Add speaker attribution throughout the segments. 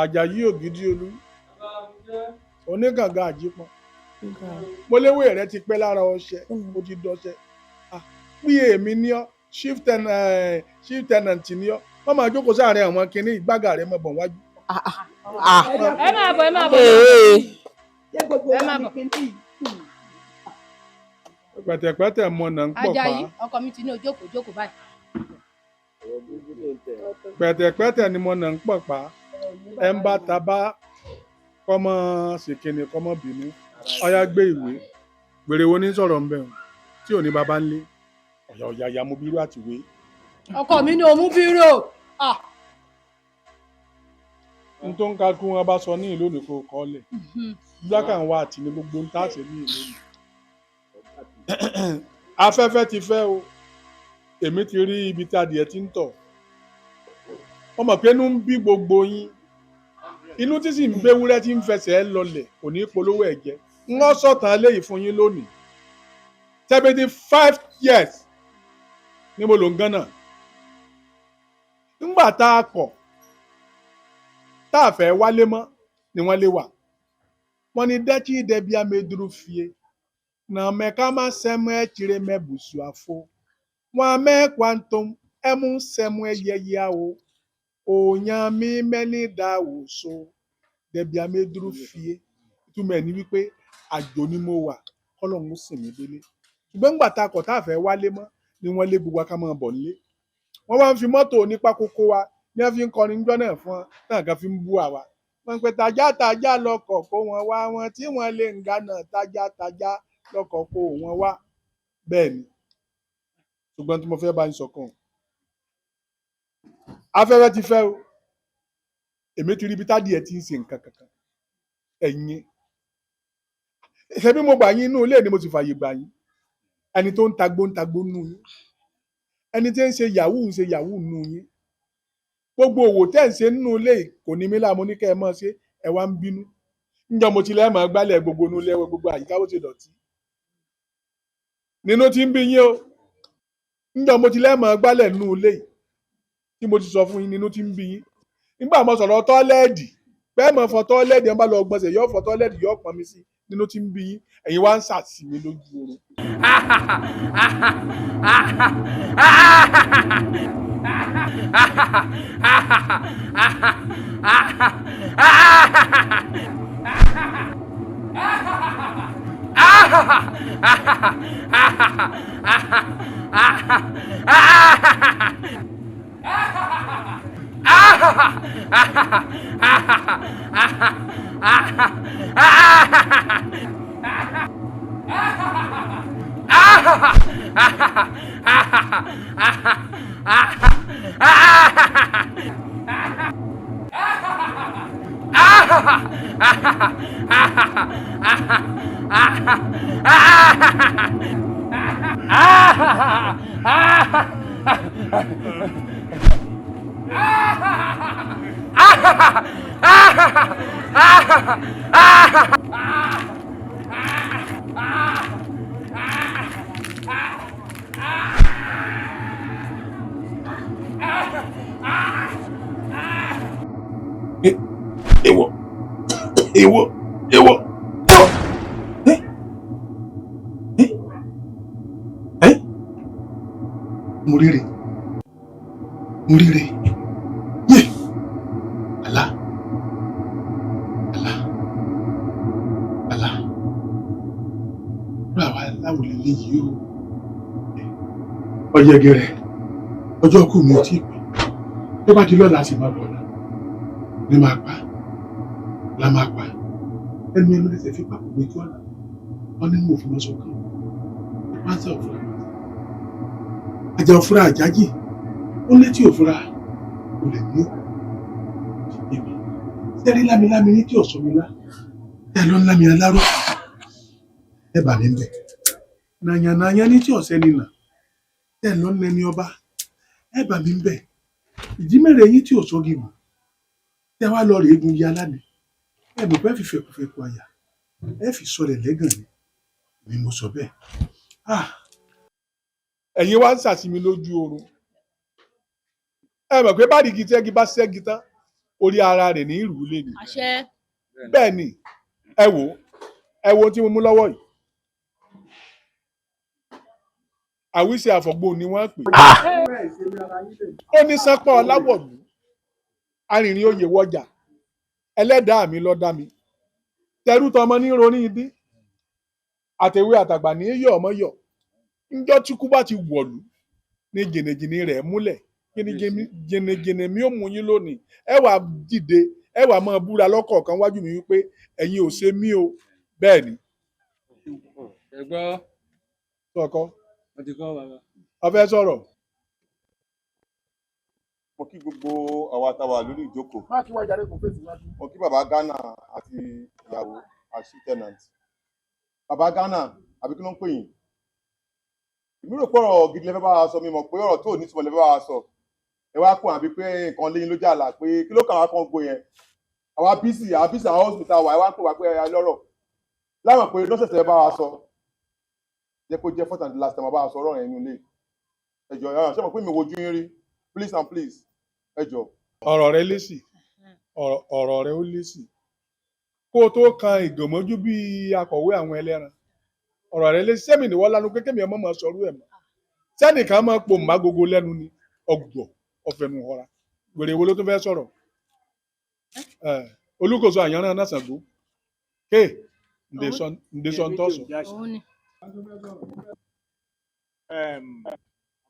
Speaker 1: Àjàyí Ògìdìolú onígàngán àjípọn mo léwé rẹ ti pẹ́ lára ọṣẹ ó ti dọṣẹ bí èmi ní ọ chief tenant ní ọ wọ́n máa jókòó sáàrin àwọn kinní ìgbága rẹ mọ̀ bọ̀ wájú.
Speaker 2: ẹ máa bọ̀ ẹ máa bọ̀ ẹ máa bọ̀.
Speaker 1: pẹ̀tẹ̀pẹ̀tẹ̀ mọ̀nà ń pọ̀ pa.
Speaker 2: Àjàyí ọkọ mi ti ní ojókòó báyìí.
Speaker 1: pẹ̀tẹ̀pẹ̀tẹ̀ ni mọ̀nà ń pọ̀ pa ẹ ń bá ta bá kọ́mọ ṣèkìnnì kọ́mọ bínú ọyá gbé ìwé gbèrè wo ní sọ̀rọ̀ ńbẹ̀ tí ò ní baba ń lé ọ̀yà mú bírò àtìwé.
Speaker 2: ọkọ mi ní òmú bírò.
Speaker 1: n tó ń kakú wọn bá sọ ní ìlú òní kò kọ́ lẹ̀ black and white ní gbogbo ń tàṣe ní ìlú òní. afẹ́fẹ́ ti fẹ́ o èmi ti rí ibi tí adìẹ ti ń tọ̀ wọ́n mọ̀ pé inú ń bí gbogbo yín inú tí sì ń béwúrẹ́ tí ń fẹsẹ̀ lọlẹ̀ kò ní polówó ẹ̀ jẹ́ wọ́n sọ̀tàn eléyìí fún yín lónìí 75 years ní mo lò ń gán náà nígbà tá a kọ̀ tá a fẹ́ wálé mọ́ ni wọ́n lé wà wọ́n ní dẹ́kí dẹ́bi amẹ́dúró fie na mẹ́ka má sẹ́mu ẹ̀ tìrẹ mẹ́bùsù àfo wọn mẹ́kwàntóm ẹ̀mú sẹ́mu ẹ̀ yẹyẹ o òòyàn mi mẹ́ni dáwò so dẹ́bi amẹ́dúró fie ìtumọ̀ ẹ̀ ní wípé àjò ni mo wà kọ́lọ́hún sì mí délé ṣùgbọ́n nígbà tá a kọ̀ tá a fẹ́ wálé mọ́ ni wọ́n lé gbogbo akámọ́ bọ̀ nílé wọ́n wá ń fi mọ́tò onípa kókó wa ní wọ́n fi ń kọrin gbọ́ náà fún wọn náà kan fi ń bú àwa wọ́n pe tajátajá lọkọ̀ kó wọn wá wọn tí wọ́n lè ń gánà tajátajá lọkọ̀ kó wọn wá bẹ́ẹ̀ ni ṣùgbọ́n tí mo fẹ́ bá ń sọkàn afẹ́fẹ́ ti fẹ́ o èmi ti rí ibi tádìẹ ti ń ṣe nǹkan kankan ẹ̀yin ṣe bí mo gbà yín inú ilé ni mo sì fààyè gbà yín ẹni tó ń tagbó nù yín ẹni tí ń ṣe yahoo nù yín gbogbo òwò tẹ́ ń ṣe nínú ilé kò ní mí láàmú ní kẹ́ ẹ mọ́ ṣe ẹ wá ń bínú níjọ́ mo ti lẹ́ẹ̀mọ́ gbálẹ̀ gbogbo inú ilé gbogbo àyíká ó ti dọ̀tí nínú tí ń bí yín o níjọ́ mo ti lẹ́ẹ̀mọ́ gbálẹ̀ nínú ilé tí mo ti sọ fún yín nínú tí ń bí yín nígbà mo sọ̀rọ̀ tọ́lẹ́ẹ̀dì bẹ́ẹ̀ mọ̀ fọ tọ́lẹ́ẹ̀dì ẹ̀ bá lọ gbọ́nsẹ̀ yóò fọ tọ́lẹ́ẹ̀dì yóò pọn mi sí nínú tí ń bí yín ẹ̀yin wá ń sàtì mi lójú oorun. Èwọ̀. Mo ríre. Yé. Àlá. Báwa láwo lélẹ́yìí o. Ọ̀yẹ̀gẹ̀rẹ̀ ọjọ́ kù mi ò tí ì pé. Tó bá di lọ́la sì máa bọ̀ ọ́nà. Ní máa pa. La máa pa. Ẹnu ẹnu lè fi pàpọ̀ gbé tó ọ̀nà. Wọ́n ní mò ń fi lọ́sọ̀ kan. Pátá òfurá. Ajá òfurá àjájì. Ó létí òfurá. Ó lè ní òkú. Èmi. Sẹ́rí lámilámi ní tí ọ̀sọ́ mi lá. Ẹ lọ ńlá mi aláró. Ẹ bà mí bẹ̀. Nàyànàyà ní tí ọ̀sẹ́ ni nà. Ẹ lọ nẹni ọba. Ẹ bà mí bẹ̀. Ìjímẹ̀rẹ̀ yín tí ọ̀sọ́ gígùn. Ẹ wá lọ rèé gun ya lánàá. Ẹ bò pé fífẹ̀kùfẹ̀kù àyà. Ẹ fi sọlẹ̀ lẹ́gàn ni mo sọ bẹ́ẹ̀. Ẹ̀yin wá ń sàsìmí lójú oorun. Ẹ mọ̀ pé bádìí igi tẹ́gi bá ṣẹ́gi tán orí ara rẹ̀ ní ìrù lé ní.
Speaker 2: àṣẹ.
Speaker 1: Bẹ́ẹ̀ ni ẹ wo tí mo mú lọ́wọ́ yìí. Àwíṣe àfọ̀gbò ni wọ́n pè. Ó ní sánpọ̀ ọláwọ̀lú arìnrìn oyè wọjà ẹlẹ́dàá mi ló dá mi tẹrú tọmọ ní roní idí àtẹ̀wé àtàgbà ní yọ̀ ọmọ yọ̀ ńjọ́ tí kú bá ti wọ̀lú ní jìnnìjìnnì rẹ̀ múlẹ̀ jìnnìjìnnì mi ò mú yín lónìí ẹ wà dìde ẹ wà máa búra lọ́kọ̀ọ̀kan wájú mi wípé ẹ̀yin ò ṣe mí o bẹ́ẹ̀ ni.
Speaker 3: ẹ gbọ́.
Speaker 1: sọ̀kọ́
Speaker 3: mo ti kọ́ bàbá.
Speaker 1: ọ fẹ́ sọ̀rọ̀.
Speaker 4: Mo kí gbogbo àwa táwa lórí ìjókòó.
Speaker 1: má kí wọ́n jáde kò fèsì wájú.
Speaker 4: Mo kí bàbá Ghana àti ìyàwó àṣì tenant. Bàbá Ghana àbí kí ló ń pè yín? Èmi rò pé ọ̀rọ̀ gidi lẹ́fẹ́ bá wa sọ, mi mọ̀ pé ọ̀rọ̀ tó ní ìtumọ̀ lẹ́fẹ́ bá wa sọ. Ẹ wá kún àbí pé nǹkan léyìn lójú àlà pé kí ló kàn wá kan gbó yẹn? Àwa bísí àwọn hospital wà ẹ wá pè wá pé ẹ lọ́rọ̀. Láwọn pé lọ́sẹ̀sẹ̀ bá wa sọ. Jẹ́ kó jẹ́ first and last time bá wa sọ ọ̀rọ̀ yẹn nínú ilé. Ẹ jọ̀ọ́ ṣé mo pé mi wojú yín rí? Please and please. Ẹ jọ̀ọ́.
Speaker 1: Ọ̀rọ̀ rẹ lésì ọ̀rọ̀ rẹ ó lésì kó o tó kan ìgòmójú bíi akọ̀wé àwọn ẹlẹ́ran ọ̀rọ̀ rẹ lésì sẹ́mi ìwọ lanu pé kémi ọmọ máa sọrú ẹ̀ mọ́ sẹ́nìkan máa pò má gogo lẹ́nu ni ọgbọ̀ ọ̀fẹ́nu ọ̀ra wèrè wo ló tún fẹ́ sọ̀rọ̀ olùkóso àyànrán náà Ṣàngó ké ǹdẹ́sọ̀ntọ́sọ.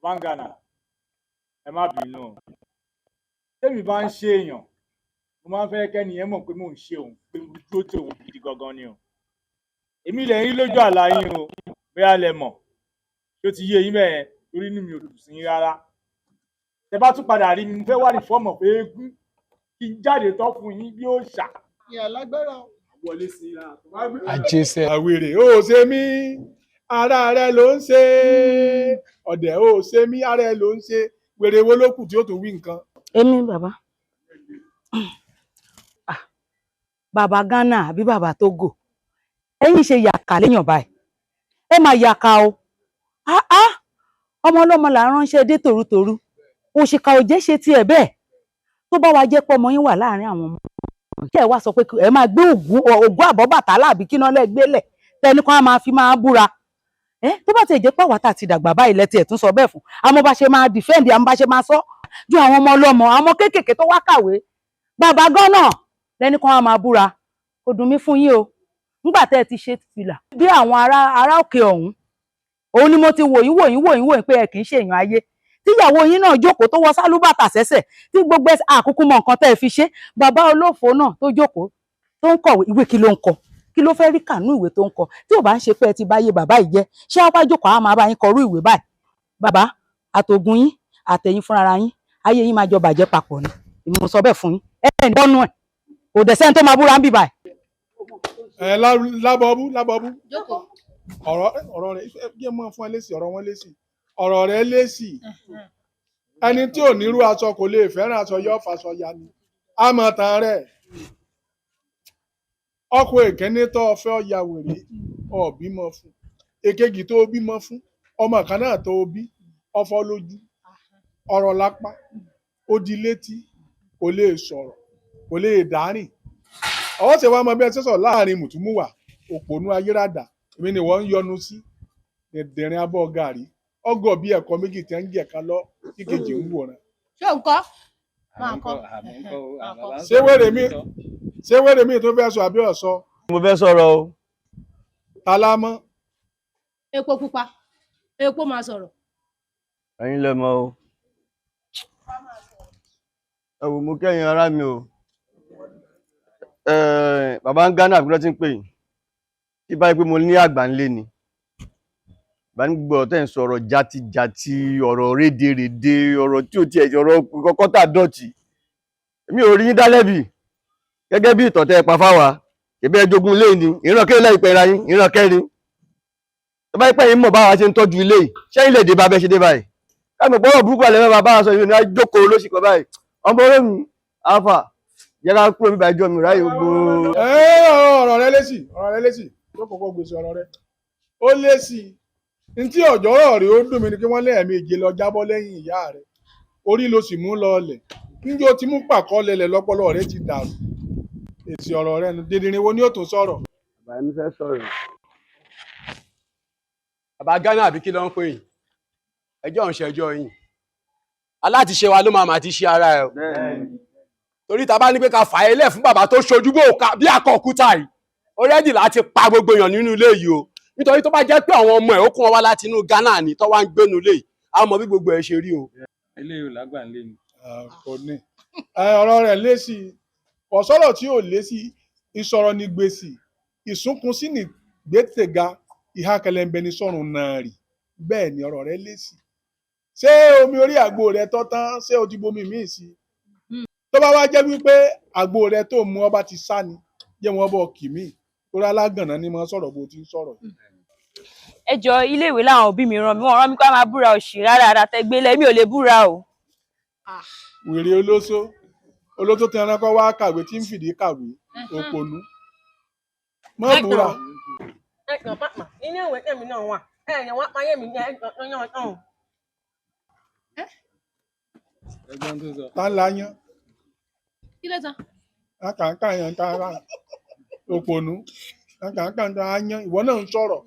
Speaker 5: Bangana ẹ má bínú o tẹ́mi bá ń ṣe èèyàn mo máa ń fẹ́ kẹ́ni ẹ mọ̀ pé mò ń ṣe òun pé mo dúró tí òun gidi gangan ni o èmi lè rí lójú àlá yín o bóyá lẹ mọ̀ tí ó ti yé yín bẹ́ẹ̀ torí inú mi ò dùn sí yín rárá tẹ bá tún padà rí mi mo fẹ́ wá ní fọ́ọ̀mù pé eégún kí n jáde tán fún yín bí ó ṣà.
Speaker 1: ìyá lágbára
Speaker 5: wọlé sí i lára.
Speaker 1: àjẹsẹ àwèrè ó ṣe mí ara rẹ ló ń ṣe ọ̀dẹ̀ ó ṣe mí ara rẹ ló ń ṣe wèrè wo ló kù tí ó tún wí nǹkan.
Speaker 6: èmi bàbá bàbá Ghana àbí bàbá Togo ẹ̀yin ṣe yàkà léèyàn báyìí ẹ máa yàkà o ọmọ ọlọ́mọ là ń ránṣẹ́ dé tòrútòrú òṣìkà ò jẹ́ ṣe tiẹ̀ bẹ́ẹ̀ tó bá wa jẹ́ pé ọmọ yín wà láàrin àwọn ọmọ kí ẹ wá sọ pé ẹ máa gbé ògùn Àbọ̀bàtálá àbí kí náà lẹ gbélẹ̀ tẹni kan á máa fi máa búra tó bá ti jẹ́ pé àwa tá ti dàgbà báyìí lẹ́tì ẹ̀ tún sọ bẹ́ẹ̀ fún àmọ́ bá ṣe máa dìfẹ́ǹdì àmọ́ bá ṣe máa sọ ju àwọn ọmọ ọlọ́mọ àwọn kéékèèké tó wá kàwé bàbá Ghana lẹ́ni kan á máa búra kò dùn mí fún yín o nígbà tẹ́ ẹ ti ṣe fìlà bí àwọn ará òkè ọ̀hún òun ni mo ti wòyìn pé ẹ kì í ṣe èèyàn ayé tíyàwó yín náà jókòó tó wọ sálúbàtà sẹ́sẹ̀ tí gbogbo àkúkú mọ nǹkan tẹ́ ẹ fi ṣe bàbá olófò náà tó jókòó tó ń kọ̀wé ìwé kí ló ń kọ kí ló fẹ́ rí kànú ìwé tó ń kọ tí ò bá ń ṣe pé ẹ ti báyé bàbá yìí jẹ́ ṣé wàá jókòó á máa bá yín kọrú ìwé báyìí bàbá àtògùn yín àtẹ̀yìn fúnra yín ayé yín máa jọ bàjẹ́ papọ̀ ni èmi mo sọ bẹ́ẹ̀ fún yín ẹ ní bọ́nú ẹ̀ kò dẹ̀ sẹ́ni tó máa búra ń bì báyìí.
Speaker 1: lábọ̀bú ọ̀rọ̀ rẹ̀ yé mọ́ fún ẹ lésì ọ̀rọ̀ wọn lésì ọ̀rọ̀ rẹ̀ lésì ẹni tí ò nírú aṣọ kò lè fẹ́ràn aṣọ yọ fàṣọ ya ni àmọ́ tán rẹ̀ ọkọ èkéní tó fẹ́ ọ̀ya wèrè ọ̀bímọ fún èkejì tó bímọ fún ọmọ kan náà tó bí ọfọ lójú ọ̀rọ̀ lápá ó di létí kò lè sọ̀rọ̀ kò lè dárìn ọwọ́ ṣe wá mọ bí ẹ ṣe sọ láàrin mùtúmùwà òpònú ayérádà èmi ni wọ́n ń yọnu sí dẹ̀dẹ̀rin abọ́ gàrí ọgọ̀ bí ẹ̀kọ́ méjì tẹ́ ń jẹ̀ka lọ tí kejì ń wòran.
Speaker 2: ṣé ń kọ́ máa kọ́.
Speaker 1: ṣé wèrè mi tó fẹ́ sọ àbí ọ̀sọ́.
Speaker 7: mo fẹ́ sọ̀rọ̀ o.
Speaker 1: tálámọ́.
Speaker 2: epo pupa epo máa sọ̀rọ̀.
Speaker 7: ẹ̀yin lẹ mọ̀ o. ẹ wò mo kẹ́yìn ara mi o. bàbá ń Ghana àbúrò tí ń pè yín kí báyìí pé mo ní àgbà ńlé ni bá ní gbogbo ọ̀tẹ̀ ń sọ̀rọ̀ játijàti ọ̀rọ̀ rédèrèdè ọ̀rọ̀ tí ò tiẹ̀ ọ̀rọ̀ kọ́kọ́ tà dọ̀tí èmi ò rí yín dálẹ́bì gẹ́gẹ́ bí ìtọ̀tẹ̀ pa fáwa ìbẹ́ jogún ilé ni ìran kéré láì pẹ́ra yín ìran kẹrin tó bá pẹ́ yín mọ̀ báwa ṣe ń tọ́jú ilé ṣẹ́yìn lè dé bá bẹ́ ṣe dé báyìí káàmì pọ́wọ́ burúkú àlẹ́ mẹ́ta bá aṣọ ìrìn àjókòó lóṣì kan báyìí ọmọ orí mi alfa yẹra kúrò mi bàjọ́ mi ráyè gbogbo.
Speaker 1: ọ̀rọ̀ rẹ lésì tó kọ́kọ́ gbèsè ọ̀rọ̀ rẹ ó lésì ntí ọ̀jọ́rọ̀ rẹ̀ ó dùn mí ni kí wọ́n lẹ́ẹ̀mejì lọ jábọ́ lẹ́yìn ìyá rẹ̀ orí ló sì mú lọ ọlẹ̀ níjó tí mú pàkọ́ lẹlẹ̀ lọ́pọlọ rẹ ti dàrú èsì ọ̀rọ̀ rẹ nu dèdèrè wo ni ó tún sọ̀rọ̀.
Speaker 7: bàbá mi fẹ́ sọ̀rọ̀.
Speaker 8: bàbá Ghana àbí kí ló ń pè yín ẹjọ́ ń ṣẹjọ́ yín aláàtìṣe wa ló máa ti ṣe ara ẹ̀ o torí ta bá ní pé ká fà á lẹ̀ fún bàbá tó ṣojú bò ká bí àkọ́kúta yìí ó rẹ́dì láti pa gbogbo èèyàn nínú ilé yìí o nítorí tó bá jẹ́ pé àwọn ọmọ ẹ̀ ó kún wọn wá láti inú Ghana ni tó wá ń gbénu ilé yìí a mọ bí gbogbo ẹ̀ ṣe rí o.
Speaker 3: eléyìí ò lágbà ń lé ni.
Speaker 1: kò ní ọ̀rọ̀ rẹ̀ lésì ọ̀sọ́rọ̀ tí ò lésì ìsọ̀rọ̀ ní gbèsè ìsúnkún sí ní gbẹ́tẹ̀ga ìhà kẹlẹ́ńbẹ́ ní sọ̀rùn náà rì bẹ́ẹ̀ ni ọ̀rọ̀ rẹ̀ lésì ṣé omi orí àgbo rẹ̀ tọ́ tán ṣé o ti bomi míì sí tó bá wá jẹ́ wípé àgbo rẹ̀ tó mú ọba ti sá ni jẹ́ wọn bọ̀ kì mí torí alágànná ni mo sọ̀rọ̀ bó ti ń sọ̀rọ̀.
Speaker 2: ẹ jọ iléèwé làwọn òbí mi rán mi wọn rán mi ká máa búra òṣì rárá àtẹgbélé mi ò lè búra o.
Speaker 1: wèrè olóso tí ẹran kọ́ wá kàwé tí ń fìdí kàwé òpònú mọ́ búra.
Speaker 9: ẹ kàn pápá ilé ìwé tèmi náà wà ẹ̀yìn wá páyé mi ní ẹ̀yàn ọ̀hún.
Speaker 3: ẹ̀gbọ́n tó sọ.
Speaker 1: tá ń la yán
Speaker 2: kí ló tán.
Speaker 1: kàńkà yẹn tá a rà òpònú kàńkà tá a yán ìwọ náà ń sọ̀rọ̀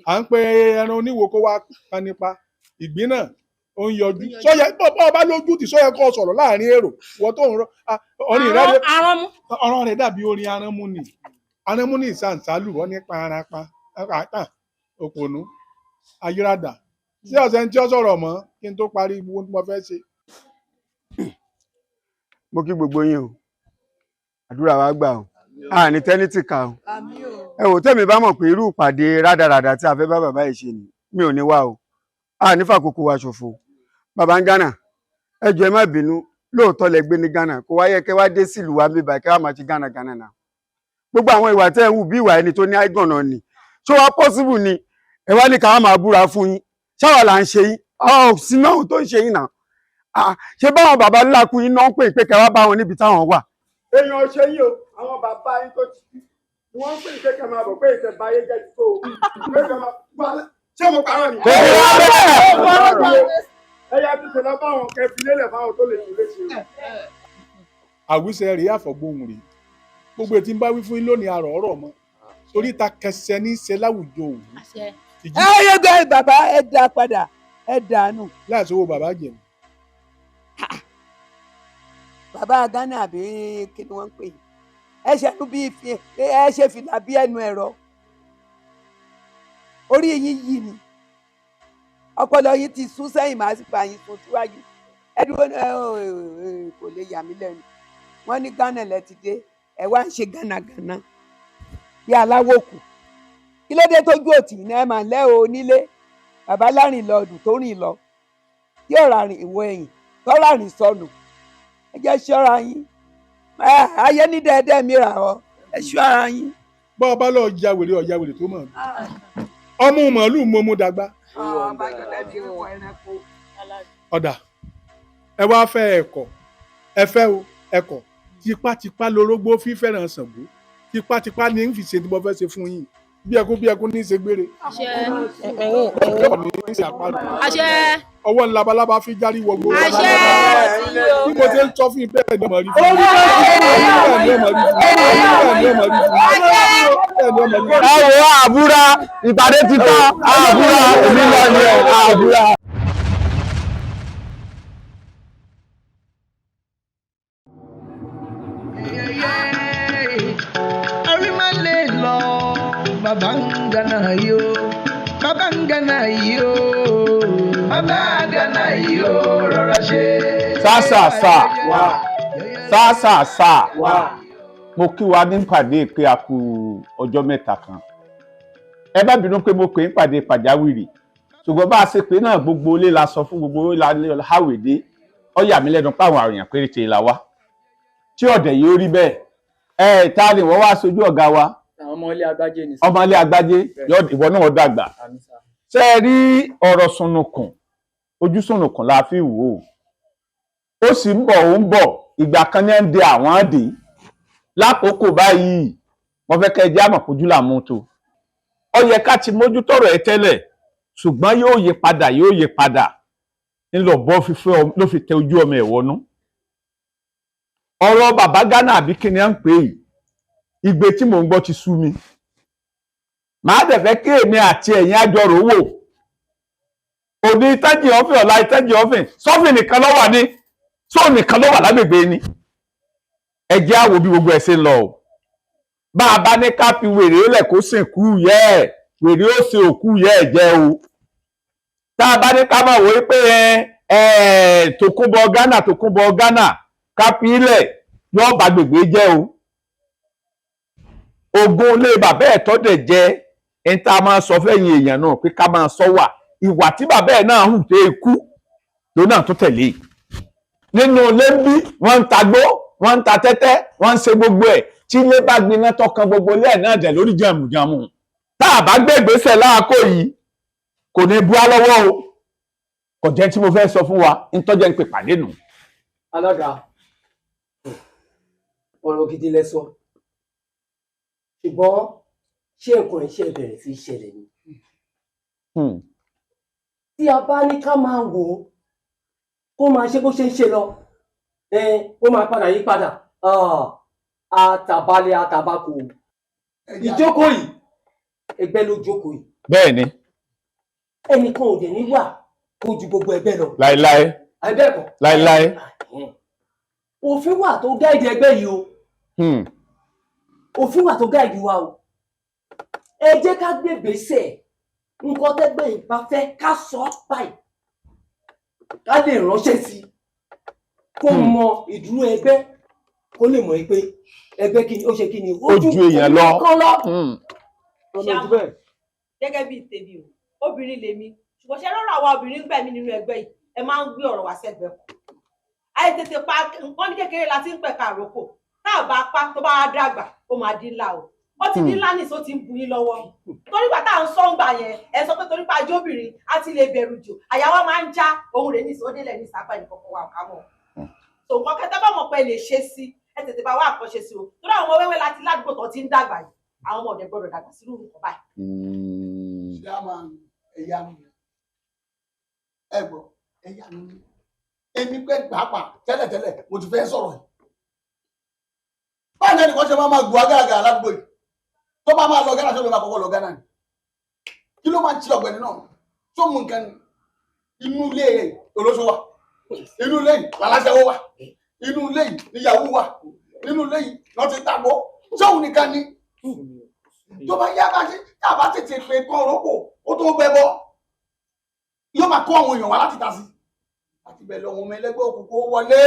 Speaker 1: à ń pe ẹran oníwo kó wá pa nípa ìgbín náà ó ń yọjú sọyẹ bọ́ ọba lójú tí sọyẹ kọ́ sọ̀rọ̀ láàrin èrò wọ́n tó ń rọ ọ̀rọ̀ rẹ̀ dàbí orin arámú ní ìsànsálù wọ́n ní parapa òpònú ayírádà sí ọ̀sẹ̀ tí ó sọ̀rọ̀ mọ́ kí n tó parí gbogbo tí mo fẹ́ ṣe.
Speaker 7: mo kí gbogbo yín o àdúrà wa gbà o àní tẹ́nítì kà o ẹ wò tẹ́mi bá mọ̀ pé irú ìpàdé rádaràdà tí a fẹ́ bá bàbá yìí ṣe ni mi ò ní wá o àní fàkókò wa ṣòfò bàbá ń Ghana ẹ jọ̀ọ́ ẹ má bínú lóòótọ́ lẹ gbé ní Ghana kó wáyé kẹ wá dé sílùú wa bíbá kẹ wá máa ti Ghana náà gbogbo àwọn ìwà tẹ́ ẹ ń wù bí ìwà ẹni tó ní àìgànnà ni ṣó wá pọ́sibù ni ẹ wá ní ká máa búra fún yín ṣáwà là ń ṣe yín sínú àwọn tó ń ṣe yín náà ṣé báwọn bàbá ńlá kú yín náà ń pè pé kẹ wá bá wọn níbi táwọn wà. èèyàn ṣe yín o àwọn bàbá yín tó ti ni wọ́n ń pè pé kẹ máa bọ̀ pé ìtẹ̀bá ayé jẹ́ tó ṣé mo parọ́ ni. ẹyà ti tẹ̀lé báwọn kẹfì lélẹ̀ fáwọn tó lè ṣe léṣe.
Speaker 1: àwíṣẹ rèé àfọ̀gbóhùn rèé gbogbo ètí ń bá wí fún yín lónìí àrọ̀ ọ̀rọ̀ mọ́ torí ta kẹsẹ̀ ní í ṣe láwùjọ òwú.
Speaker 10: ẹ yẹ gbé bàbá ẹ dá padà ẹ dànù.
Speaker 1: láìsí owó bàbá jẹun.
Speaker 10: bàbá Ghana àbí kí ni wọ́n ń pè é ẹ ṣẹnu bí ẹ ṣe fìlà bí ẹnu ẹ̀rọ orí yín yìí ni ọpọlọ yín ti sún sẹ́yìn máa sì fà yín sún síwájú ẹ dúró kò lè yà mí lẹ́nu wọ́n ní Ghana lẹ ti dé ẹ wá ń ṣe gánagànà bí aláwọ̀ kù kí ló dé tójú òtì ní ẹ máa lẹ́ o nílé bàbá lárìn lọ ọdún tó rìn lọ tí ò rárìn ìwọ ẹ̀yìn tó rárìn sọnù ẹ jẹ́ ṣọ́ra yín ayé ní dẹ́ẹ́dẹ́ mi rà ọ́ ẹ ṣọ́ra yín.
Speaker 1: bọ́ ọ bá lọ ya wèrè ọ̀ya wèrè tó mọ̀ ọmú màálù mọ́mú dàgbà. ọ̀dà ẹ wá fẹ́ ẹ̀kọ́ ẹ fẹ́ o ẹ̀kọ́ tipátipá lorógbó fífẹ́ràn Ṣàngó tipátipá ní ń fi ṣe tí mo fẹ́ ṣe fún yín bí ẹkún ní í ṣe gbére. ọwọ́ ní labalábá fi járí wọgbó. bí mo ṣe ń sọ fún yín bẹ́ẹ̀ ni ọmọ rí fún mi.
Speaker 7: ẹ wo àbúrà ìpàdé ti tán àbúrà èmi náà ni àbúrà.
Speaker 11: Baba Ghana yo, Baba Ghana yo, Baba Ghana yo, rọra ṣe.
Speaker 12: Sá mo kí wa ní pàdé pé a kú ọjọ́ mẹ́ta kan ẹ bá bínú pé mo pè ń pàdé pàjáwìrì ṣùgbọ́n bá a ṣe pé náà gbogbo ilé la sọ fún gbogbo ilé la háwèdé ó yà mí lẹ́nu páwọn àròyìn péréte la wá tí ọ̀dẹ̀ yìí ó rí bẹ́ẹ̀ ta ni wọ́n wá sojú ọ̀gá wa
Speaker 3: ọmọlé agbájé ni.
Speaker 12: ọmọlé agbájé ìwọ náà dàgbà ṣe é rí ọ̀rọ̀ sunukun ojú sunukun la fi wò ó sì ń bọ̀ ìgbà kan ní ẹ̀ ń de àwọn àdè lákòókò báyìí mo fẹ́ kẹ́ ẹ jẹ́ àmọ̀ fojú làmú tó ó yẹ ká ti mójútọ́rọ̀ ẹ tẹ́lẹ̀ ṣùgbọ́n yóò yí padà ńlọ bọ́ fífẹ́ ló fi tẹ ojú ọmọ ẹ̀ wọnú ọ̀rọ̀ bàbá Ghana àbí kí ni à ń pè é igbe tí mò ń gbọ́ ti sú mi màá dẹ̀ fẹ́ kí èmi àti ẹ̀yin àjọrò wò òní ìtẹ́jì ọ̀fìn ọ̀la ìtẹ́jì ọ̀fìn sọ́fìn nìkan ló wà ní sóò nìkan ló wà lágbègbè ni ẹ jẹ́ á wò bí gbogbo ẹ̀ ṣe ń lọ o bá a bá ní ká fi wèrè lẹ̀ kó sìnkú yẹ ẹ̀ wèrè ó ṣe òkú yẹ ẹ̀ jẹ́ o tá a bá ní ká máa wò ó pé Tòkunbọ̀ Ghana ká fi ilẹ̀ yóò bá gbègbè jẹ́ o ogún ilé bàbá ẹ̀ tọ́ dẹ̀ jẹ́ ẹni tá a máa sọ fẹ́yìn èèyàn náà pé ká máa sọ wà ìwà tí bàbá ẹ̀ náà hù tó kú ló náà tó tẹ̀lé nínú ilé ń bí wọ́n ń tagbó wọ́n ń ta tẹ́tẹ́ wọ́n ń ṣe gbogbo ẹ̀ tí ilé bá gbiná tọkàn gbogbo ilé ẹ̀ náà dẹ̀ lórí jẹ̀mùjẹ̀mù tá a bá gbé ìgbésẹ̀ láàkó yìí kò ní bú á lọ́wọ́ o kò jẹ́ tí mo fẹ́ sọ fún wa ń tọ́jọ́ ń pè pàdé nù.
Speaker 13: alága ọ̀rọ̀ gidi lẹ sọ ṣùgbọ́n ṣé nǹkan iṣẹ́ bẹ̀rẹ̀ sí í ṣẹlẹ̀ ni. tí a bá ní ká máa wò ó kó máa ṣe bó ṣe ń ṣe lọ ó máa padà yí padà àtàbálẹ̀ àtàbákò ìjókòó yìí ẹgbẹ́ ló jókòó yìí.
Speaker 12: bẹ́ẹ̀ ni.
Speaker 13: ẹnìkan ò dẹ̀ ní wà kó ju gbogbo ẹgbẹ́ lọ.
Speaker 12: láéláé.
Speaker 13: àìbẹ́ẹ̀kọ́.
Speaker 12: láéláé.
Speaker 13: òfin wà tó gáìdì ẹgbẹ́ yìí o. òfin wà tó gáìdì wa o. ẹ jẹ́ ká gbé gbèsè nǹkan tẹ́gbẹ́ yìí bá fẹ́ ká sọ báyìí ká lè ránṣẹ́ sí i kó mọ ìdúró ẹgbẹ́ kó lè mọ̀ pé ẹgbẹ́ kí ni ó ṣe kí ni
Speaker 12: ó ju èèyàn lọ.
Speaker 9: gẹ́gẹ́ bíi tèmi o obìnrin lèmi ṣùgbọ́n ṣe rọrùn àwa obìnrin gbẹ̀mí nínú ẹgbẹ́ yìí ẹ máa ń gbé ọ̀rọ̀ wá sẹ́gbẹ̀ẹ́ kan àyè tètè pa nǹkan ní kékeré la ti ń pẹ̀ka àròkò tá a bá pa tó bá dàgbà ó máa dín ńlá o ó ti dín ńlá nìṣó ti ń bu yín lọ́wọ́ torí gbà tá à ń sọ́ngbà yẹn ẹ sọ pé torí pa ajóbìnrin á ti lè bẹ̀rù jù àyà wa máa ń já ohun rẹ̀ nìṣó délẹ̀ ní sápá ìkọ̀kọ̀ wa ká mọ̀ tó nǹkan kẹta bá mọ̀ pé lè ṣe sí ẹ tètè bá wà àkọ́ṣe sí o torí àwọn ọmọ wẹ́wẹ́ láti ládùúgbò tó ti ń dàgbà yìí àwọn ọmọ ọ̀dẹ̀ gbọ́dọ̀ dàgbà sínú nǹkan báyìí.
Speaker 14: ṣé a máa ẹ̀yà mi ẹ̀gbọ́n ẹ̀yà mi èmi pé pàápàá tẹ́lẹ̀tẹ́lẹ̀ mo ti fẹ́ sọ̀rọ̀ yìí báyìí lẹ́nu kan ṣe máa gbọ́ agàgà aládùúgbò yìí tó bá máa lọ Ghana tó lè máa kọ́kọ́ lọ Ghana ni kí ló máa ń ti ọ̀gbẹ́ni náà tó mú nǹkan inú ilé olóṣó wà inú ilé yìí làlásẹ̀wó wà inú ilé yìí níyàwó wà nínú ilé yìí lọ́ ti tàgbó sóhun nìkan ni tó bá yá bá ṣe tá a bá tètè pé kán orókò ó tó gbẹ bọ yóò máa kó àwọn èèyàn wá láti ta sí àti bẹ́ẹ̀ lọ́wọ́ ọmọ ẹlẹ́gbẹ́ òkùnkùn ó wọlé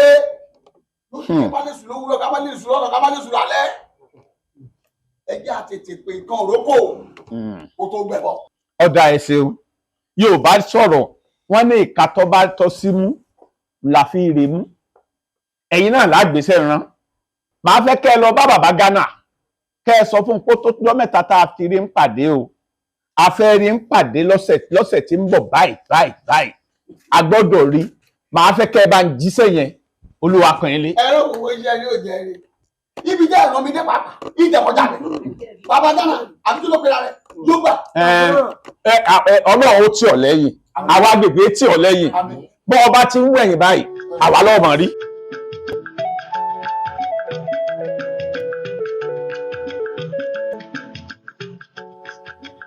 Speaker 14: ká má lè sùn lówùúrọ̀ ká má lè sùn lọ́nà ká má lè sùn lálẹ́ ẹjẹ́ àtètè pé kán orókò ó tó gbẹ bọ.
Speaker 12: ọ̀dà ẹ̀ ṣeun yóò bá sọ̀rọ̀ wọ́n ní ìka tó bá tọ́ sí mú la fi rè mú ẹ̀yin náà lágbèsè rán màá fẹ́ kẹ́ ẹ lọ bá bàbá Ghana kẹ́ ẹ sọ fún un pé tó tọ́ mẹ́ta tá a fi rí ń pàdé o a fẹ́ rí ń pàdé lọ́sẹ̀ tí ń bọ̀ báyìí a gbọ́dọ̀ rí màá fẹ́ kẹ́ ẹ bá ń jíṣẹ́ yẹn olúwa kan yín lé.
Speaker 14: ẹ̀rọ òwò iṣẹ́ ni ò jẹ́ rí ibi jẹ́ ìrànmí dé pàápàá ìjẹ̀kọ̀já rẹ̀ bàbá Ghana àbí tó ló pera rẹ̀ yóò gbà.
Speaker 12: ọlọ́run ó tì ọ́ lẹ́yìn àwa gbègbè tì ọ́ lẹ́yìn bọ́ ọba ti ń wẹ̀yìn báyìí àwa lọ́mọ rí.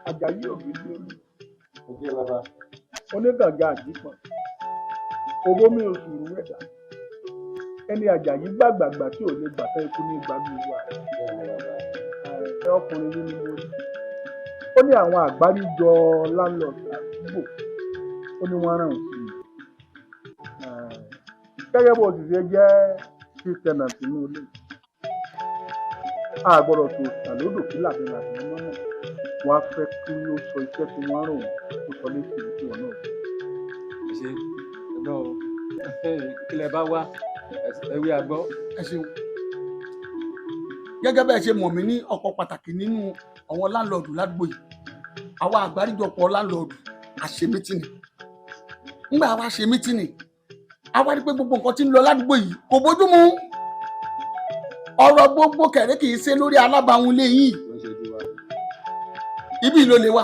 Speaker 1: Àjàyí òbí lórí onígàgà àjípọn owó mi oṣù rúwẹ̀dà ẹni Àjàyí gbàgbàgbà tí ò lè gbàtà ikú ní ìgbàgbé wa ẹ ọkùnrin yìí ni mo rí ó ní àwọn àgbáríjọ landlord àdúgbò ó ní wọ́n rán òsì gẹ́gẹ́ bó ti ṣe jẹ́ chief tenant inú ilé a gbọ́dọ̀ tó ṣàlódò kí làbẹ́làbẹ́ mọ́ náà wọ́n á fẹ́ kí ó sọ iṣẹ́ tí wọ́n rò ó sọ létí ìlú wọn náà.
Speaker 3: ṣe ẹgbẹ́ o kílẹ̀ bá wá ẹwé agbọ́.
Speaker 14: ẹ ṣeun gẹ́gẹ́ bẹ́ẹ̀ ṣe mọ̀ mí ní ọ̀pọ̀ pàtàkì nínú àwọn láńlọ́ọ̀dù ládùúgbò yìí àwa àgbáríjọpọ̀ láńlọ́ọ̀dù àṣẹ mítìnì nígbà wa ṣe mítìnì àwa rí pé gbogbo nǹkan tí ń lọ ládùúgbò yìí kò bójú mu ọ̀rọ̀ gbogbo kẹ̀rẹ́ kì í ṣe lórí alábàáhùn lé yìí ibi ìlò lè wà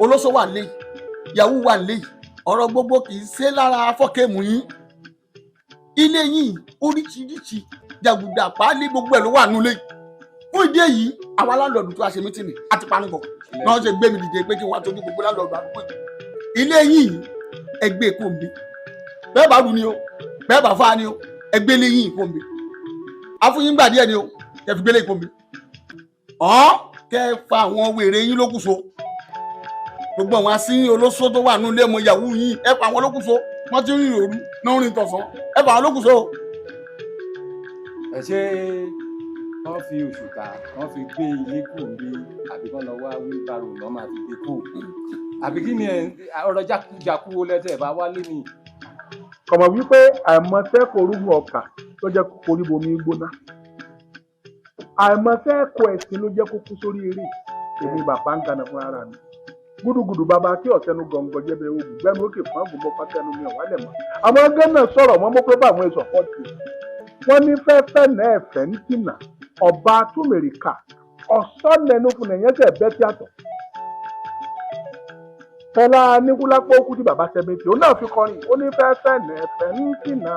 Speaker 14: olóṣó wà lé yahoo wà lé ọ̀rọ̀ gbogbo kì í ṣe lára afọ́kẹ́mù yín ilé yìí oríṣiríṣi jàgùdà páálí gbogbo ẹ̀ ló wà nulẹ̀ fún ìdí èyí àwa láńlọ́ọ̀dù tó a ṣe mítìnì àti panupọ̀ náà ṣe gbé mi dìde pé kí wọ́n tójú gbogbo láńlọ́ọ̀dù àdúgbò ilé yìí ẹgbẹ́ kò ń bí bẹ́ẹ̀ bá rú ni o bẹ́ẹ̀ bá fá ni o ẹgbẹ́ lé yìí kò ń bí afúnyín gbà díẹ̀ ni o kẹ́ fi gbélé kò ń bí kẹ́ fa àwọn wèrè yín lókùso gbogbo àwọn asín olóṣó tó wà nílé ọmọ ìyàwó yín ẹ fa àwọn lókùso wọ́n ti rìn òru náà rìn tọ̀sán ẹ fa àwọn lókùso.
Speaker 3: ẹ ṣe wọ́n fi òṣùkà wọ́n fi gbé ilé kù bí àbí wọ́n lọ wá wíńbàrò lọ́ máa fi gbé kù àbí kí ni ọ̀rọ̀ jákujàku wo lẹ́tẹ̀ bá wálé ni.
Speaker 1: kọ̀mọ̀ wípé àìmọ̀ṣẹ́ korúgbó ọkà ló jẹ́ kó koríbo mi gbóná àìmọ̀ṣẹ́ ẹ̀kọ́ ẹ̀sìn ló jẹ́ kó kú sórí eré èmi bàbá ń gana fún ara mi gúdúgúdú bàbá tí ọ̀tẹnu gọ̀ǹgọ̀ jẹ́bẹ̀ ogun gbẹ́nu òkè fún àgùnbọ̀ pátẹ́nu mi ọ̀wálẹ̀ mọ́ àwọn gánà sọ̀rọ̀ wọn mọ́ pé bá àwọn èso pọ̀ sí wọ́n ní fẹ́fẹ́ náà ẹ̀fẹ́ ní tìǹà ọba túmẹ̀ríkà ọ̀sọ́nẹnu fún ẹ̀yẹ́ tẹ̀ bẹ́ tíátọ̀ fẹlá nígúlápọ̀ òkú tí bàbá sẹ́mẹ́tì ó náà fi kọrin ó ní fẹ́fẹ́ náà ẹ̀fẹ́ ní tìǹà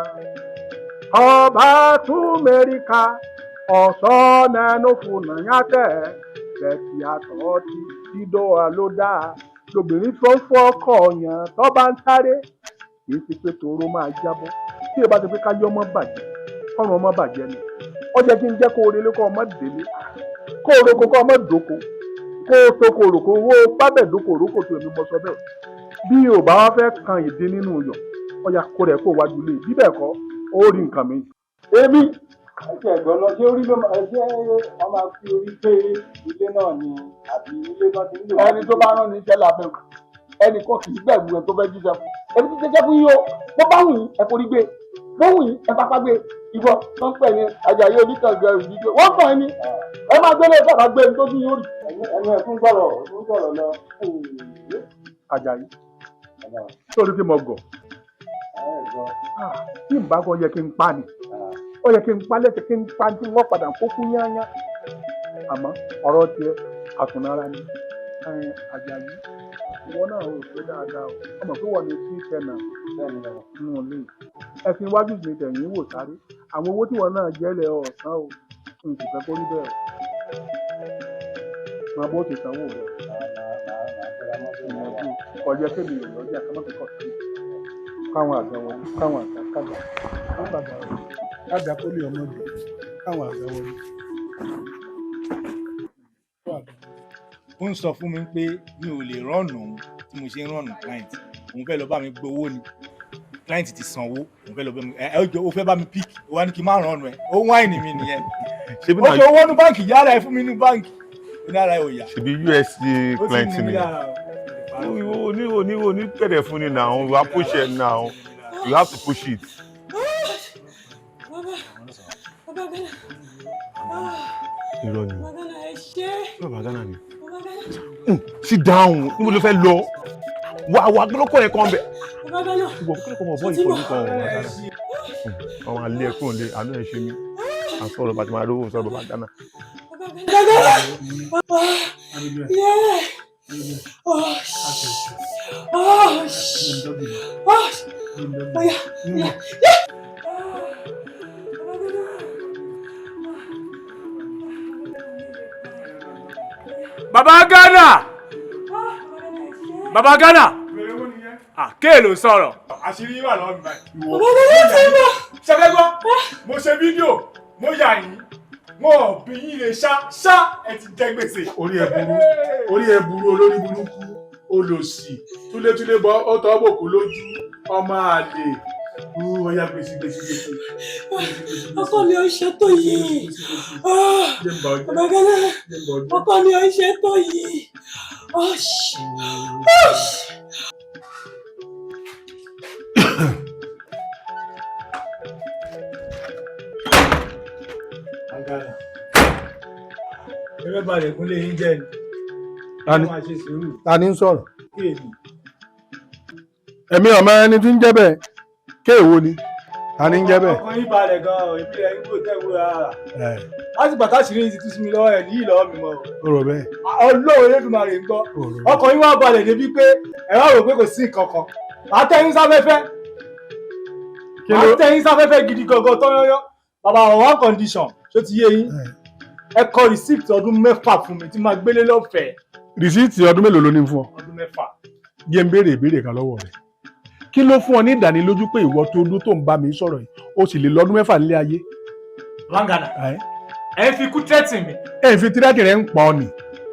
Speaker 1: ọba túmẹ̀ríkà ọ̀sọ́nẹnu fún ẹ̀yẹ́ tẹ̀ bẹ́ tíátọ̀ tí dídó àlódà lobìnrin tó ń fọ́ ọkọ ọ̀yàn tó bá ń sáré kìí ṣe pé tòró máa jábọ́ tí ẹ bá ti pé ká yọ ọmọ bàjẹ́ kọ́run ọmọ bàjẹ́ ni ó jẹ́ kí n jẹ́ kó o relé kó ọmọ délé kó o roko kó ọmọ dòko kó o tó kó o roko owó pábẹ̀ dòko òrókò tó èmi mọ sọ bẹ́ẹ̀ bí o bá wá fẹ́ kan ìdí nínú yọ̀ ọjà kó rẹ̀ kó wájú lé bí bẹ́ẹ̀ kọ́ ó rí nǹkan mi. èmi
Speaker 5: ẹsẹ̀ ẹ̀gbọ́n lọ ṣé orí ló máa ṣe wọ́n máa fi orí pé ilé náà ni àbí ilé náà ti ń lò.
Speaker 14: ẹni tó bá rán ní iṣẹ́ lábẹ́ wò ẹnì kan kì í gbẹ̀gbù ẹ̀ tó fẹ́ jíṣẹ́ fún ẹbí tí jẹ́jẹ́ fún yín o bó bá wù yín ẹ forí gbé bó wù yín ẹ pápá gbé ìwọ tó ń pè ní Àjàyí oníkànga ìdíje wọ́n kàn ní ẹ máa gbélé sábà gbé ní tó tún yóò rí.
Speaker 5: ẹnu ẹ̀ tún gbọ́rọ̀ lọ.
Speaker 1: Àjàyí sórí tí mo gọ̀ tí n bá gọ yẹ kí n pa ni ó yẹ kí n pa lẹ́sẹ̀ kí n pa tí wọ́n padà kó kú yányá àmọ́ ọ̀rọ̀ tiẹ̀ àtúnára ni Àjàyí ìwọ náà ò ṣe dáadáa o ọmọ pé wọ́n ní sí tẹ̀nà nínú ilé ẹ̀sìn iwájú mi tẹ̀yìn wò sáré àwọn owó tí wọ́n náà jẹ́lẹ̀ ọ̀sán o n sì fẹ́ kó rí bẹ́ẹ̀ o máa bó ti sanwó rẹ̀ ọ̀jẹ̀ kébì rẹ̀ lọ́jà kọ́mọ́tì kọ̀ sí káwọn àgbà wọlé káwọn àgbà kájà kábàdà rẹ̀ kájà kó lè ọmọdé káwọn àgbà wọlé.
Speaker 5: ó ń sọ fún mi pé mi ò lè rọ́ọ̀nù òun tí mo ṣe ń rọ́ọ̀nù client òun fẹ́ lọ bá mi gbowó ni client ti sanwó òun fẹ́ lọ bá mi ó fẹ́ bá mi pick ó wá ní kí n má rọ́ọ̀nù ẹ̀ ó wáìnì mi nìyẹn ó ṣe owó ní báǹkì yára ẹ fún mi ní báǹkì ó ní ara ẹ ò yá.
Speaker 15: ṣebí USD client ni ní pẹ̀rẹ̀ fún ni now you have push it now you have to push it. irọ́ ni bàbá Ghana ni sit down níbo ló fẹ́ lọ wà lóko yẹn kan bẹ̀ ṣùgbọ́n kí ló kọ́ mọ̀ bọ́ ìkọlù kan ọmọ alẹ́ ẹ̀kún lé àánú ẹ̀ ṣe mí àsọ̀rọ̀ bàtí máa rówó sọ̀rọ̀ bàbá Ghana.
Speaker 5: Baba Ghana! Baba Ghana! Kéè ló sọ̀rọ̀. Àṣírí yín wà lọ́wọ́ mi báyìí. Ṣẹ́fẹ́ gbọ́, mo ṣe fídíò, mo yà yín, mo bí yín lè ṣá ẹ ti jẹ gbèsè.
Speaker 1: Orí ẹ burú olórí burúkú olòṣì túlétúlé bọ́ ó tọ́ bòkú lójú ọmọ àlè ọya gbèsè.
Speaker 16: Ọkọ mi ò ṣe tó yìí. Baba Ghana, ọkọ mi ò ṣe tó yìí.
Speaker 5: Ẹgbẹ́ balẹ̀ kúnlé yín jẹ́ ni.
Speaker 1: Ta ni ń sọ̀rọ̀? Ẹ̀mí ọmọ ẹni tí ń jẹ́ bẹ́ẹ̀ kéèwo ni ta ni ń jẹ́ bẹ́ẹ̀.
Speaker 5: Ọkàn yín balẹ̀ gan-an ìbílẹ̀ yín kò tẹ́wọ́ rárá. Láti gbàtà sí ní ti tú sí mi lọ́wọ́ ẹ̀ ní ìlọ́wọ́ mi mọ́.
Speaker 1: Ó rò bẹ́ẹ̀.
Speaker 5: Ọlọ́run Elédùmarè ń gbọ́. Ọkàn yín wá balẹ̀ débi pé ẹ wá rò pé kò sí nǹkan kan. Màá tẹ́ yín sáfẹ́fẹ́. Màá tẹ́ yín sáfẹ́fẹ́ gidi gangan tọ́yọ́yọ́. bàbá on one condition ṣó ti yé yín ẹ kọ receipt ọdún 6 fún mi tí máa gbélé lọ́fẹ̀ẹ́.
Speaker 1: rìsíìtì ọdún mélòó ló ní fún ọ.
Speaker 5: ọdún 6.
Speaker 1: jẹ́ ń béèrè ìbéèrè kan lọ́wọ́ rẹ̀ kí ló fún ọ ní ìdánilójú pé ìwọ tó dún tó ń bá mi sọ̀rọ̀ yìí o sì lè lọ́dún 6 nílé ayé.
Speaker 5: Langana ẹ fi kú tẹ́tì mi.
Speaker 1: ẹ fi tírẹ́tì rẹ̀ ń pa ọ nì.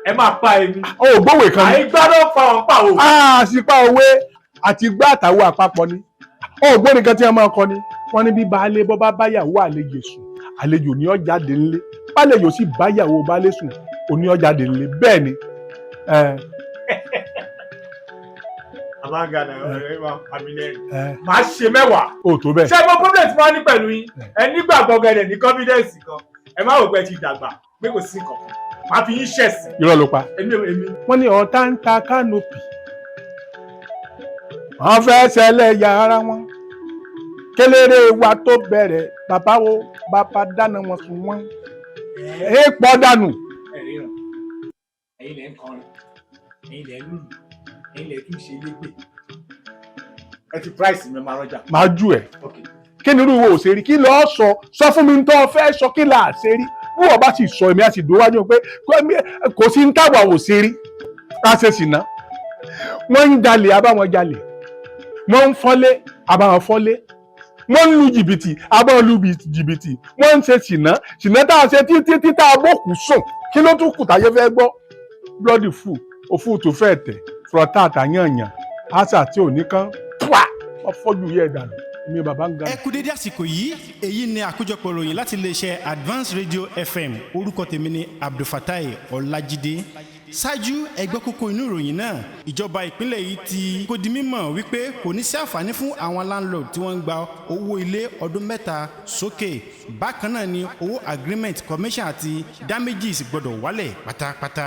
Speaker 5: ẹ máa pa èmi.
Speaker 1: o ò gbówè kan ní.
Speaker 5: àìgbádọ́ pa ọ̀ pa o.
Speaker 1: àṣìpá òwe àti gbá àtàwọ̀ àpapọ̀ ni o ò gbóni kan tí wọ́n máa kọ ni wọ́n ní bí baálé bọ́ bá báyàwó àlejò sùn àlejò ní ó jáde ńlé bálejò sì báyàwó baálé sùn òní ó jáde ńlé bẹ́ẹ̀ ni.
Speaker 5: Langana ọ̀rẹ́ máa pa mí lẹ́yìn máa ṣe 10.
Speaker 1: o tó bẹ́ẹ̀.
Speaker 5: ṣé mo problem tí wọ́n ní pẹ̀lú yín ẹ nígbàgbọ́ gẹ̀dẹ̀ ní confidence kan ẹ má rò pé ẹ ti dàgbà pé kò sí nǹkan kan máa fi yín ṣẹ̀sìn.
Speaker 1: irọ́ ló pa.
Speaker 5: èmi.
Speaker 1: wọ́n ní ọ̀tá ń ta kánòpì wọ́n fẹ́ ṣẹlẹ̀ ya ara wọn kéléré wa tó bẹ̀rẹ̀ bàbá wo bàbá dáná wọn sùn wọ́n èèpọ̀ dànù.
Speaker 5: ẹ̀yin lẹ ń kọrin ẹ̀yin lẹ ń lùlù ẹ̀yin lẹ tún ṣe légbè ẹ ti price mi máa rọjà.
Speaker 1: máa ju ẹ kí ni irú wo ò ṣe rí kí lọ́ọ́ sọ fún mi tó fẹ́ sọ kí là á ṣe rí bí wọ́n bá sì sọ èmi àti ìdúwájú pé kò sí ń táwa ò ṣe rí ká ṣe sì ná wọ́n ń jalè àbáwọn jalè wọ́n ń fọ́lé àbáwọn fọ́lé wọ́n ń lu jìbìtì àbáwọn lu jìbìtì wọ́n ń ṣe ṣìná tá a ṣe títí tá a bókù sùn kí ló tún kù táyé fẹ́ gbọ́ bloody fool òfú tó fẹ́ tẹ̀ fúrọ̀tà àtàyànyàn àṣà tí ò ní kán ọfọ́jú yẹ̀ dànù ní baba ń ga.
Speaker 17: ẹ kú dédé àsìkò yìí èyí ni àkójọpọ̀ ìròyìn láti iléeṣẹ́ Advance Radio FM orúkọ tèmi ni Abdulfatai Ọlájídé ṣáájú ẹgbẹ́ kókó inú ìròyìn náà ìjọba ìpínlẹ̀ yìí ti kó di mímọ̀ wípé kò ní sí àǹfààní fún àwọn landlord tí wọ́n ń gba owó ilé ọdún 3 sókè bákan náà ni owó agreement commission àti damages gbọ́dọ̀ wálẹ̀ pátápátá.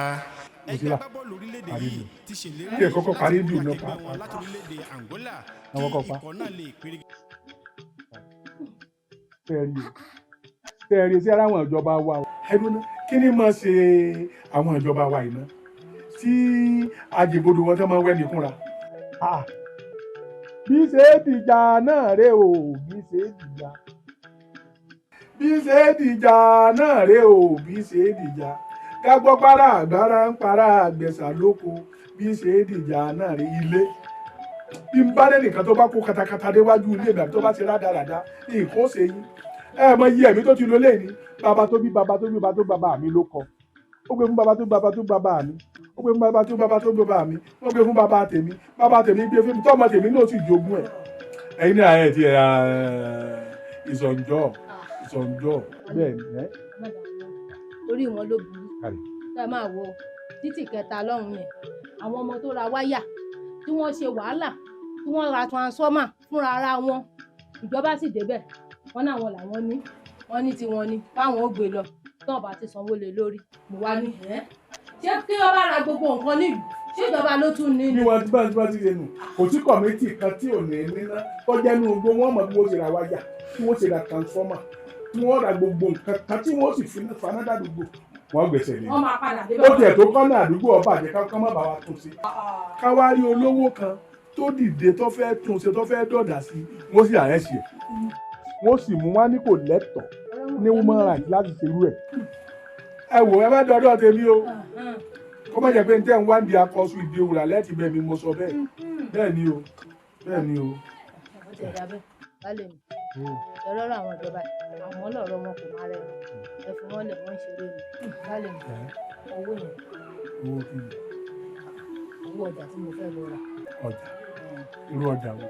Speaker 17: ẹgbẹ́ agbábọ́ọ̀lù orílẹ̀-èdè yìí ti ṣèlérí
Speaker 1: kí ẹ kọ́kọ́ parí bí iná pa
Speaker 17: láti orílẹ̀-èdè Angola
Speaker 1: àwọn kọ́kọ́ pa.
Speaker 17: ikọ̀ náà lè péré.
Speaker 1: tẹ́ẹ̀rí sí ara àwọn ìjọba wa ẹnu náà kí ni máa ṣe àwọn ìjọba wa yìí náà tí àjẹbodò wọn tó máa wẹ́ nìkúnra. bí ṣe é dìjà náà rè o bí ṣe é dìjà bí ṣe é dìjà náà rè o bí ṣe é dìjà kágbọ́ para àgbára ń para àgbẹ̀sà lóko bí ṣe é dìjà náà rè ilé bí n bá lẹ́nìkan tó bá kó katakata déwájú ilé mi àbí tó bá ṣe rádaràda nǹkan ó ṣe yín ẹ mọ iye ẹ̀mí tó ti lo léyìn bàbá tó bí bàbá tó bí bàbá tó bàbá mi ló kọ ó gbé fún bàbá tó bàbá tó bàbá mi ó gbé fún bàbá tó bàbá tó bàbá mi ó gbé fún bàbá tèmi gbé fún mi tọ́mọ tèmi náà sì jogún ẹ̀ ẹ̀yin náà ẹ̀ ti ìsọ̀njọ́ bẹ́ẹ̀ ni.
Speaker 18: orí wọn ló burú ẹ máa wo títì kẹta lọ́hùn yẹn àwọn ọmọ tó ra wáyà tí wọ́n ṣe wàhálà tí wọ́n ra transformer fúnra ara wọn ìjọba sì débẹ̀ wọ́n náà wọn làwọn ní wọ́n ní tiwọn ní báwọn ó gbé lọ tí wọ́n bá ti sanwó lé lórí mo wá ní ṣé kí wọ́n bá ra gbogbo nǹkan nílùú ṣé ìjọba ló tún ní.
Speaker 1: bí wọ́n ti bá ti ṣe nù kò sí kọ̀mẹ́tì kan tí ò ní níná tọ́jà inú gbogbo wọn mọ̀ bí wọ́n ṣe ra wáyà tí wọ́n ṣe ra transformer tí wọ́n ra gbogbo nǹkan kan tí wọ́n sì fi fanáda àdúgbò wọ́n gbèsè ní.
Speaker 18: wọ́n máa padà débẹ̀.
Speaker 1: ó tiẹ̀ tó kọ́nà àdúgbò ọba àjẹ́ ká má bàa tún ṣe. ká wá rí olówó kan tó dìde tó fẹ́ tún ṣe tó fẹ́ dọ̀dà sí wọ́n sì àárẹ̀ ṣe wọ́n sì mú wá ní kò lẹ́tọ̀ọ́ ní woman right láti ṣerú ẹ̀. ẹ wò ẹ má dọdọ tèmi o kó má jẹ́ pé n tẹ́ ń wá ní akọ́sù ìdí òwúrà lẹ́tì bẹ́ẹ̀ mi mo sọ bẹ́ẹ̀ bẹ́ẹ̀ ni o bẹ́ẹ̀ ni o.
Speaker 18: ó ti ẹ̀dá bẹ́ẹ̀ lálẹ́ mi lọ́rọ̀ àwọn ìjọba àwọn lọ́rọ̀ wọn kò máa rẹ̀ ẹ fi wọ́n lẹ̀ wọ́n ń ṣeré ni lálẹ́ mi owó yẹn
Speaker 1: owó kí ni.
Speaker 18: owó ọjà tí mo fẹ́ lọ rà.
Speaker 1: ọjà irú ọjà wo.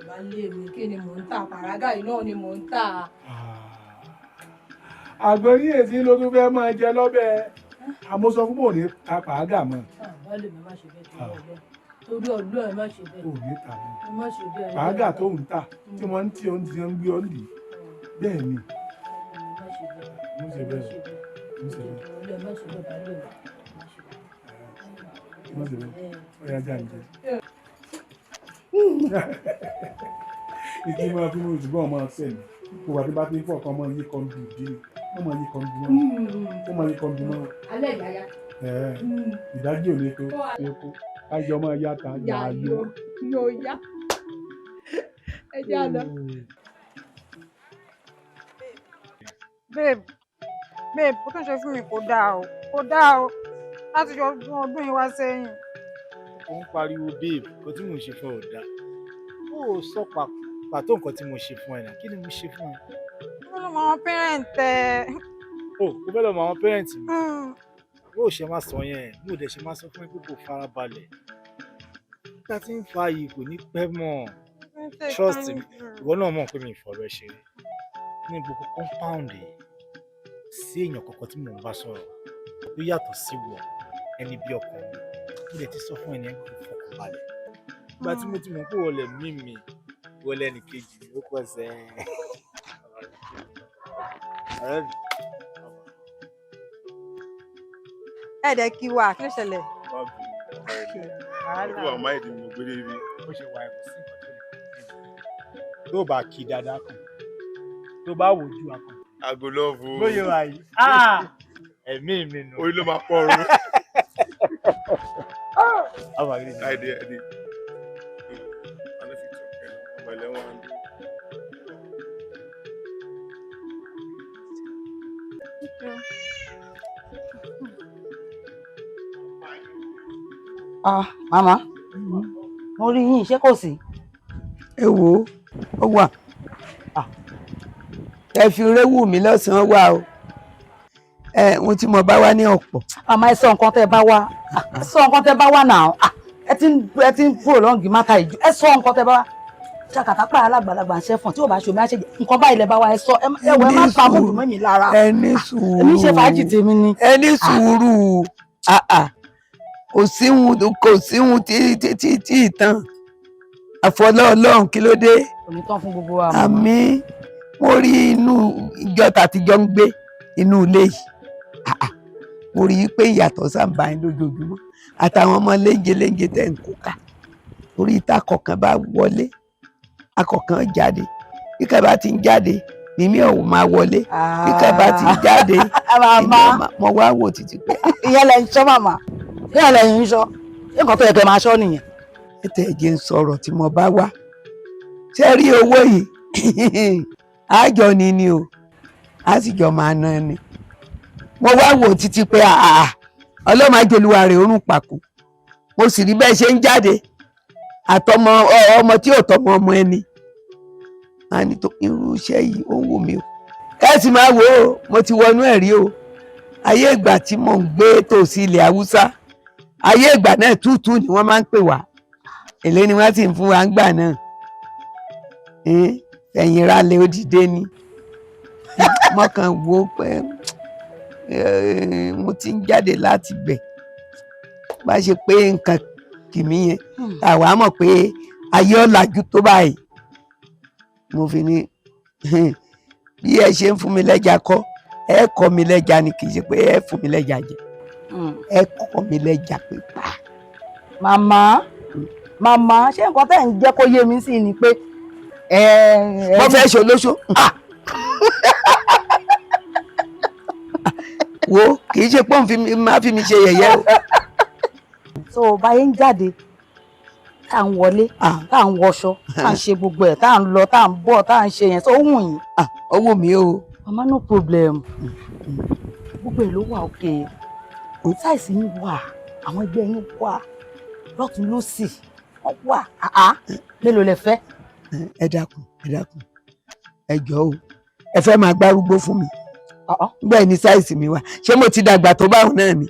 Speaker 18: Balẹ̀ mi kí ni mò ń tà pàrágà yìí náà ni mò ń tà.
Speaker 1: àgbẹ̀rí èsì ló tún fẹ́ máa jẹ lọ́bẹ̀ àmọ́ sọ fún mò ní ta pàrágà mọ́.
Speaker 18: Balẹ̀ mi má ṣe bẹ́ẹ̀ torí ọdún ẹ̀ má ṣe bẹ́ẹ̀.
Speaker 1: ò ní tà mí.
Speaker 18: má ṣe bẹ́ẹ̀.
Speaker 1: pàrágà tó ń tà tí wọ́n ń tí ó ń ti ń gbé ọ́ nì bẹ́ẹ̀ ni.
Speaker 18: má ṣe bẹ́ẹ̀.
Speaker 1: mo ṣe bẹ́ẹ̀ mo ṣe bẹ́ẹ̀.
Speaker 18: má ṣe bẹ́ẹ̀ balẹ̀ mi.
Speaker 1: mo ṣe bẹ́ẹ̀ ọ̀yà jáde. ìdí máa fi mú ìṣùgbọ́n ọmọ sẹ́ni kò wà tí bá ti ń fọ̀ kan ọmọ yìí kan dùn dé wọ́n máa yí kan dùn mọ́ wọ́n máa yí kan dùn mọ́.
Speaker 18: alẹ́ ìyáyá.
Speaker 1: ìdájí ò lè tó epo kájọ máa yá ta yà á yó.
Speaker 18: yóò yá ẹ jẹ́ àná.
Speaker 19: babe kó tó ń ṣe fún mi kò dáa o láti jọ ọdún yìí wá sẹ́yìn.
Speaker 5: ó ń pariwo babe nǹkan tí mò ń ṣe fún ẹ ò dáa ó sọ pàtó nǹkan tí mo ṣe fún ẹ náà kí ni mo ṣe fún ẹ.
Speaker 19: mo lọ mọ àwọn parent ẹ.
Speaker 5: ó fẹ́ lọ mọ àwọn parent mi bó o ṣe máa sọ yẹn bó o dẹ̀ ṣe máa sọ fún ẹ pé kò fara balẹ̀ nígbà tí ń fa yìí kò ní pẹ́ mọ́ trust me ìwọ náà mọ̀ pé mi ìfọ̀rọ̀ ẹ ṣeré ní gbogbo compound yìí sí èèyàn kankan tí mò ń bá sọ̀rọ̀ ló yàtọ̀ sí wọ ẹni bí ọkàn mi mo lè ti sọ fún ẹni ẹgbẹ́ fọkàn balẹ̀ nígbà tí mo ti mọ̀ pé wọlé mímì wọlé ẹnì kejì ó pọ̀ sẹ́yìn ọ̀rẹ́ mi.
Speaker 19: ẹ̀ẹ́dẹ̀ kí wà kí ló ṣẹlẹ̀.
Speaker 15: Olúwa máa ìdí mo gbére rí.
Speaker 5: Ó ṣe wà ẹ̀kọ́ sí nǹkan tó lè kọ́ tó bá kí dáadáa kan tó bá wojú akàn.
Speaker 15: Àgò lọ́ọ̀bù.
Speaker 5: Bóyá wà yìí. Ẹ̀mí mi nù.
Speaker 15: Orí ló máa pọ̀ ọ̀run.
Speaker 5: Àìdè.
Speaker 15: Ọmọ ẹlẹ́wọ̀n.
Speaker 6: Màmá mo rí yín ṣé kò sí.
Speaker 10: ẹ wo ó wà ẹ fi réwù mí lọ́sàn-án wà o ohun tí mo bá wá ní ọ̀pọ̀.
Speaker 6: Màmá ẹ sọ nǹkan tẹ́ bá wá ẹ sọ nǹkan tẹ́ bá wá náà ẹ ti ń prolong mátà ìjù ẹ sọ nǹkan tẹ́ bá wá ṣàkàtà pa alágbàlagbà ń ṣẹ́fọ̀n tí ò bá ṣomi àṣejẹ nǹkan báyìí lẹ bá wá ẹ sọ ẹ wọ ẹ má pa mọ́tò mẹ́mi lára
Speaker 10: ẹ ní sùúrù
Speaker 6: èmi ṣe fàájì tèmi ni.
Speaker 10: ẹ ní sùúrù kò síhun tí ìtàn àfọlọ́ ọlọ́run kí ló dé.
Speaker 6: onítàn fún gbogbo wa.
Speaker 10: àmì mo rí inú ìjọ tàtijọ́ ń gbé inú ilé yìí mo rí i pé ìyàtọ̀ sábà ń lójoojúmọ́ àtàwọn ọmọ léńjeléńje tẹ̀ ń kó ká torí ìta kọ̀ọ̀kan bá wọlé akọ̀ọ̀kan jáde bí ká bá ti ń jáde mímí ọ̀hún máa wọlé bí ká bá ti ń jáde mo wá wò títí pé.
Speaker 6: ìyẹn lẹ ń sọ màmá ìyẹn lẹ ń sọ nǹkan tó yẹ kẹ́ máa sọ nìyẹn.
Speaker 10: ẹ tẹ̀ ẹ́ jẹ́ ń sọ̀rọ̀ tí mo bá wá ṣé rí owó yìí àjọ ni o a sì jọ máa ná ni mo wá wò títí pé ọlọ́mọ àjọlùwà rẹ̀ orún pàkó mo sì rí bẹ́ẹ̀ ṣe ń jáde àtọmọ ọmọ tí ò tọmọ ọmọ ẹni a ní tó irú iṣẹ́ yìí ó ń wù mí o ẹ sì máa wò ó mo ti wọnú ẹ̀ rí o ayé ìgbà tí mò ń gbé tòsí ilẹ̀ haúsá ayé ìgbà náà tútù ni wọ́n máa ń pè wá èlé ni wọ́n sì ń fún wa ń gbà náà ẹ̀yìn ralẹ̀ òdìdé ni mọ́kàn wo pé mo ti ń jáde láti bẹ̀ bá ṣe pé nǹkan kìmí yẹn àwa mọ̀ pé ayé ọ̀làjú tó báyìí mo fi ní bí ẹ ṣe ń fún mi lẹ́jà kọ́ ẹ kọ́ mi lẹ́jà ni kì í ṣe pé ẹ fún mi lẹ́jà jẹ ẹ kọ́ mi lẹ́jà pípa.
Speaker 6: màmá ṣé nǹkan tẹ́ ń jẹ́ kó yé mi sí ni pé
Speaker 10: mo fẹ́ ṣe olóṣó wo kì í ṣe pọ́n máa fi mi ṣe yẹ̀yẹ́ o.
Speaker 6: so báyé ń jáde tá à ń wọlé tá à ń wọṣọ tá à ń ṣe gbogbo ẹ̀ tá à ń lọ tá à ń bọ̀ tá à ń ṣe yẹn tó wù yín.
Speaker 10: ó wù mí o.
Speaker 6: mama no problem gbogbo ẹ̀ ló wà òkè sáìsì yín wà àwọn ẹgbẹ́ yín wà lọ́tún lọ́sì wọ́n wà mélòó lẹ fẹ́.
Speaker 10: ẹ dákun ẹ jọ̀ọ́ o ẹ fẹ́ máa gbárùgbó fún mi bẹ́ẹ̀ ni sáìsì mi wà ṣé mo ti dàgbà tó báwọn náà ni.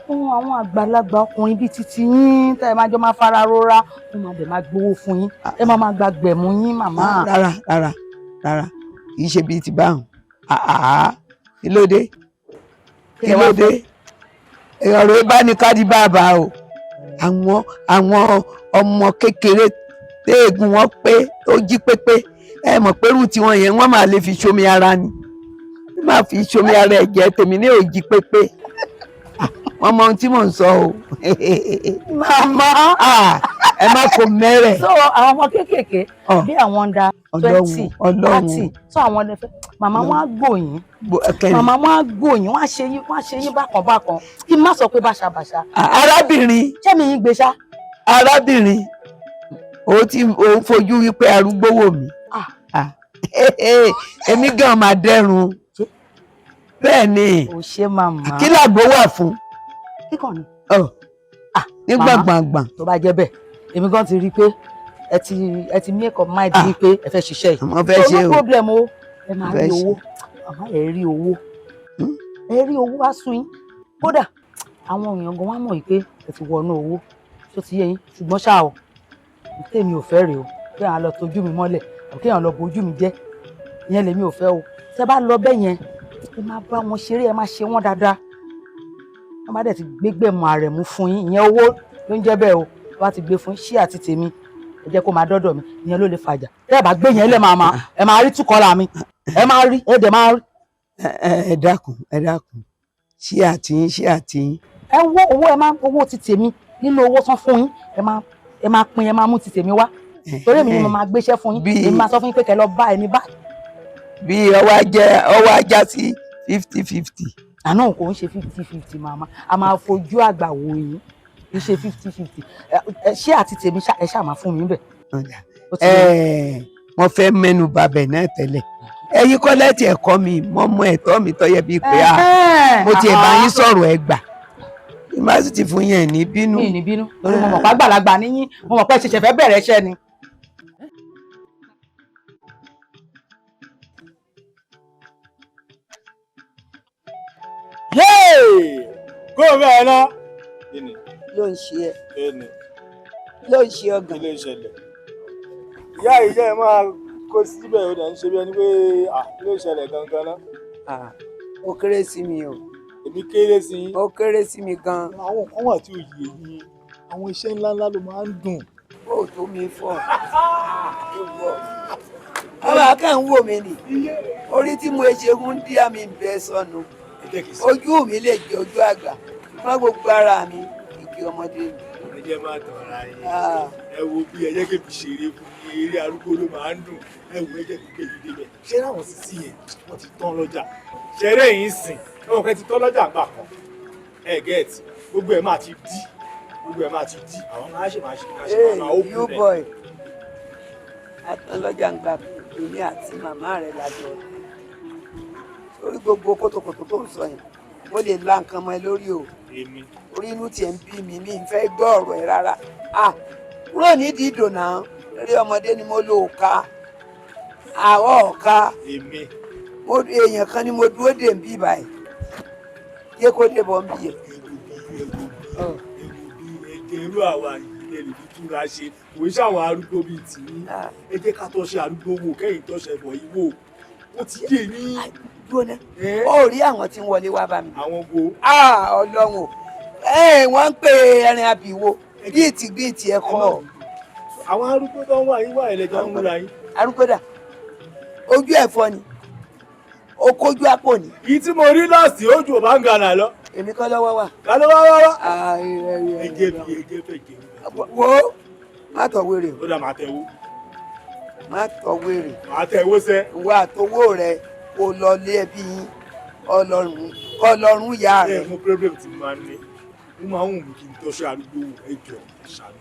Speaker 6: fún àwọn àgbàlagbà ọkùnrin bíi titi yín tẹ́ ẹ máa jọ máa fara rora wọ́n máa dẹ̀ máa gbowó fún yín ẹ máa gba gbẹ̀mú yín màmá.
Speaker 10: rárá kì í ṣe bíi ti báwọn kí ló dé ọ̀rọ̀ ìbánikádì bàbá o àwọn ọmọ kékeré téègùn wọn pé tó jí pépé ẹ mọ̀ pé irú tiwọn yẹn wọ́n máa lè fi ṣomi ara ni máa fi ṣomi ara ẹ̀ jẹ́ tèmi ní òjì pépé wọ́n mọ ohun tí mò ń sọ o.
Speaker 6: màmá
Speaker 10: ẹ má kó mẹ́rẹ̀.
Speaker 6: so àwọn ọmọ kéékèèké bí àwọn under 20 30 so àwọn ọdẹ fẹ́ màmá wọn á gbòyìn màmá wọn á gbòyìn wọn á ṣe yín bákan kí n má sọ pé báṣabàṣa.
Speaker 10: arábìnrin
Speaker 6: ṣé mi yín gbé ṣá.
Speaker 10: arábìnrin òun fojú wípé arúgbó wò mí èmi gan máa dẹrùn bẹ́ẹ̀ ni.
Speaker 6: ò ṣe màmá.
Speaker 10: kí làgbo wà fún.
Speaker 6: kíkàn ni.
Speaker 10: ní gbàngbàngbàn.
Speaker 6: tó bá jẹ́ bẹ́ẹ̀ èmi gan ti rí i pé ẹ ti make up mind yín pé ẹ fẹ́ ṣiṣẹ́ yìí.
Speaker 10: mo fẹ́ ṣe o.
Speaker 6: no problem o ẹ máa rí owó àmọ́ ẹ rí owó á sún yín kódà àwọn èèyàn gan wá mọ̀ yìí pé ẹ ti wọnú owó tó ti yé yín ṣùgbọ́n ṣá o tèmi ò fẹ́ rèé o kí àwọn lọ tójú mi mọ́lẹ̀ àbí kí àwọn lọ bojú mi jẹ́ ìyẹn lèmi ò fẹ́ o tẹ́ bá lọ bẹ́ẹ̀ yẹn ẹ máa bá wọn ṣeré ẹ máa ṣe wọ́n dáadáa wọ́n bá dẹ̀ ti gbégbẹ̀mọ àrẹ̀mú fún yín ìyẹn owó ló ń jẹ́ bẹ́ẹ̀ o wọ́n á ti gbé fún ṣí àti tèmi ẹ jẹ́ kó máa dọ́dọ̀ mi ìyẹn ló lè fàjà tẹ́ ẹ bá gbé yẹn lẹ́ ẹ máa rí túkọ́lá mi ẹ máa rí ẹ dẹ̀ máa rí.
Speaker 10: ẹ dákun ṣí àtìyín.
Speaker 6: ẹ wo owó owó ti tèmi nínú owó tán fún yín ẹ máa pín ẹ máa mú ti tèmi wá torí èmi ni mo máa gbéṣẹ́ fún yín èmi máa sọ fún yín pé kẹ́ lọ bá ẹni bá.
Speaker 10: bí ọwọ́ ajá sí 50-50.
Speaker 6: àná kò ń ṣe 50-50 màmá a máa fojú àgbà wò yín kì í ṣe 50-50 ṣé àti tèmi ẹ ṣáà máa fún mi bẹ̀.
Speaker 10: wọ́n fẹ́ mẹ́nu babẹ̀ náà tẹ́lẹ̀ ẹ̀yin kọ́ lẹ́tì ẹ̀kọ́ mi mọ́ mọ́ ẹ̀tọ́ mi tọ́ yẹ bíi pé mo ti bá yín sọ̀rọ̀ ẹ gbà má sì ti fún yẹn ní bínú.
Speaker 6: mi ní bínú torí mo mọ̀ pé àgbàlagbà níyín mo mọ̀ pé ṣẹ̀ṣẹ̀ fẹ́ bẹ̀rẹ̀ iṣẹ́ ni.
Speaker 5: kó o bẹ́ẹ̀ ná.
Speaker 10: ló ń ṣe ẹ
Speaker 5: Ẹni.
Speaker 10: ló ń ṣe ọgàn.
Speaker 5: Ilé ìṣẹ̀lẹ̀. Ìyá ìjẹ́ ẹ máa kó síbẹ̀ ó dẹ̀ ń ṣe bí ẹni pé ilé ìṣẹ̀lẹ̀ gangan ná.
Speaker 10: Ó kéré sí mi o.
Speaker 5: Èmi kéré sí yín.
Speaker 10: Ó kéré sí mi gan.
Speaker 5: Àwọn kan wà tí ò yé yín. Àwọn iṣẹ́ ńláńlá ló máa ń dùn.
Speaker 10: Ó tó mi fọ́. Ọba kan ń wò mí nì. Orí tí mo ṣe ń dí àmì ìbẹ́ sọnù. Ojú mi lè jẹ ojú àgbà. Má gbogbo ara mi ìgbé ọmọdé mi.
Speaker 5: Ẹ jẹ́ máa tọ̀ra yín. Ẹ wo bí ẹ jẹ́ kébi ṣeré fún mi. Eré arúgbó ló máa ń dùn. Ẹ wo ẹ jẹ́ kébi èyí débẹ̀. Ṣé láwọn sísí yẹn wọ́n ti tán lọ́jà? Ṣẹ̀rẹ̀ yìí sìn. Ẹ̀wọ̀n kan ti tán lọ́jà gbà kan. Ẹ gẹ̀ẹ́tì. Gbogbo ẹ̀ máa ti dí. Gbogbo ẹ̀ máa ti dí. Àwọn máa ṣe máa ó kú
Speaker 10: you boy. Àtànlọ́jà ń gbà èmi àti màmá rẹ̀ lájọ. Orí gbogbo kótókótó tó ń sọ yẹn. Mo lè la nǹkan mọ́ ẹ lórí o. Orí inú tiẹ̀ ń bí mi ń fẹ́ gbọ́ ọ̀rọ̀ ẹ rárá. Kúrò nídìí ìdònà eré ọmọdé ni mo lò ká. Àwọ̀ ọ̀ka. Èèyàn kan ni mo dúró dè ń bí báyìí. Yé kó dé bọ̀ ń bí yẹ.
Speaker 5: Irú àwa ìdílé lè fi túra ṣe kò ń ṣàwọn arúgbó bíi tì í ẹ jẹ́ ká tọ́ṣe arúgbó wò kẹ́yìn tọ́ṣe bọ̀ yìí wò ó ti yé ní.
Speaker 10: Gbóná ó rí àwọn tí ń wọlé wá bá mi.
Speaker 5: Àwọn wo.
Speaker 10: Ọlọ́run wọ́n ń pè ẹrin àbíwó bíìtì ẹ̀kọ́.
Speaker 5: Àwọn arúgbó tó ń wà yín wà ẹlẹ́jọ́ ń múra yín.
Speaker 10: Arúgbó dà ojú ẹ̀fọ́ ni o kójú àpò ni.
Speaker 5: Ìyí tí mo rí lọ́ọ̀sì ojú ò bá ń gànà lọ.
Speaker 10: Èmi kọ́ lọ́wọ́ wà.
Speaker 5: Ká ló wá. Ẹjẹ fẹ́.
Speaker 10: Wo má tọ̀ wèrè.
Speaker 5: Ó dà máa tẹ̀wó.
Speaker 10: Má tọ̀ wèrè.
Speaker 5: Máa tẹ̀wó sẹ́.
Speaker 10: Ìwọ àtowó rẹ kò lọ lé ẹbí yín ọlọ́run ìyá rẹ.
Speaker 5: Mo problem ti máa ń ní. Mo máa ń wù mí kí n tọ́ṣe arúgbó ẹjọ́ ṣàánú.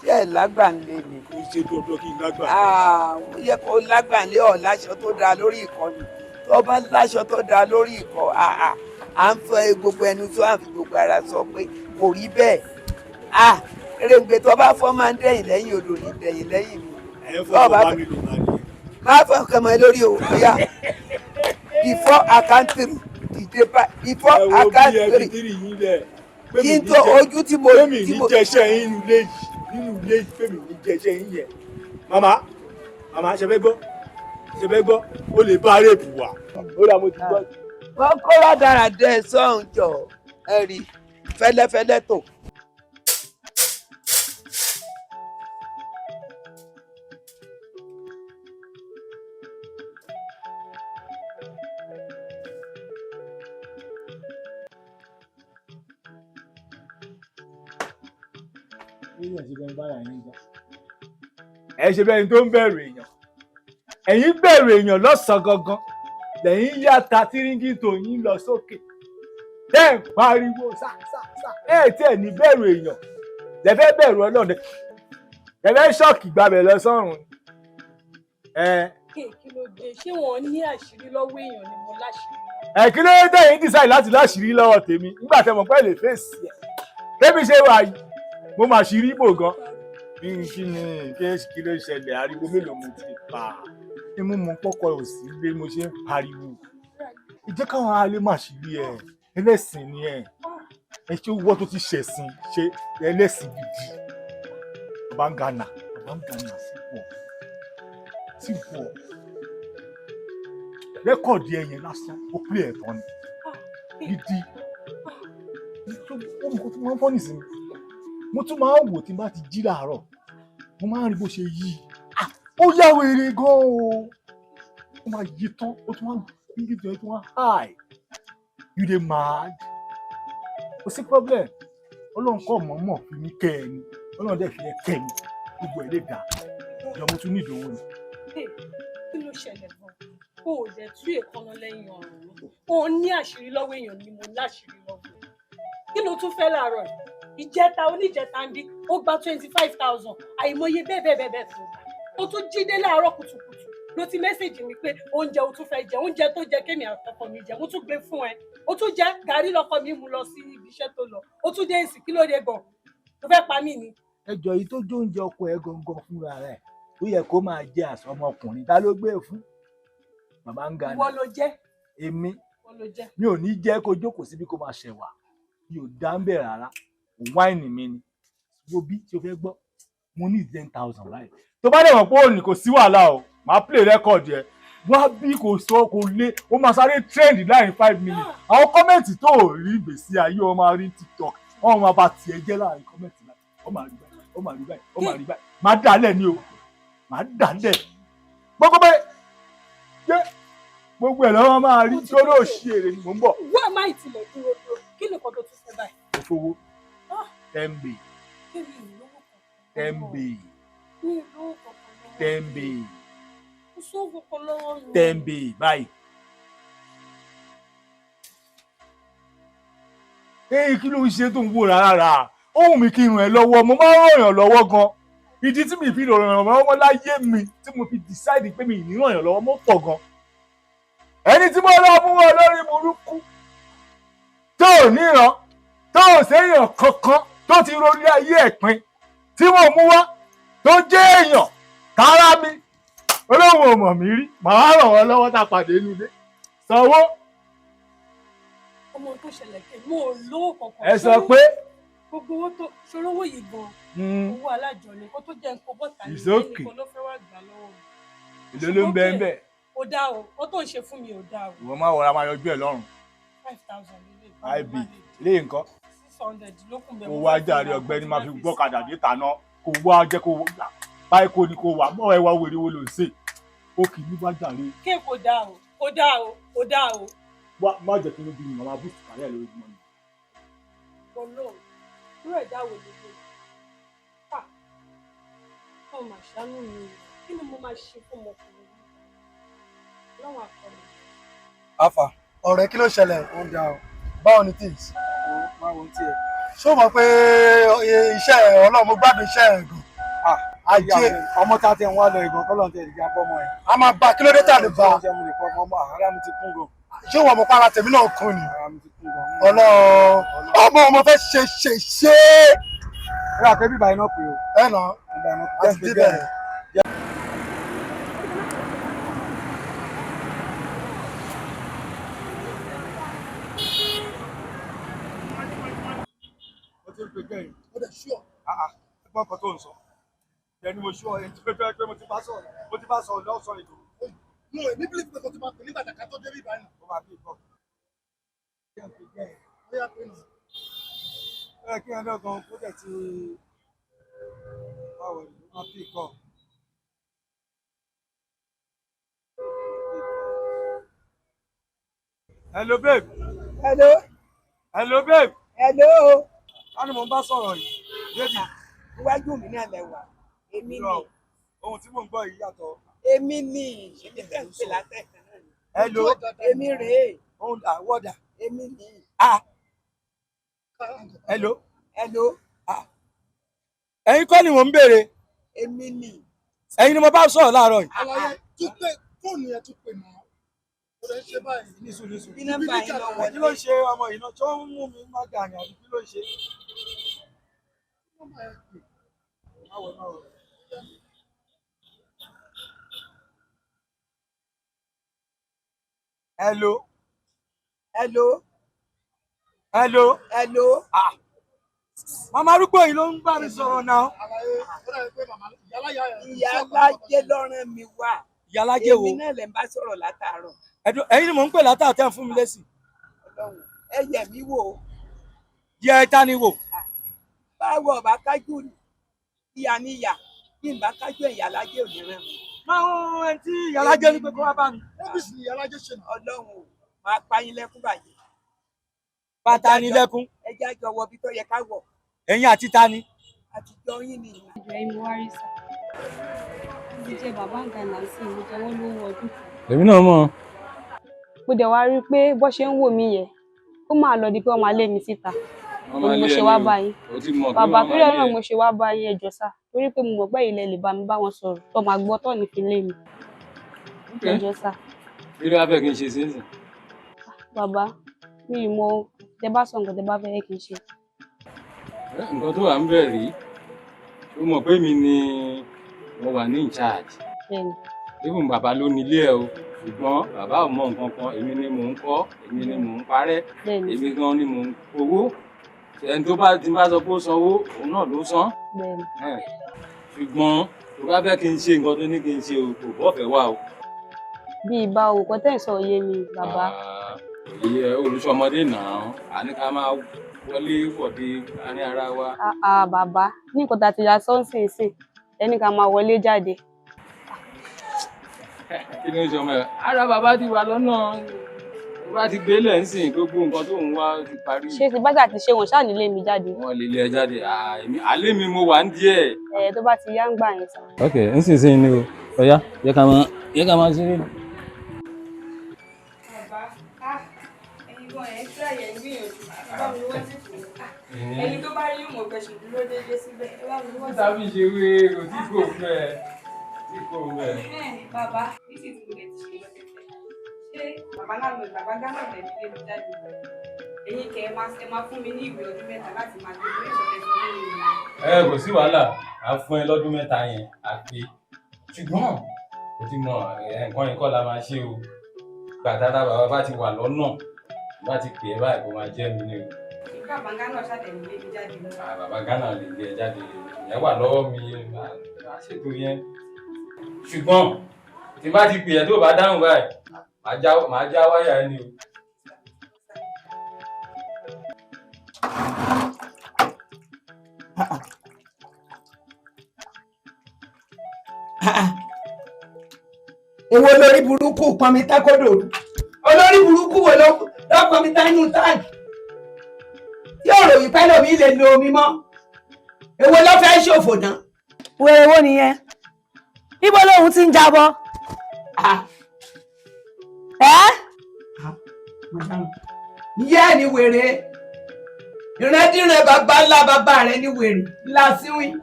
Speaker 10: Ṣé ẹ̀ lágbàǹlé ni?
Speaker 5: Kò ṣe dandan kí n lágbà.
Speaker 10: Ó yẹ kó lágbàǹlé ọ̀ láṣọ tó dáa lórí ìkọ́ni. Tó bá láṣọ tó dáa lórí ìkọ́ à ń fẹ́ gbogbo ẹnu tó à ń fi gbogbo ara sọ pé kò rí bẹ́ẹ̀. Èrèǹgbè tó bá fọ́ máa ń dẹ̀yìn lẹ́yìn odò ní dẹ̀yìn lẹ́yìn mi.
Speaker 5: Ẹ fọ́ bá mi lò máa ní.
Speaker 10: Má fọ́ nǹkan mọ́ ẹ lórí o. Before I count three dìde bá before I count three. Kí n tó ojú tí mo.
Speaker 5: Fẹ́mi ní jẹṣẹ́ yín nínú ilé yìí Fẹ́mi ní jẹṣẹ́ yín yẹn. Màmá ṣe fẹ́ gbọ́ ó lè bá rèébù wá. Ó dà mo ti gbọ́.
Speaker 10: Wọ́n kó rádaràdà ẹ̀ sọ́hún jọ ẹ rí fẹ́lẹ́fẹ́lẹ́ tó.
Speaker 5: Ẹ ṣe bẹ́ẹ̀ ni tó ń bẹ̀rù èèyàn. Ẹ̀yin bẹ̀rù èèyàn lọ́sàn-án gangan. Lẹ́yìn yàtà tíríngì tó yín lọ sókè. Tẹ́ ń pariwo sá. Tí ẹ̀ ní bẹ̀rù èèyàn. Lẹ́fẹ́ bẹ̀rù ọlọ́dẹ. Lẹ́fẹ́ ṣọ́ọ̀kì gbàbẹ̀ lọ sọ́run.
Speaker 16: Kí ló dé? Ṣé wọ́n ní àṣírí lọ́wọ́ èèyàn ni mo láṣìírí
Speaker 5: kí ló dé yín decide láti láṣìírí lọ́wọ́ tèmi nígbà tẹ́ mọ̀ pé lè fèsì ẹ̀ tẹ́mi ṣe wà yìí mo mà ṣìírí bò gan kí ló ṣẹlẹ̀ ariwo mélòó mo ti pa ni mo mọ pọ́kọ ò sí bí mo ṣe ń pariwo ìjẹ́ káwọn alẹ́ mà ṣìírí ẹ̀ ẹlẹ́sìn ni ẹ̀ ṣé owó tó ti ṣẹ̀sìn ṣe ẹlẹ́sìn gidi bàbá ń gánà sí pọ̀ rẹ́kọ̀dì ẹ̀yẹn lásán ó pè ẹ̀ tán ni gidi ó mọ̀ tó máa ń fọ́ nìsinmi mo tún máa ń wò tí n bá ti jí láàárọ̀ mo máa ń rí bó ṣe yí ó yá wèrè gan o ó máa yí tán ó tún máa ń gbé tó yẹ tó máa high you dey mad kò sí problem ọlọ́run kọ́ mọ̀ọ́mọ̀ fi mí kẹ́ ẹ ni ọlọ́run dẹ̀ fi ẹ kẹ́ mi gbogbo ẹ̀ lè dà ìjọba mo tún ní ìdòwò ni.
Speaker 16: kí ló ṣẹlẹ̀ gan o ò dẹ̀ tú èkánná lẹ́yìn ọ̀run mi o ní àṣírí lọ́wọ́ èèyàn ni mo láṣìírí lọ́wọ́ kí ló tún fẹ́ láàárọ̀ ìjẹta oníjẹta ń bí ó gba 25,000 àìmọye bẹ́ẹ̀ fún wa ó tún jíde láàárọ̀ kùtùkùtù ló ti mẹ́sẹ̀jì mi pé oúnjẹ o tún fẹ́ jẹ oúnjẹ tó jẹ kémi àtọkọ mi jẹ mo tún gbé fún ẹ o tún jẹ gàrí lọkọ mi mú lọ sí ibi iṣẹ́ tó lọ o tún dé èsì kí ló dé gan tó fẹ́ pa mí ni.
Speaker 5: ẹjọ yìí tó jó oúnjẹ ọkọ ẹ gangan fúnra rẹ̀ ó yẹ kó máa jẹ àṣọ ọmọkùnrin ta ló gbé fún bàbá ń ga ni
Speaker 16: ìwọ ló jẹ
Speaker 5: èmi mi ò ní jẹ́ kó jókòó síbi kó máa ṣẹ̀wà mi ò dá ń bẹ̀ rárá wáìnì mi ni wo bí tí o fẹ́ gbọ́ mo ní 10,000 láì tó bá dẹ̀ mọ̀ pé òní kò sí wàhálà o máa play record yẹ wá bí kò sọ kò lé o máa sáré trend láàrin 5 minutes àwọn kọ́mẹ̀ntì tó rí ìgbésí ayé o máa rí TikTok wọ́n máa bá tiẹ̀ jẹ́ láàrin kọ́mẹ̀ntì láti ó máa rí báyìí ó máa rí báyìí ó máa rí báyìí máa dálẹ̀ ni o máa dálẹ̀ gbogbo bẹ́ẹ̀ jẹ́ gbogbo ẹ̀ lọ́wọ́ máa rí torí òṣì èrè ni mò ń bọ̀.
Speaker 16: wọ́n máa ìtìlẹ̀ dúró kí nìkan tó tún fẹ́ báyìí.
Speaker 5: òfowó tembe báyìí. kí ló ń ṣe tó ń wò rárá ohun mi kí n ràn ẹ́ lọ́wọ́ mo máa ń ràn yàn lọ́wọ́ gan ìdí tí mi fi ràn yàn lọ́wọ́ láyé mi tí mo fi decide pé mi ì ní ràn yàn lọ́wọ́ mo pọ̀ gan ẹni tí mo lọ mú wọn lórí burúkú tó ò níran tó ò séèyàn kankan tó ti ronú ayé ẹ̀pin tí wọ́n mú wá tó jẹ́ èèyàn tààrà mi olóhùn ò mọ̀ mí rí màá ràn wọ́n lọ́wọ́ tá a pàdé nílé sanwó.
Speaker 16: ọmọ tó ṣẹlẹ̀ kẹ́ mo ò lówó kankan.
Speaker 5: ẹ sọ pé.
Speaker 16: gbogbo owó tó ṣòro owó yìí gan owó alájọ ni kó tó jẹ́ nǹkan bọ́ta ní ẹnìkan ló fẹ́ wá gbà lọ́wọ́ mi.
Speaker 5: èlò ló ń bẹ ń bẹ.
Speaker 16: ó dá o ó tó ń ṣe fún mi ò dá o.
Speaker 5: ìwọ máa wọra máa yọjú ẹ lọ́rùn.
Speaker 16: 5,000
Speaker 5: ib ilé nǹkan.
Speaker 16: 600 ló kún bẹ́ẹ̀.
Speaker 5: kó wá jàre ọ̀gbẹ́ni máa fi gbọ́kadà dé tàná kó wá jẹ́ kó báyìí kò ní kó wà mọ́ ẹ wá wèrè wo ló ń sè ó kì í ní wá jàre.
Speaker 16: ké kò dá o kò dá o kò dá o.
Speaker 5: wá má jẹ́ kí ló bí mi màmá bùsùn kárẹ́ lórí mọ́ mi.
Speaker 16: ọlọ́run irú ẹ̀dá wo ló dé pa ọ mà ṣàánú mi kí ni mo máa ṣe fún ọmọkùnrin yìí lọ́wọ́ àkọlù.
Speaker 20: afa ọ̀rẹ́ kí ló ṣẹlẹ̀ ó ń da ọ báwo ni things. báwo ń tiẹ̀. ṣé o mọ̀ pé iṣẹ́ ọlọ́run mo gbádùn iṣẹ́ ẹ̀ gan. ajé ọmọ tá a ti ń wá lọ ìgbọ̀n kọ́lọ́ tẹ̀ ìjà bọ́mọ ẹ̀. a máa bá kí ló dé tà lè bá. ara mi ti kún gan. ṣé wọ́n mọ̀ pé ara tèmi náà kún ni. ara mi ti kún gan. ọlọ́run ọmọ fẹ́ ṣe. ẹ àpẹ bíbá iná pè o. ẹ nà á ti dé bẹ́ẹ̀.
Speaker 14: ó dẹ̀ ṣú ọ.
Speaker 5: ẹgbọ́n kan tó ń sọ ẹni mo ṣú ọ ẹni tí pé mo ti bá sọ̀rọ̀ lọ́sàn ètò.
Speaker 14: no èmi bí pé kò tó máa pè nígbà tàkà tó débí ìbáyìí.
Speaker 5: ó máa bí ìbọn.
Speaker 14: ó yà pé nà.
Speaker 5: ó yẹ kí ẹ náà gan kó dẹ̀ ti báwo ni ó máa bí ìbọn. hello babe.
Speaker 10: hello.
Speaker 5: hello babe.
Speaker 10: hello.
Speaker 5: ká ní mo ń bá sọ̀rọ̀ yìí débi.
Speaker 10: iwájú mi náà lẹ́wà èmi ni.
Speaker 5: ohun tí mò ń gbọ́ yìí yàtọ̀.
Speaker 10: èmi ni ṣèjì tẹ̀ ń pè látẹ̀kẹ́ náà ni.
Speaker 5: hello.
Speaker 10: èmi rèé.
Speaker 5: ohun àwọ̀dà.
Speaker 10: èmi ni.
Speaker 5: hello.
Speaker 10: hello.
Speaker 5: ẹ̀yin kọ́ ni mò ń béèrè.
Speaker 10: èmi ni.
Speaker 5: ẹ̀yin ni mo bá sọ̀rọ̀ láàárọ̀ yìí.
Speaker 14: àlàyé tún pé fóònù yẹn tún pè náà.
Speaker 20: lè ṣe báyìí nísù.
Speaker 10: Bí nọ́mbà yín lọ wọlé.
Speaker 20: Kí ló ń ṣe ọmọ yìí náà? Tó ń mú mi má gàní àbí kí ló ń ṣe? Hello.
Speaker 10: Hello.
Speaker 20: Hello.
Speaker 10: Hello.
Speaker 20: Màmá arúgbó yìí ló ń bá mi sọ̀rọ̀ náà.
Speaker 10: Ìyálájé lọ́rán mi wá.
Speaker 20: Ìyálájé wo?
Speaker 10: Èmi náà lè ń bá sọ̀rọ̀ látàárọ̀.
Speaker 20: Ẹ̀yin ni mò ń pè látàá tẹ́ ń fún mi lésì.
Speaker 10: Ẹ yẹ̀ mí wò.
Speaker 20: Yẹ ta ni wò?
Speaker 10: Báwo ọba kájú ìyá níyà bí n bá kájú ìyálájé ò ní rán mi.
Speaker 20: Máa ń ẹni tí ìyálájé ní pé kó wá bá mi.
Speaker 10: Ọ́fíìsì ni ìyálájé ṣe náà. Ọlọ́run ò máa pa yín lẹ́kún bàjẹ́.
Speaker 20: Bàtà ni lẹ́kún.
Speaker 10: Ẹ jẹ́ àjọ wọ bí tó yẹ ká wọ̀.
Speaker 20: Ẹ̀yin àti ta ni?
Speaker 10: Àtijọ́ yín ni.
Speaker 21: Ìjọ ìmú wá rí sà. Mo jẹ bàbá Gánà sí mo jẹ wọ́n lówó ọdún kan.
Speaker 3: Èmi náà mọ̀.
Speaker 21: Mo dẹ̀ wá rí i pé bó ṣe ń wò mí yẹn, ó máa lọ di pé wọ́n máa lé mi síta. Mo ṣe wá báyìí. Bàbá tó yẹ náà mo ṣe wá báyìí ẹjọ́ sà. Torí pé mo mọ̀ pé ilẹ̀ lè bá mi bá wọn sọ̀rọ̀ tó máa gbọ́ tó ní fi lé mi. Ẹjọ́ sà.
Speaker 3: Kí ló wá fẹ́ kí n ṣe sí ìsìn?
Speaker 21: Bàbá mi ì mọ tẹ bá sọ nǹkan tẹ bá fẹ́ kí n ṣe.
Speaker 3: Nǹkan tó wà ń bẹ̀ rí, ó mọ̀ pé mi ni mo wà ní in charge.
Speaker 21: Bẹ́ẹ̀ni.
Speaker 3: Even bàbá ló ní ilé ẹ o, ṣùgbọ́n bàbá ò mọ nǹkan kan, èmi ni mò ń kọ́, èmi ni mò ń parẹ́, èmi gan ni mò ń owó. Ẹni tó bá ti bá sọ pé ó sanwó, òun náà ló san.
Speaker 21: Bẹ́ẹ̀ni.
Speaker 3: Ṣùgbọ́n tó bá fẹ́ kí n ṣe nǹkan tó ní kí n ṣe o, kò bọ́fẹ̀ wá o.
Speaker 21: Bí ìbá òkò tẹ̀ ń sọ òye mi, bàbá.
Speaker 3: Iye olùsọmọdé náà, àní ká máa wọlé wọ̀de àárín ara wa.
Speaker 21: Bàbá ní nǹkan tá a ti ya sọ́ọ̀sì sìn ẹni ká máa wọlé jáde.
Speaker 3: Kí ló ń ṣe ọmọ ẹ? Ara bàbá ti wà lọ́nà, bá ti gbélé ń sìn gbogbo nǹkan tó ń wá ti parí.
Speaker 21: Ṣé ti bájà ti ṣe wọn ṣáà nílé mi jáde?
Speaker 3: Wọ́n lè lé ẹ jáde, àlé mi mo wà ń díẹ̀.
Speaker 21: Tó bá ti yá ń gbà yẹn sàn.
Speaker 3: Ok, ń sìn sìn ni o, ọ̀yá, yẹ ká máa ṣeré.
Speaker 2: Ẹni tó bá rí mọ̀ pé ṣe dúró déédéé síbẹ̀.
Speaker 3: Tàbí ṣe wé èrò tí kò fẹ́ tí kò fẹ́.
Speaker 2: Bàbá, ní sì tí mo lè ti ṣe lọ́tẹ̀tẹ̀. Ṣé bàbá Gánà lè ní lé mi jáde? Ẹ̀yin kẹ́ ẹ máa fún mi ní ìwé ọdún mẹ́ta láti máa gbé ìwé ìṣọ̀lẹ̀ fún mi nìyẹn.
Speaker 3: Kò sí wàhálà, à ń fún ẹ lọ́dún mẹ́ta yẹn àpé. Ṣùgbọ́n o ti mọ nǹkan yìí kọ́ la máa ṣe o. Gbàtàrà bàbá bá ti wà lọ́nà, bá ti pè é báyìí kó máa jẹ́ mi ni o.
Speaker 2: Bàbá Gánà ṣàtẹ̀ ní lé mi jáde.
Speaker 3: Bàbá Gánà lè lé ẹ jáde, ìyẹn wà lọ́wọ́ mi, máa ṣètò yẹn. Ṣùgbọ́n tí bá ti pè ẹ́ tó bá dáhùn báyìí, màá já wáyà ẹ ni o.
Speaker 10: Èwo lórí burúkú pọnmi tákòdò? Olórí burúkú wo ló pọnmi tá inú táàgì? Tí ọ̀rọ̀ yìí pẹ́ lómi lè lo omi mọ́. Èwo ló fẹ́ ṣòfò náà?
Speaker 6: Wèrè wo nìyẹn? Ibo lóhun ti ń jábọ́?
Speaker 10: Yẹ́ ni wèrè. Ìrẹ́dìrẹ́ bàbá ńlá bàbá rẹ̀ ni wèrè. Lásìwìn.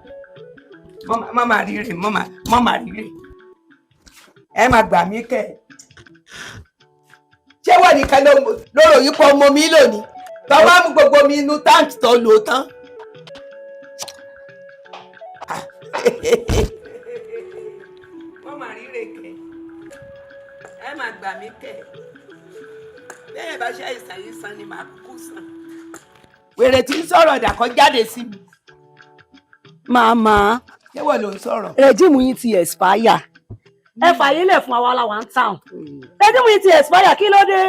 Speaker 10: Mọ́mà rírè, mọ́mà rírè. Ẹ máa gbà mí kẹ́. Ṣé wọ́n nìkan lóró yìí pọ̀ ọmọ mi lónìí? Tọ́wọ́ mú gbogbo mi inú táǹkì tó lò tán. Mọ́mà rírè kẹ́. Ẹ máa gbà mí kẹ́. Bẹ́ẹ̀ bá ṣe àìsàn yìí san ni màá kú sàn. Wèrè tí ń sọ̀rọ̀ dàkọ́ jáde sí mi.
Speaker 6: Màmá.
Speaker 10: Ṣé wọ́n ló ń sọ̀rọ̀?
Speaker 6: Rẹ̀jíìmù yín ti expire. Ẹ fàyè lẹ̀ fún àwa làwa ń tàn. Rẹ̀jíìmù yín ti expire kí ló dé?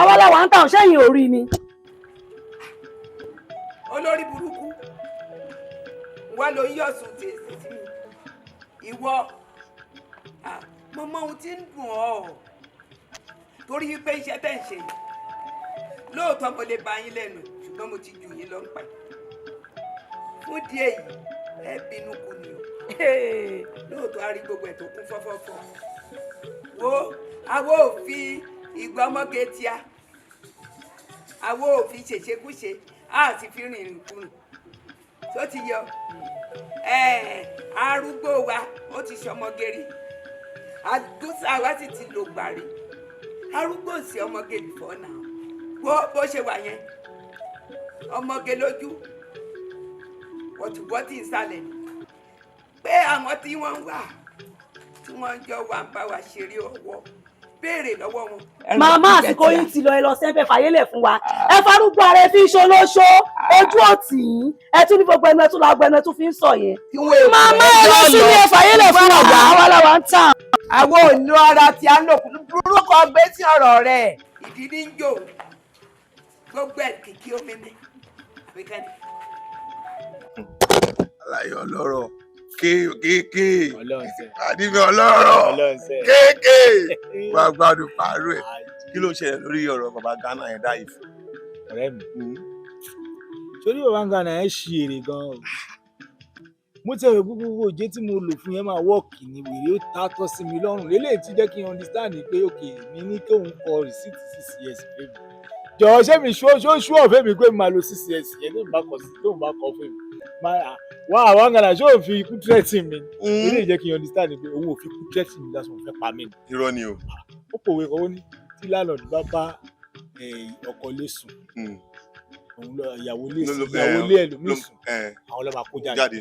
Speaker 6: Àwa làwa ń tàn ṣẹ́yìn orí ni.
Speaker 10: Olórí burúkú. Wọ́n ló ń yọ̀sùn tèsì sí mi. Ìwọ. Mo mọ ohun tí ń dùn ọ́. Torí pé iṣẹ́ tẹ̀ ń ṣe yìí. Lóòótọ́ mo lè bá yín lẹ́nu ṣùgbọ́n mo ti jù yín lọ ń pa. Fún díẹ̀ yìí ẹ bínú kù ni o. Lóòótọ́ a rí gbogbo ẹ̀ tó kún fọ́fọ́fọ́. Wo àwọ̀ òfin ìgbà ọmọge tíá. Àwọ̀ òfin ṣèṣekúṣe a sì fi rìnrìn kùnrin. Tó ti yọ. Arúgbó wa ó ti ṣọmọge rí. Àdúsá wa sì ti lò gbàrí. arúgbó sí ọmọge bìfọ́ náà wo bó ṣe wà yẹn ọmọge lójú wọ̀túwọ́tì ìsàlẹ̀ ni pé àwọn tí wọ́n ń wà tí wọ́n jọ wà ń bá wa ṣeré ọwọ́ béèrè lọ́wọ́ wọn.
Speaker 9: màmá àsìkò yín ti lọ ẹ lọ sẹ́fẹ̀ fàyélẹ̀ fún wa ẹ farúgbó ara ẹ fi ń ṣolóṣó ojú òtì yín ẹ tún ní gbogbo ẹnu ẹ tún lágbo ẹnu ẹ tún fi ń sọ yẹn. màmá ẹ lọ sí ilé fàyélẹ̀ fún wa wà àwa làwa ń tàn.
Speaker 10: àwọn ò lo ara tí a ń lò burúkọ gbé sí ọ̀rọ̀ rẹ̀ ìdí ní ń jò gbogbo ẹ̀ kìkì omi mi àbíkẹ́ni.
Speaker 15: aláyé ọlọ́rọ̀ kéèké àdìmí ọlọ́rọ̀ kéèké wà gbádùn pàrọ̀ ẹ̀ kí ló ṣẹlẹ̀ lórí ọ̀rọ̀ bàbá Ghana yẹn dá ìfẹ́.
Speaker 5: ọ̀rẹ́ mi sórí bàbá Ghana yẹn ṣe èrè gan-an mo ti rò gbogbo òjé tí mo lò fún yẹn máa wọ́ọ̀kì ní wèrè ó ta tọ́ sí mi lọ́rùn lélẹ́yìí tí jẹ́ kí n understand pé òkè mi ní kí òun kọ rìsíìtì 6 years fún mi jọ̀ọ́ ṣé mi ṣó ọ̀fẹ́ mi pé màá lo 6 years yẹn tó ń bá kọ fún mi wá àwọn Ghana ṣé òun fi ikú tírẹ́tì mi ilé ìjẹ́ kí n understand pé òun ò fi ikú tírẹ́tì mi lásán fẹ́ pa mí.
Speaker 15: irọ́ ni o.
Speaker 5: ó pòwe kan ó ní tí lálọ́ọ̀dù bá bá ọkọ lé sùn òun lọ ìyàwó lé ẹlòmíì sùn àwọn lọ́ọ́ máa kó jáde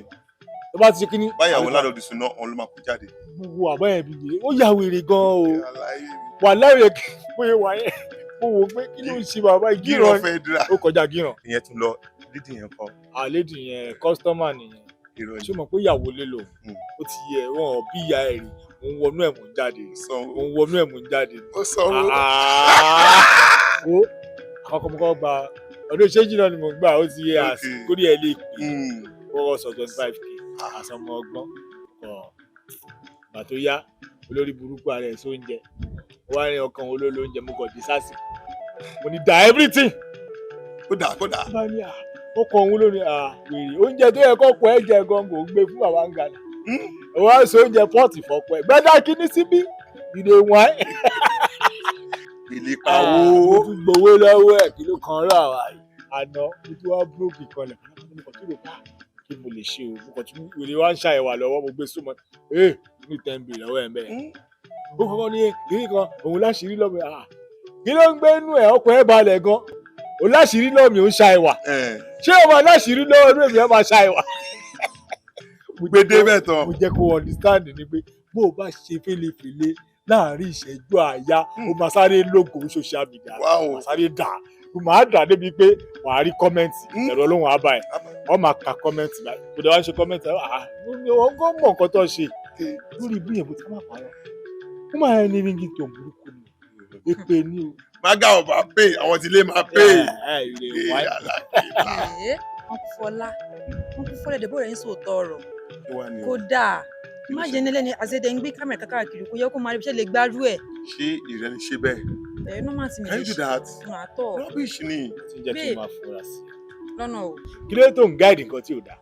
Speaker 5: tó bá ti ṣe kíní.
Speaker 15: báyàwó lálọ́ọ̀dù sùn náà òun ló máa kó jáde.
Speaker 5: gbogbo àbáyẹn bí wèrè ó yà wèrè gan-an o wà láwùjọ pé wà yẹn mo wò pé kí ló ń ṣe bàbá gíràn ó kọjá gíràn.
Speaker 15: ìyẹn tún lọ lédì yẹn kọ.
Speaker 5: àlédì yẹn kọ́sítọ́mà nìyẹn ṣé mo pé ìyàwó lé lò ó ti yẹ wọn bí ìyá ẹ rí mo ń wọnú ẹ̀ mò ń jáde mo ń wọnú ẹ̀ mò ń jáde.
Speaker 15: ó sanwó.
Speaker 5: wo àkọ́kọ́ mo kọ́ gba ọdún ìṣẹ́jì náà ni mo gbà ó ti yẹ àsìkò ẹ̀ lè pè kọ́kọ́ sọ 25k àsọmọ ọgbọ́n gbà tó yá olórí burúkú ara ẹ̀ sóúnjẹ wọ́n á rin ọkàn olóòlò oúnjẹ mo kàn dé sásì mo ní da everything.
Speaker 15: kódà.
Speaker 5: bá ní ọkọ̀ òun lónìí wèrè oúnjẹ tó yẹ kọ́kọ́ ẹ̀ jẹ gan kò gbé fún bàbá Ghana wọ́n á sọ oúnjẹ pọ́ọ̀tì fọ́pọ̀ ẹ̀ gbẹ́dá kíní síbí ìdè wọ́n ẹ̀.
Speaker 15: ìlè kàwó.
Speaker 5: mo tún gbowó lọ́wọ́ ẹ̀ kí ló kan rà wá àná mo tún wá búrókì kan lẹ̀ mo kàn tún lè pa kí mo lè ṣe o mo kàn tún wèrè wá ń ṣàyẹ̀wò lọ́wọ́ mo gbé súnmọ́ ní 10 bì lọ́wọ́ ẹ̀ bẹ́ẹ̀. ó kọ́kọ́ ní kiri kan òun láṣìírí lọ́mọ kí ló ń gbé inú ẹ̀ ọkọ̀ ẹ̀ balẹ̀ gan òun láṣìírí lọ́mọ ò ń ṣàyẹ̀wò ṣé ọmọ láṣìírí lọ́wọ́ inú èmi ẹ̀ máa ṣàyẹ̀wò.
Speaker 15: gbèdé bẹ́ẹ̀ tán.
Speaker 5: mo jẹ́ kó understand ni pé bó o bá ṣe fẹ́lẹ́fẹ́lẹ́ láàrin ìṣẹ́jú àáyá o máa sáré lógo social media o máa sáré dà o máa dà débi pé wàá rí kọ́mẹ́ǹtì ẹ̀rọ ọlọ́run á bá ẹ̀ wọ́n máa ka kọ́mẹ́ǹtì báyìí kò dé wá ṣe kọ́mẹ́ǹtì wọ́n kò mọ̀ nǹkan tó ṣe lórí ibú yẹn bó ti ká má parọ́ ó máa ní ríngì tó ń burúkú ni èpè ni o.
Speaker 15: mága ọba pé àwọn tí ilé máa pé.
Speaker 4: Fọlá Dèbò rẹ̀ ń sòótọ́ ọ̀rọ̀ kódà má jẹ́ nílẹ̀ ni àṣẹdẹ̀ ń gbé kámẹ́rà káàkiri kó yẹ kó máa rí bí ṣe lè gbárù ẹ̀.
Speaker 15: ṣé ìrẹ́ni ṣe bẹ́ẹ̀.
Speaker 4: ẹ̀ ló máa ti mi
Speaker 15: can you do that.
Speaker 4: máa tọ̀.
Speaker 15: rubbish ni.
Speaker 5: ti jẹ́ kí n máa fura sí i.
Speaker 4: lọ́nà o.
Speaker 5: kí ló tó ń gáìdì nǹkan tí ò dáa.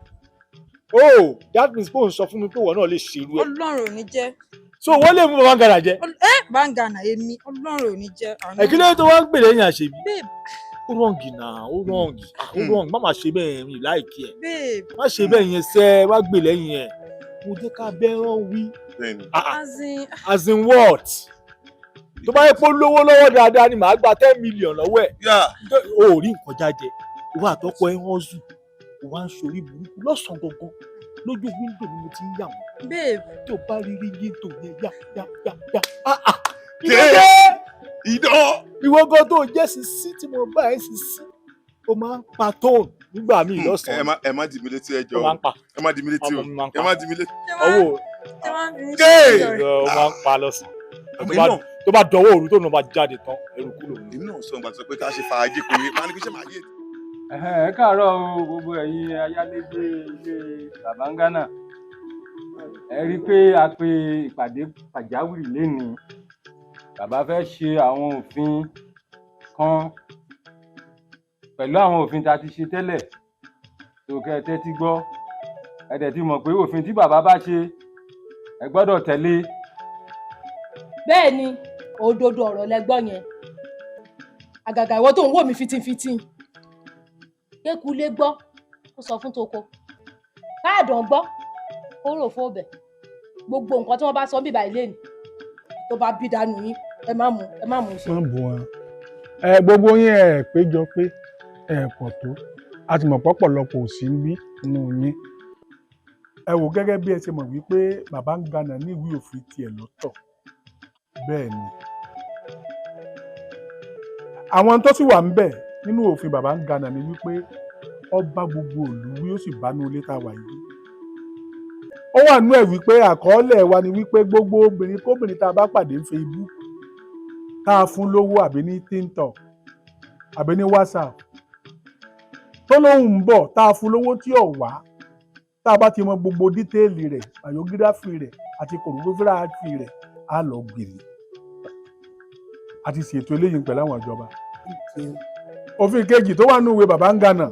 Speaker 5: oh that means pé òun sọ fún mi pé ìwọ náà lè ṣe irú ẹ̀.
Speaker 4: Ọlọ́run ò ní jẹ́.
Speaker 5: so wọ́n lè mú bàbá Ghana jẹ.
Speaker 4: Bangana èmi Ọlọ́run ò ní jẹ́.
Speaker 5: ẹ kí ló tó wá ń gbè lẹ́yìn àṣebí. ó rọ̀ǹgì náà ó rọ̀ǹgì má máa ṣe bẹ́ẹ̀ mi láìkí ẹ̀ má ṣe bẹ́ẹ̀ yẹn sẹ́ wá gbè lẹ́yìn ẹ̀ mo jẹ́ ká bẹ́ràn wí. as in what? tó bá yẹ pé lówó lọ́wọ́ dáadáa ni màá gba 10 million lọ́wọ́ ẹ̀ o ò rí nǹkan jájẹ ìwà àtọ́kọ ẹ̀ wọ́n zù o wá ń ṣorí burúkú lọ́sàn-án gangan lójú wíńdò ni mo ti ń yà wọ́n tó bá rí rí tó yẹ yá.
Speaker 15: ìdán.
Speaker 5: ìwọ gan tó jẹ́ sísí tí mo bá ẹ̀ sísí o máa ń pa tóun nígbà míì lọ́sàn-án.
Speaker 15: ẹ má dì mí létí ẹjọ́ ẹ má dì mí létí o ẹ má dì mí létí.
Speaker 5: ọwọ́ o máa ń pa lọ́sàn-án tó bá dọwọ́ òru tó nà bá jáde tán ẹrù kúrò.
Speaker 15: èmi náà sọ ìgbà tó pé ká ṣe fàájì pé máa ní kí ṣe máa yé.
Speaker 3: ẹ káàárọ̀ o gbogbo ẹ̀yin ayálégbé ilé bàbá Ghana ẹ rí i pé a pe ìpàdé pàjáwìrì lénìí bàbá fẹ́ ṣe àwọn òfin kan pẹ̀lú àwọn òfin tá a ti ṣe tẹ́lẹ̀ tó kẹ́ ẹ tẹ́tí gbọ́ ẹ dẹ̀ ti mọ̀ pé òfin tí bàbá bá ṣe ẹ gbọ́dọ̀ tẹ̀lé.
Speaker 18: bẹ́ẹ̀ ni òdodo ọ̀rọ̀ lẹ́gbọ́ yẹn àgàgà ìwọ tó ń wò mí fitinfitin kékulé gbọ́ ó sọ fún toko káàdàn gbọ́ ó rò fún ọbẹ̀ gbogbo nǹkan tí wọ́n bá sọ bíbá ilé ni tó bá bí dànù yín ẹ má mú ṣe.
Speaker 1: wọ́n bù wọn. Gbogbo yín ẹ péjọ pé ẹ pọ̀ tó a ti mọ̀ pọ̀pọ̀lọpọ̀ ò sí ń bí inú yín. Ẹ wò gẹ́gẹ́ bí ẹ ṣe mọ̀ wípé bàbá ń Ghana ní ìwé òfin tiẹ̀ lọ́tọ̀ bẹ́ẹ̀ ni. Àwọn tó sì wà ń bẹ̀ nínú òfin bàbá ń Ghana ni wípé ọba gbogbo ìlú wí ó sì bá ní ilé tá a wà yìí. Ó wà nú ẹ̀ wípé àkọọ́lẹ̀ wa ni wípé gbogbo obìnrin kóbìnrin tá a bá pàdé ń Facebook tá a fún lówó àbí ní TikTok àbí ní WhatsApp tó lóhùn ń bọ̀ tá a fún lówó tí ò wá tá a bá ti mọ gbogbo dítéèlì rẹ̀ biogíráfì rẹ̀ àti kòrògbófíráfì rẹ̀ á lọ gbèrè. A ti ṣètò eléyìí pẹ̀lú àwọn ìjọba. Òfin kejì tó wà nínú ìwé bàbá ń Ghana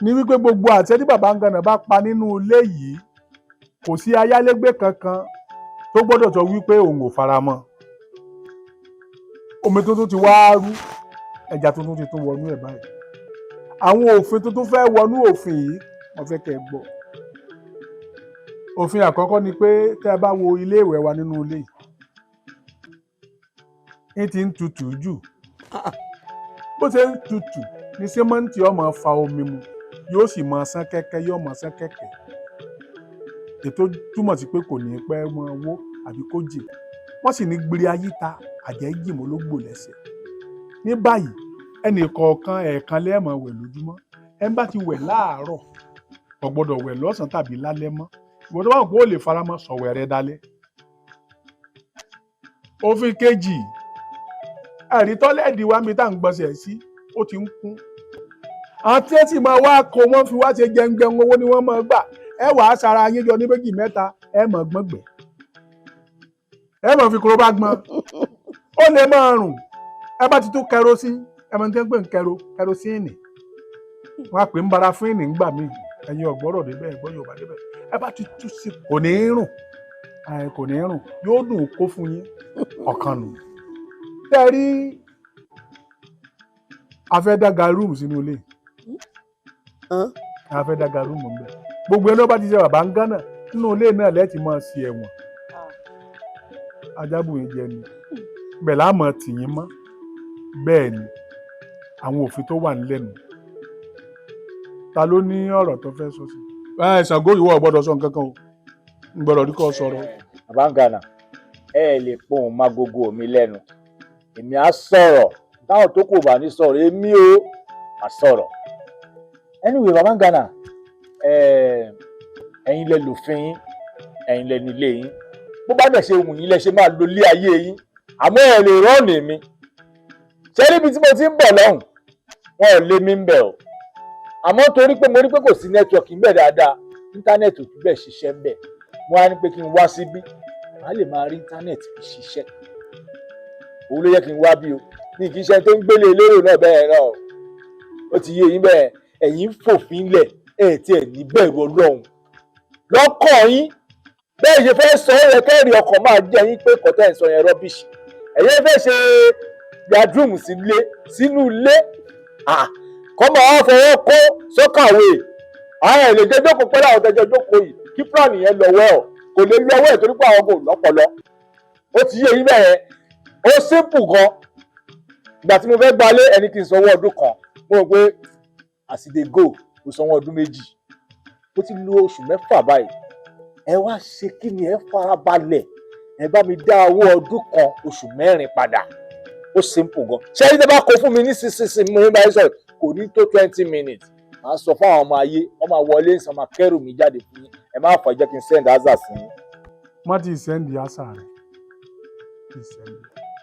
Speaker 1: ní wípé gbogbo àṣẹ tí bàbá ń Ghana bá pa nínú ilé yìí kò sí ayálégbé kankan tó gbọ́dọ̀ sọ wípé òun ò fara mọ́. Omi tuntun ti wá rú, ẹja tuntun ti tún wọnú ẹ̀ báyìí. Àwọn òfin tuntun fẹ́ wọnú òfin yìí wọ́n fẹ́ kẹ́ ẹ gbọ́. Òfin àkọ́kọ́ ni pé tẹ́ ẹ bá wo ilé ìwẹ̀ wa nínú ilé yìí ní ti ń tutù jù. Bó ṣe ń tutù ní sẹ́mọ́ǹtì ó máa fa omi mu yóò sì máa sán kẹ́kẹ́ yóò máa sán kẹ́kẹ́. Ètò túmọ̀ sí pé kò ní pẹ́ máa wó àbí kó jì. Wọ́n sì ní gbére ayíta àjẹ́ jìmọ̀ ló gbò lẹ́sẹ̀. Ní báyìí ẹnì kọ̀ọ̀kan ẹ̀ẹ̀kan lẹ́ẹ̀mọ̀ wẹ̀ lójúmọ́. Ẹ bá ti wẹ̀ láàárọ̀ kò gbọ́dọ̀ wẹ̀ lọ́sàn-án tàbí lálẹ́ mọ́. Ìwọ tó bá wù pé ó lè faramọ́ sọ̀wẹ̀ rẹ dálẹ́. Òfin kejì ẹ̀rí tọ́lẹ́ẹ̀dì wa mi tá à ń gbọ́nsẹ̀ sí ó ti ń kún. Àwọn tí ẹ sì máa wá kó wọ́n fi wá ṣe jẹunjẹun owó ni wọ́n máa gbà. Ẹ wàá sara yín jọ ní méjì mẹ́ta ẹ máa gbọ́ngbẹ̀. Ẹ máa fi korobá gbọ́n. Ó lè máa rùn. Ẹ bá ti tún kẹrosín ẹ máa ń tẹ́ ń pè ń kẹrosíìnì. Wọ́n á pè ń barafíìnì ńgbà míì. Ẹ̀yin ọ̀gbọ́rọ̀ débẹ̀ ẹ̀gbọ́n Yorùbá débẹ̀. Ẹ bá ti tú sí kò ní rùn. Kò ní rùn yóò dùn kó fún yín ọ̀kan nù. Tẹ́ rí afẹ́dága rúùmù sínú ilé. Afẹ́dága rúùmù ń bẹ. Gbogbo ẹni ó bá ti ṣe bàbá ń Ghana nínú ilé náà lẹ́ẹ̀tì máa ṣe ẹ̀wọ̀n. Ajábùyìn jẹ ni. Bẹ́ẹ̀ láàmọ̀ tìyín mọ́. Bẹ́ẹ̀ ni àwọn òfin tó wà nílẹ̀ nù. Ta ló ní ọ̀rọ̀ tó fẹ́ sọ sí? Ṣàngó ìwọ ò gbọ́dọ̀ sọ nǹkan kan o. Ń gbọ́dọ̀ rí kọ́ sọ̀rọ̀.
Speaker 5: Bàbá ń Ghana ẹ lè pohùn má gbogbo mi lẹ́nu. Èmi á sọ̀rọ̀ táwọn tó kò bá ní sọ̀rọ̀ èmi ò á sọ̀rọ̀. Anyway bàbá ń Ghana ẹ̀yin lẹ lòfin yín ẹ̀yin lẹ nílé yín bó bá dẹ̀ ṣe wù yín lẹ ṣe máa lo ilé ayé yín àmọ́ ẹ lè rọ́ọ̀nì mi. Ṣé níbi tí mo ti ń bọ̀ lọ́hùn wọn ò lé mi ń bẹ̀ o àmọ́ torí pé mo rí pé kò sí nẹ́tíwọ̀kì ń bẹ̀ dáadáa íńtánẹ́ẹ̀tì ò tún bẹ̀ ṣiṣẹ́ ń bẹ̀ mo wá ní pé kí n wá síbí màá lè máa rí íńtánẹ́ẹ̀tì fi ṣiṣẹ́ òun ló yẹ kí n wá bí o ní kí iṣẹ́ tó ń gbélé lérò náà bẹ́ẹ̀ náà ó ti yé yín bẹ́ẹ̀ ẹ̀yin fòfin lẹ̀ ẹ̀ tí ẹ̀ ní bẹ̀rù Ọlọ́run lọ́kàn yín bẹ́ẹ̀ ṣe fẹ́ sọ ẹ̀ kẹ́rì ọkàn máa jẹ́ yín pé kọ́tẹ́ ẹ̀ sọ yẹn rọ́bìṣì ẹ̀yin fẹ́ ṣe yàdúrùmù sínú ilé kọ́mọ àwọn fọwọ́ kó sọ́kàwé àwọn ẹ̀ lè jẹ́ jókòó pẹ́lú àwọn tẹ́jọ́ jókòó yìí kí plan yẹn lọ́wọ́ ọ̀ kò lè lọ́wọ́ ẹ̀ torí pé àwọn kò lọ́pọlọ ó ti yé yín bẹ́ẹ̀ ó simple gan ìgbà tí mo fẹ́ gbalé ẹni kí n sanwó ọdún kan mo rò pé àsìdè go mo sanwó ọdún méjì ó ti lo oṣù mẹ́fà báyìí ẹ wá ṣe kí ni ẹ farabalẹ̀ ẹ bá mi dá owó ọdún kan oṣù mẹ́rin padà ó simple gan ṣé ẹni tẹ́ bá kó fún mi ní sísìn mo ní báyìí sọ̀rọ̀ kò ní tó 20 minutes màá sọ fún àwọn ọmọ ayé ọmọ wọlé ń sọ máa kẹrù mi jáde fún yín ẹ má fọ jẹ́ kí n send asa sí yín.
Speaker 1: Má ti sẹ́ndì asa rẹ̀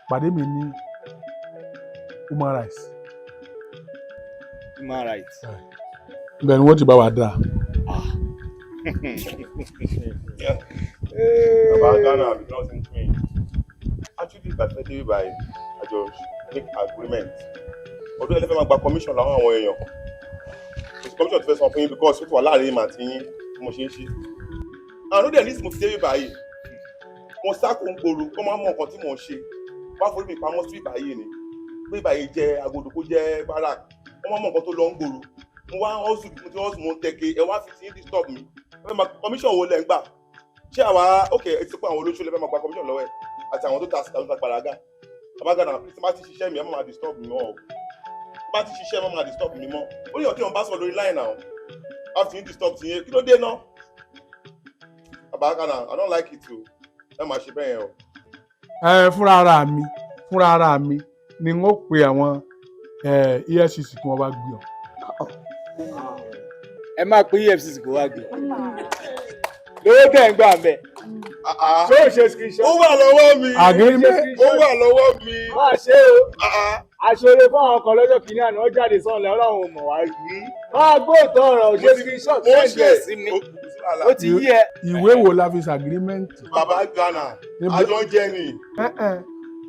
Speaker 1: pàdé mi ní human rights.
Speaker 5: Human rights.
Speaker 1: Bẹ́ẹ̀ ni wọ́n ti bá wa dà.
Speaker 15: Bàbá Ghana àbí náà ti ń pín in. Actually gbàtẹ́ dé by àjọ make agreement. Ọdún ẹlẹ́fẹ̀ẹ́ máa gba commission láwọn àwọn èèyàn. Commission ti fẹ́ san fún yín because ó ti wà láàrin ìmọ̀ àti yín mo ṣe ń ṣe. Àwọn ọdún ẹ̀ ní mo fi dé báyìí. Mo sá kó ń gbòòrò kó máa mọ nǹkan tí mò ń ṣe. Wá forí mi pamọ́ sí ìbáyé ni. Pé ìbáyé jẹ́ agodo kó jẹ́ barak. Wọ́n máa mọ nǹkan tó lọ ń gbòòrò. Mo wá hustle mo ti hustle mo ń tẹ̀kẹ́ ẹ wá fi ti disturb mi. Ẹ fẹ́ máa commission wo lẹ́ ń gbà? Ṣé àwa ok ẹ ti pé àwọn olóṣèlú ẹ fẹ́ máa gba commission lọ́wọ́ ẹ̀? àti àwọn tó ta síta ló ta gbàràgà bàbá Ghana please má ti ṣiṣẹ́ mi ẹ má máa disturb mi mọ́ o má ti ṣiṣẹ́ ẹ má máa disturb mi mọ́ ó yàn kí wọn bá sọ lórí line náà á fi ń disturb ti yẹn kí ló dé náà bàbá Ghana I don't like it o ẹ má ṣe bẹ́ẹ̀ yẹn o.
Speaker 1: fúnra ara mi ni n ó pe àwọn EFCC kí wọ́n wá gbé ọ.
Speaker 5: ẹ máa pe EFCC kó wá gbé lówó tẹ̀ ń gbà mẹ́. ṣé o ṣe screenshot.
Speaker 15: ó wà lọ́wọ́ mi. ó wà lọ́wọ́ mi.
Speaker 5: má ṣe o. àṣeré fún àwọn kan lọ́jọ́ kìíní àná ó jáde sọ́ọ̀lẹ̀ ọlọ́run ò mọ̀ wá rí. máa gbóòtọ́ ọ̀rọ̀ ṣe screenshot ṣẹ́ǹdẹ̀ sí mi. ó ti yí ẹ.
Speaker 1: ìwé wo la fi ṣàgírímẹ́ǹtì.
Speaker 15: bàbá Ghana àjọ jẹ ni.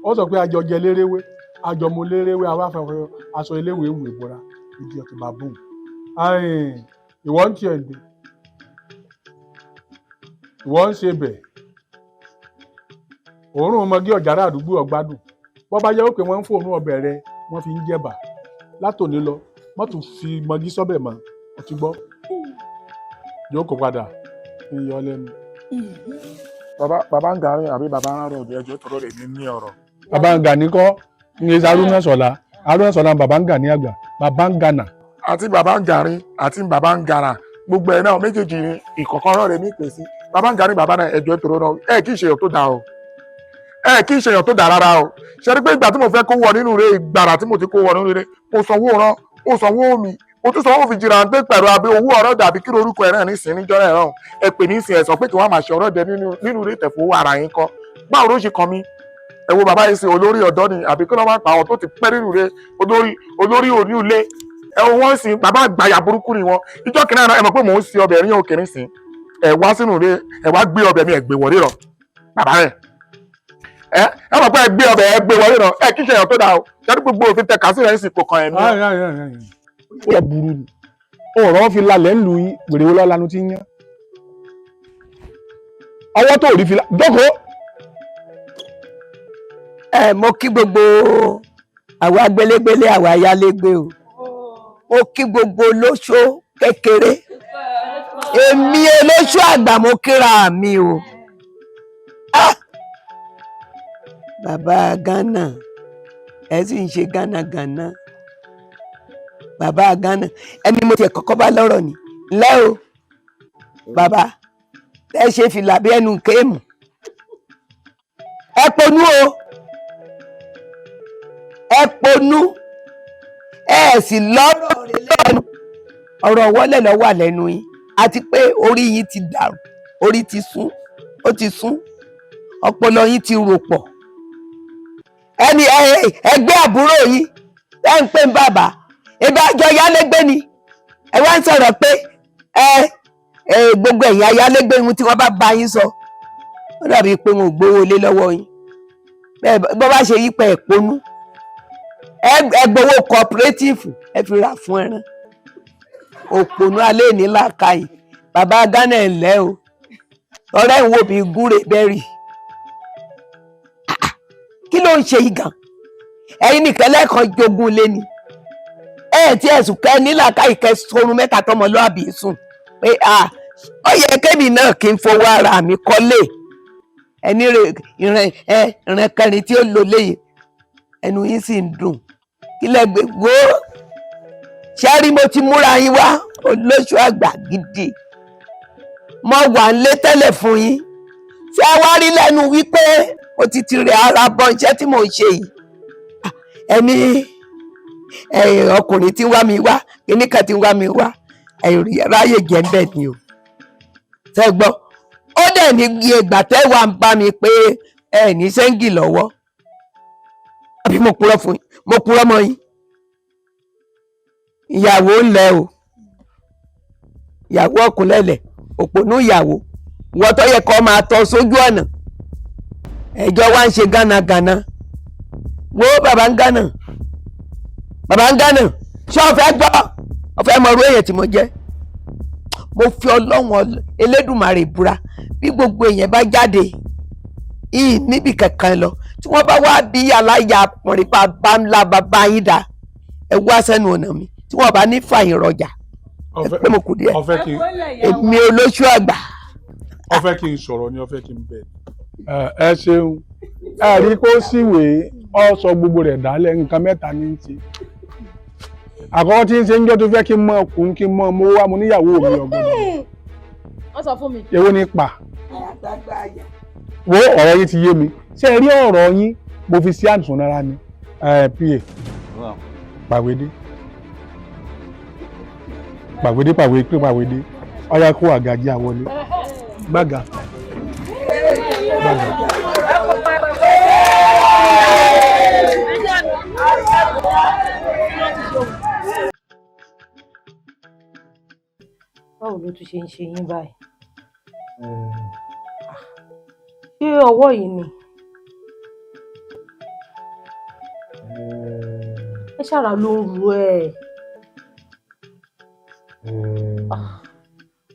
Speaker 1: ó sọ pé àjọ jẹ lérewé àjọ mo lérewé àwọn afẹ́fẹ́ aṣọ iléèwé ìwé ìbora ìdí ọ̀tún bàbá ìwọ ń tiẹ̀ dé ìwọ ń ṣe bẹ̀ òórùn ọmọge ọ̀jára àdúgbò ọ̀gbádùn bọ́ bá yẹ ó pé wọ́n ń fòórùn ọbẹ̀ rẹ wọ́n fi ń jẹ̀bà látòní lọ wọ́n tún fi mọ́gí sọ́bẹ̀ mọ́ ọtí gbọ́ yóò kó padà ń yọ lẹ́nu.
Speaker 8: bàbá ń garin àbí bàbá ń rọ̀ ẹjọ́ tọrọ rẹ̀ ní ọ̀rọ̀.
Speaker 1: bàbá ń gà ní kọ́ ní Haruna Sọlá bàbá ń gà ní àgbà bàbá ń gànà.
Speaker 8: àti bàbá ń garin àti bàbá ń gara gbogbo ẹ̀ náà méjèèjì ìkọ̀kọ̀rọ̀ rẹ̀ ní pèsè bàbá ń garin bàbá náà ẹjọ́ tọrọ náà kì í ṣe èèyàn tó dáa o kì í ṣe èèyàn tó dáa rárá o ṣe rí pé ìgbà tí mo fẹ́ kó wọ nínú rẹ̀ ìgbàrà tí mo ti kó wọ nínú rẹ̀ mo sanwó rán mo sanwó mi mo tún sanwó fi jìnnà pé pẹ̀lú abẹ́ owó ọ̀rọ̀ dàbí kí lórúkọ ẹ̀ náà nísìn níjọ́ náà rán ẹ pè ní ìsìn ẹ̀ sọ pé kí wọ́n máa ṣe ọ̀rọ̀ dẹ nínú rẹ̀ tẹ̀fọ́ ara yín kọ́ báwo ló ṣe kan mi ẹ wo bàbá yìí ṣe olórí ọ̀dọ́ ni àbí kí wọ́n máa pa àwọn tó ti pẹ́ nínú rẹ̀ olórí òní ilé ẹ wo wọ́n sìn bàbá àgbàyà burúkú ni wọn ìjọ́ kìnnà ẹ mọ̀ pé mò ń ṣe ọbẹ̀ rí òkè nísìn ẹ wá sínú rẹ̀ ẹ wá gbé ọbẹ̀ mi ẹ gbé wọlé rọ bàbá rẹ̀ ẹ mọ̀ pé ẹ gbé ọbẹ̀ ẹ gbé wọlé rọ ẹ kí ṣe èèyàn tó dáa o ṣẹ́ni gbogbo òfin tẹ kásìrẹ̀ ń sì kò kan ẹ̀mí.
Speaker 1: ó yẹ burú ni ọ̀rọ̀ fi lalẹ̀ ń lu yín wèrè wọlé ọlanu ti ń yán ọwọ́ tó rí fi jókòó.
Speaker 10: mo kí gbogbo àwa gbélégbélé àwa ayálégbé o mo kí gbogbo olóṣó kékeré èmi olóṣó àgbà mo kíra mi o. bàbá Ghana ẹ sì ń ṣe Ghana bàbá Ghana ẹni mo tiẹ̀ kọ́kọ́ bá lọ́rọ̀ ni lẹ́ o bàbá ẹ ṣe fìlà bí ẹnu kéèmù ẹ ponú o ẹ ponú ẹ sì lọ́rọ̀ rẹ lẹ́nu ọ̀rọ̀ wọlé lọ wà lẹ́nu yín àti pé orí yín ti dàrú orí ti sún ó ti sún ọpọlọ yín ti rò pọ̀ ẹni ẹgbẹ́ àbúrò yín ẹ ń pè ń bàbá ebi àjọ ayálégbé ni ẹ wá ń sọ̀rọ̀ pé gbogbo ẹ̀yin ayálégbé ohun tí wọ́n bá yín sọ ó dàbí pé wọn ò gbowó lé lọ́wọ́ yín bó bá ṣe yípa ẹ̀ ponú ẹ gbowó cooperative ẹ fi rà fún ẹran òpònú alẹ́ ní làákàyè bàbá Ghana ẹ̀ lẹ́ o ọ̀rẹ́ ìwò bíi gúnrè bẹ́rì kí ló ń ṣe yìí gan ẹ̀yin nìkan lẹ́ẹ̀kan jogún lé ni tí ẹ̀sùn kẹ́ nílàkà ìkẹsọ̀rùn mẹ́ta tọmọlúàbí sùn pé ó yẹ kébì náà kí n fowó ara mi kọ́lé ẹni ìrìn kẹrin tí ó lò léyìn ẹnu yín sì ń dùn kí lẹ́gbẹ̀ gbó ṣẹ́rí mo ti múra yín wá olóṣù àgbà gidi mo wà ń lé tẹ́lẹ̀ fún yín tí a wá rí lẹ́nu wípé mo ti rẹ̀ ara bọ iṣẹ́ tí mò ń ṣe yìí ẹni ọkùnrin tí ń wá mi wá kíníkan tí ń wá mi wá ráyè jẹ́ ń bẹ̀ ni o ṣe gbọ́ ó dẹ̀ ní ìgbà tẹ́ wà ń bá mi pé ẹ ní sẹ́ńgì lọ́wọ́ àbí mo purọ́ fún yín mo purọ́ mọ́ yín ìyàwó ńlẹ̀ o ìyàwó ọkùnlẹ̀lẹ̀ òpònú ìyàwó wọ́n tó yẹ kó máa tọ́ sójú ọ̀nà ẹjọ́ wá ń ṣe gánagàna wo bàbá ń gánà ṣé o fẹ́ gbọ́ o fẹ́ mọ irú èèyàn tí mo jẹ́ mo fi Ọlọ́run Elédùmarè búra bí gbogbo èèyàn bá jáde yìí níbi kankan lọ tí wọ́n bá wá bí aláya ọkùnrin bá ńlá bàbá yín dá ẹ wá sẹ́nu ọ̀nà mi tí wọ́n bá ní fàyìn rọjà ẹ pé mo kù díẹ̀ èmi olóṣù àgbà.
Speaker 1: ó fẹ́ kí n sọ̀rọ̀ ni ó fẹ́ kí n bẹ̀. ẹ ṣeun ẹ rí kó síwèé ọ sọ gbogbo rẹ̀ dálẹ̀ nǹkan mẹ́ta ní í ṣe àkọ́kọ́ tí ń ṣe ń jọ́ tó fẹ́ kí n mọ ọkùnrin kí n mọ mo wá mo níyàwó mi ọgbọ́n
Speaker 18: wọ́n sọ fún mi.
Speaker 1: èwo ni pa wo ọ̀rọ̀ yín ti yé mi ṣé ẹ rí ọ̀rọ̀ yín mo fi sí àǹsùn náírà ni pa pàwédé ọyá kó àgàjì àwọlé gbága.
Speaker 18: Báwo ló tún ṣe ń ṣe yín báyìí? Ṣé ọwọ́ yìí ni? Ẹ ṣàrà ló ń ru ẹ.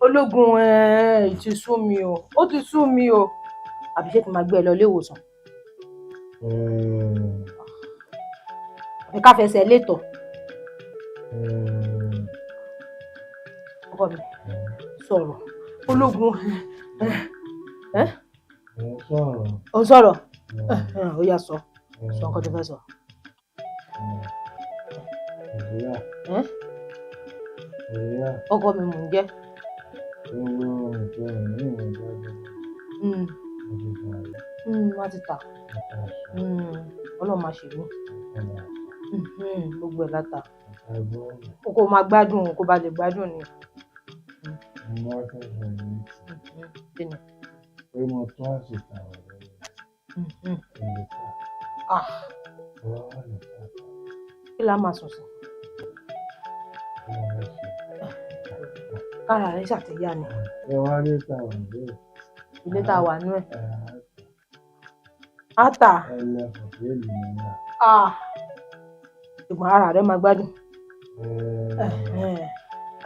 Speaker 18: Ológun ti sú mi o, ó ti sú mi o. Àbí ṣé kí n máa gbé ẹ lọ ilé ìwòsàn? Àbí ká fẹsẹ̀ létọ̀? Ọkọ mi sọ̀rọ̀. Ológun ó ń sọ̀rọ̀. Ó yá sọ nǹkan tó fẹ́ sọ. Ọkọ mi mò ń jẹ́. Má ti tà. Ọlọ́run máa ṣe mí. Gbogbo ẹ̀ láta. Kó máa gbádùn kó ba lè gbádùn ni. Kí la máa sùn sí? Kára rẹ̀ ṣàtìyá ni. Ilé tá a wà nú ẹ̀. Ata. Ṣùgbọ́n ara rẹ̀ máa gbádùn.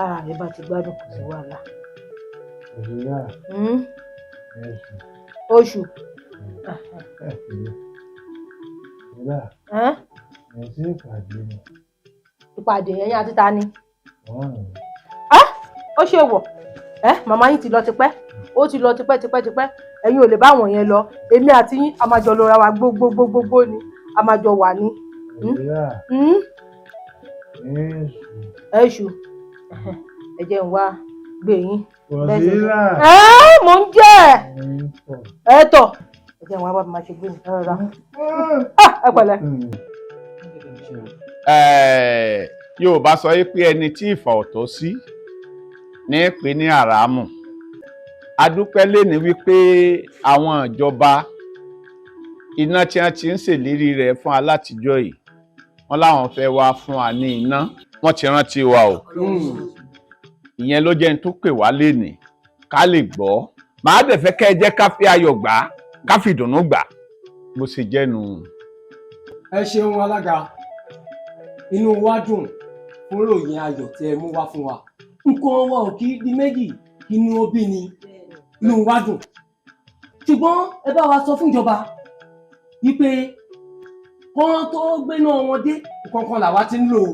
Speaker 18: Ara rẹ̀ bá ti gbádùn kò sí wàhálà. Oṣù. Ìpàdé ẹ̀yin àti ta ni? Ó ṣe wọ̀ màmá yín ti lọ tipẹ́ ó ti lọ tipẹ́ ẹ̀yin ò lè bá àwọn yẹn lọ èmi àti yín a máa jọ lọ ra wa gbogbo ni a máa jọ wà ní. Ẹ̀ṣù ẹ jẹ́ n wá gbé yín. Mò ń jẹ́ ẹ tọ̀ ẹ jẹ́ n wá bá mi máa ṣe gbé mi rárá. Ẹ pẹ̀lẹ́.
Speaker 12: Yorùbá sọ pé ẹni tí ìfà ọ̀tọ̀ sí ní pè ní àràmù. Adúpẹ́ léni wípé àwọn ìjọba iná tí wọ́n ti ń ṣèlérí rẹ̀ fún alátijọ́ yìí wọ́n láwọn fẹ́ wá fún wa ní iná wọ́n ti rántí wa o. Ìyẹn ló jẹ́ n tó pè wá léni ká lè gbọ́. Màá dẹ̀ fẹ́ kẹ́ ẹ jẹ́ ká fi ayọ̀ gbà ká fi ìdùnnú gbà bó ṣe jẹ́ nu.
Speaker 7: Ẹ ṣeun alága inú wa dùn fún ròyìn ayọ̀ tí ẹ mú wá fún wa. Nǹkan wa ò kí di méjì inú òbí ni inú wa dùn. Ṣùgbọ́n ẹ bá wa sọ fún ìjọba wípé kán tó gbéná wọn dé kankan làwa ti ń lò ó.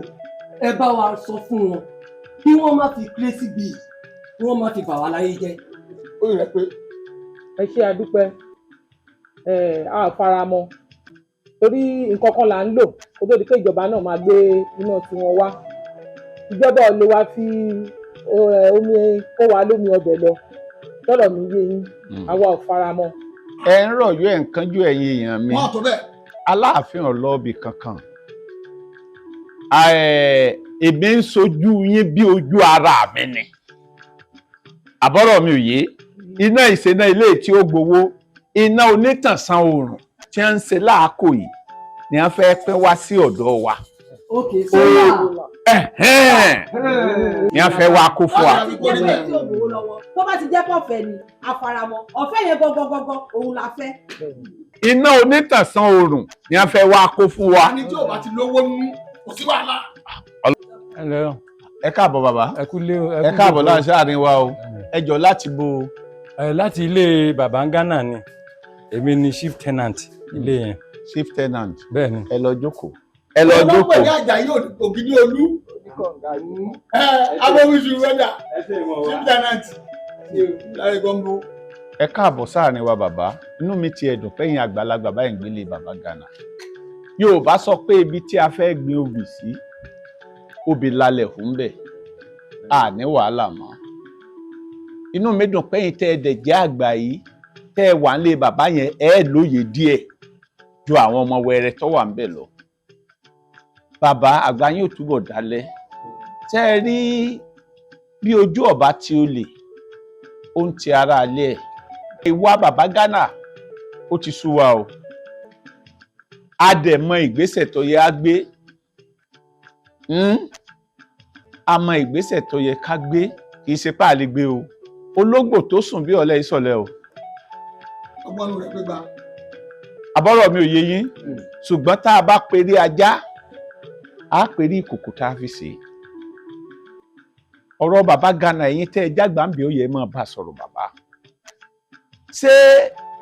Speaker 7: Ẹ bá wa sọ fún wọn kí wọ́n má fi crazy bee kí wọ́n má fi bà wá láyé jẹ́.
Speaker 14: Ó yẹ pé.
Speaker 22: Ẹ ṣe àdúpẹ́ a fara mọ́ torí nǹkan kan là ń lò kó tó di pé ìjọba náà máa gbé iná tiwọn wá. Ìjọba ò lè wá fi omi kó wa lómi ọbẹ̀ lọ tọ́lọ̀ mi yé yín àwa ò fara mọ́.
Speaker 12: Ẹ ń rọ̀yọ́ ẹ̀ ń kánjú ẹ̀yin èèyàn mi.
Speaker 14: Wọ́n tó bẹ́ẹ̀.
Speaker 12: Aláàfin ọlọ́ọ̀bì kankan. Èmi ń sojú yín bí ojú ara mi ni. Àbọ̀rọ̀ mi ò yé. Iná ìṣẹ́ná ilé tí ó gbowó iná onítànsán oòrùn tí wọ́n ń ṣe láàkó yìí ni wọ́n fẹ́ pín wá sí ọ̀dọ̀ wa.
Speaker 7: Okay, sọ́yà.
Speaker 12: Ni wọ́n fẹ́ wá kó fún wa.
Speaker 9: Tó bá ti jẹ́ pọ̀fẹ́ ni àfaramọ́ ọ̀fẹ́ yẹn gbọ́ngbọ́ngbọ́n òun la fẹ́.
Speaker 12: Iná onítànsán oòrùn ni wọ́n fẹ́ wá kó fún wa.
Speaker 14: Ẹni tí ò bá ti lówó nínú kò sí wàhálà.
Speaker 12: Ẹ káàbọ̀ bàbá. Ẹ káàbọ̀ láàárín wa o. Ẹ jọ láti bo.
Speaker 23: Láti ilé bàbá Ghana ni èmi ni chief tenant ilé yẹn.
Speaker 12: Chief tenant.
Speaker 23: Bẹ́ẹ̀ni.
Speaker 12: Ẹ lọ jókòó. Ẹ lọ jókòó.
Speaker 14: Ọlọ́pàá ní Àjàyí Ògìní Olú. Abọ́wíṣu wẹ́dà. Chief tenant. Láyé gbọ́ngbó.
Speaker 12: ẹ káàbọ̀ sáàrin wa bàbá, inú mi ti ẹ̀dùn pẹ́yìn àgbàlagbà báyìí gbélé bàbá Ghana. Yorùbá sọ pé ibi tí a fẹ́ gbin obì sí obì lálẹ́ fún bẹ̀ à ní wàhálà mọ́. Inú mi dùn pẹ́yìn tẹ́ ẹ dẹ̀ jẹ́ àgbà yìí tẹ́ ẹ wà nílé bàbá yẹn ẹ lóye díẹ̀ ju àwọn ọmọ wẹrẹ tó wà ńbẹ̀ lọ. Bàbá àgbà yín ò túbọ̀ dalẹ̀. Tẹ́ ẹ rí bí ojú ọba tí ó lè ó ń ti ara alẹ́ ẹ̀. Ìwà bàbá Ghana ó ti sú wa o. A dẹ̀ mọ ìgbésẹ̀ tó yẹ á gbé. A mọ ìgbésẹ̀ tó yẹ ká gbé kì í ṣe pá lè gbé o. Ológbò tó sùn bí ọ̀lẹ ìsọ̀lẹ̀ o.
Speaker 14: Ọgbọ́n rẹ̀ gbégbá.
Speaker 12: Àbọ̀rọ̀ mi ò yé yín ṣùgbọ́n tá a bá pèrè ajá á pèrè ìkòkò tá a fi sè é. Ọ̀rọ̀ bàbá Ghana ẹ̀yin tẹ́ ẹ jágbá ń bí ó yẹ máa bá sọ̀rọ̀ bàbá. Ṣé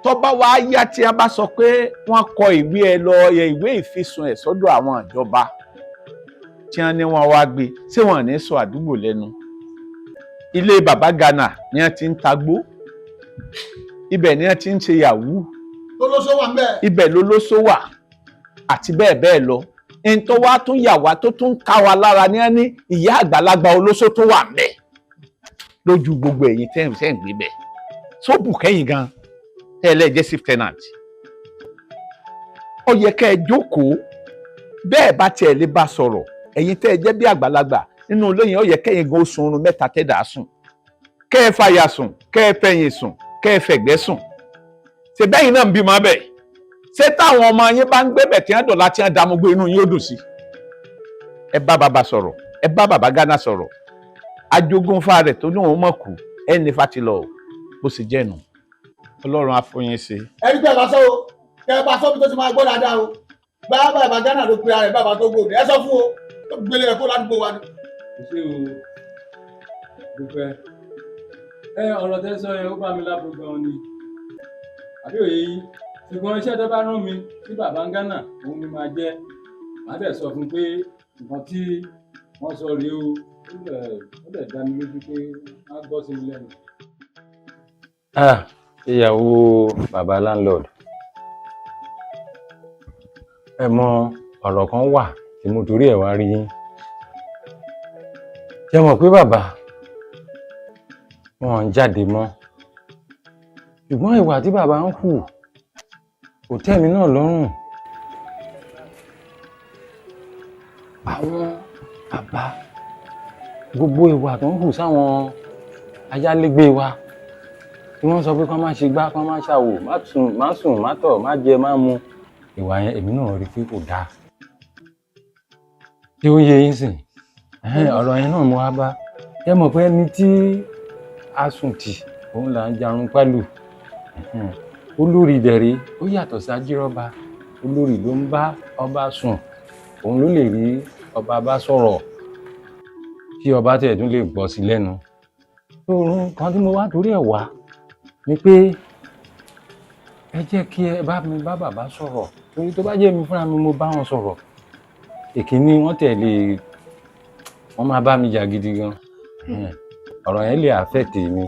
Speaker 12: tọ́ba wa yá tí a bá sọ pé wọ́n kọ ìwé ẹ lọ ìwé ìfisùn ẹ̀ sọ́dọ̀ àwọn ìjọba tí wọ́n ní wọ́n wá gbé ṣé wọ́n ní sọ àdúgbò lẹ́nu. Ilé bàbá Ghana ni wọ́n ti ń tagbó, ibẹ̀ ni wọ́n ti ń ṣe yahoo,
Speaker 14: Lólóṣó wà ńbẹ̀.
Speaker 12: ibẹ̀ lólóṣó wà àti bẹ́ẹ̀ bẹ́ẹ̀ lọ. Ẹni tó wá tún yà wá tó tún ká wa lára ní ẹni ìyá àgbàlagbà olóṣó tó wà ńbẹ̀ lójú gbogbo ẹ̀yin tẹ́ ń gbé bẹ̀. Sóbù kẹ́yìn gan tẹ́lẹ̀ jẹ́ chief tenant. Ó yẹ kẹ́ ẹ jókòó bẹ́ẹ̀ bá tiẹ̀ lè bá sọ̀rọ̀ ẹ̀yin tẹ́ ẹ jẹ́ bí àgbàlagbà nínú ilé yẹn ó yẹ kẹ́yìn gan oṣù oorun mẹ́ta tẹ́dà sùn. Kẹ́ ẹ fàyà sùn, kẹ́ ẹ fẹ̀yìn sùn, kẹ́ ẹ fẹ̀gbẹ́ sùn. Ṣé bẹ́yìn náà ń bímọ bẹ̀? Ṣé táwọn ọmọ yín bá ń gbé bẹ̀ tí wọ́n dọ̀la tí wọ́n dààmú gbé inú yín ó dùn sí? Ẹ bá bàbá sọ̀rọ̀, ẹ bá bàbá Ghana sọ̀rọ̀. Ajogún fa rẹ̀ tó ní òun mọ̀ kú ẹni fatilọ̀ bó sì jẹ́ nu. Ọlọ́run á fún yín ṣe.
Speaker 14: Ẹni pẹ́ lásán o, kẹ́ ẹ bá sọ́bi tó ti máa gbọ́ dáadáa o. Bàbá Ghana ló pe ara rẹ̀ bàbá tó gbòdì. Ẹ sọ fún o, ó gbélé ẹ̀ kó ládùúgbò wa ni.
Speaker 23: Ṣé o dúpẹ́? Ọ̀rọ̀ tẹ́ sọ yẹn ó bá mi lábò gan ni. Àbí òye yín? Ṣùgbọ́n iṣẹ́ tó bá rán mi sí bàbá Ghana òun ni máa jẹ́. Màá dẹ̀ sọ fún pé nǹkan tí wọ́n sọ rèé o. Ó dẹ̀ dá mi lójú pé wọ́n á gbọ́ sí mi lẹ́nu. Ìyàwó bàbá landlord. Ẹ mọ ọ̀rọ̀ kan wà tí mo torí ẹ̀ wá rí yín. Ṣé mọ̀ pé bàbá wọn ń jáde mọ́? Ṣùgbọ́n ìwà tí bàbá ń hù kò tẹ́ mi náà lọ́rùn. Àwọn bàbá gbogbo ìwà tó ń hù sáwọn ayálégbé wa tí wọ́n sọ pé kán má ṣe gbá kán má ṣàwò má sùn má tọ̀ má jẹ má mu ìwà yẹn èmi náà rí pé kò dáa. Ṣé ó yé yín sìn? Ọ̀rọ̀ yẹn náà mo wá bá. Ẹ mọ̀ pé ẹni tí a sùn tì òun là ń jarun pálù. Olórí ìdẹ̀rẹ̀ ó yàtọ̀ sí ajírọ́ba. Olórí ló ń bá ọba sùn, òun ló lè rí ọba bá sọ̀rọ̀ kí ọba tẹ̀ tún lè gbọ́ sí lẹ́nu. Ohun kan tí mo wá torí ẹ̀ wá ni pé ẹ jẹ́ kí ẹ bá mi bá bàbá sọ̀rọ̀ torí tó bá jẹ́ mi fúnra mi mo bá wọn sọ̀rọ̀. Èkíní wọ́n tẹ̀lé wọ́n máa bá mi jà gidi gan. Ọ̀rọ̀ yẹn lè affect mi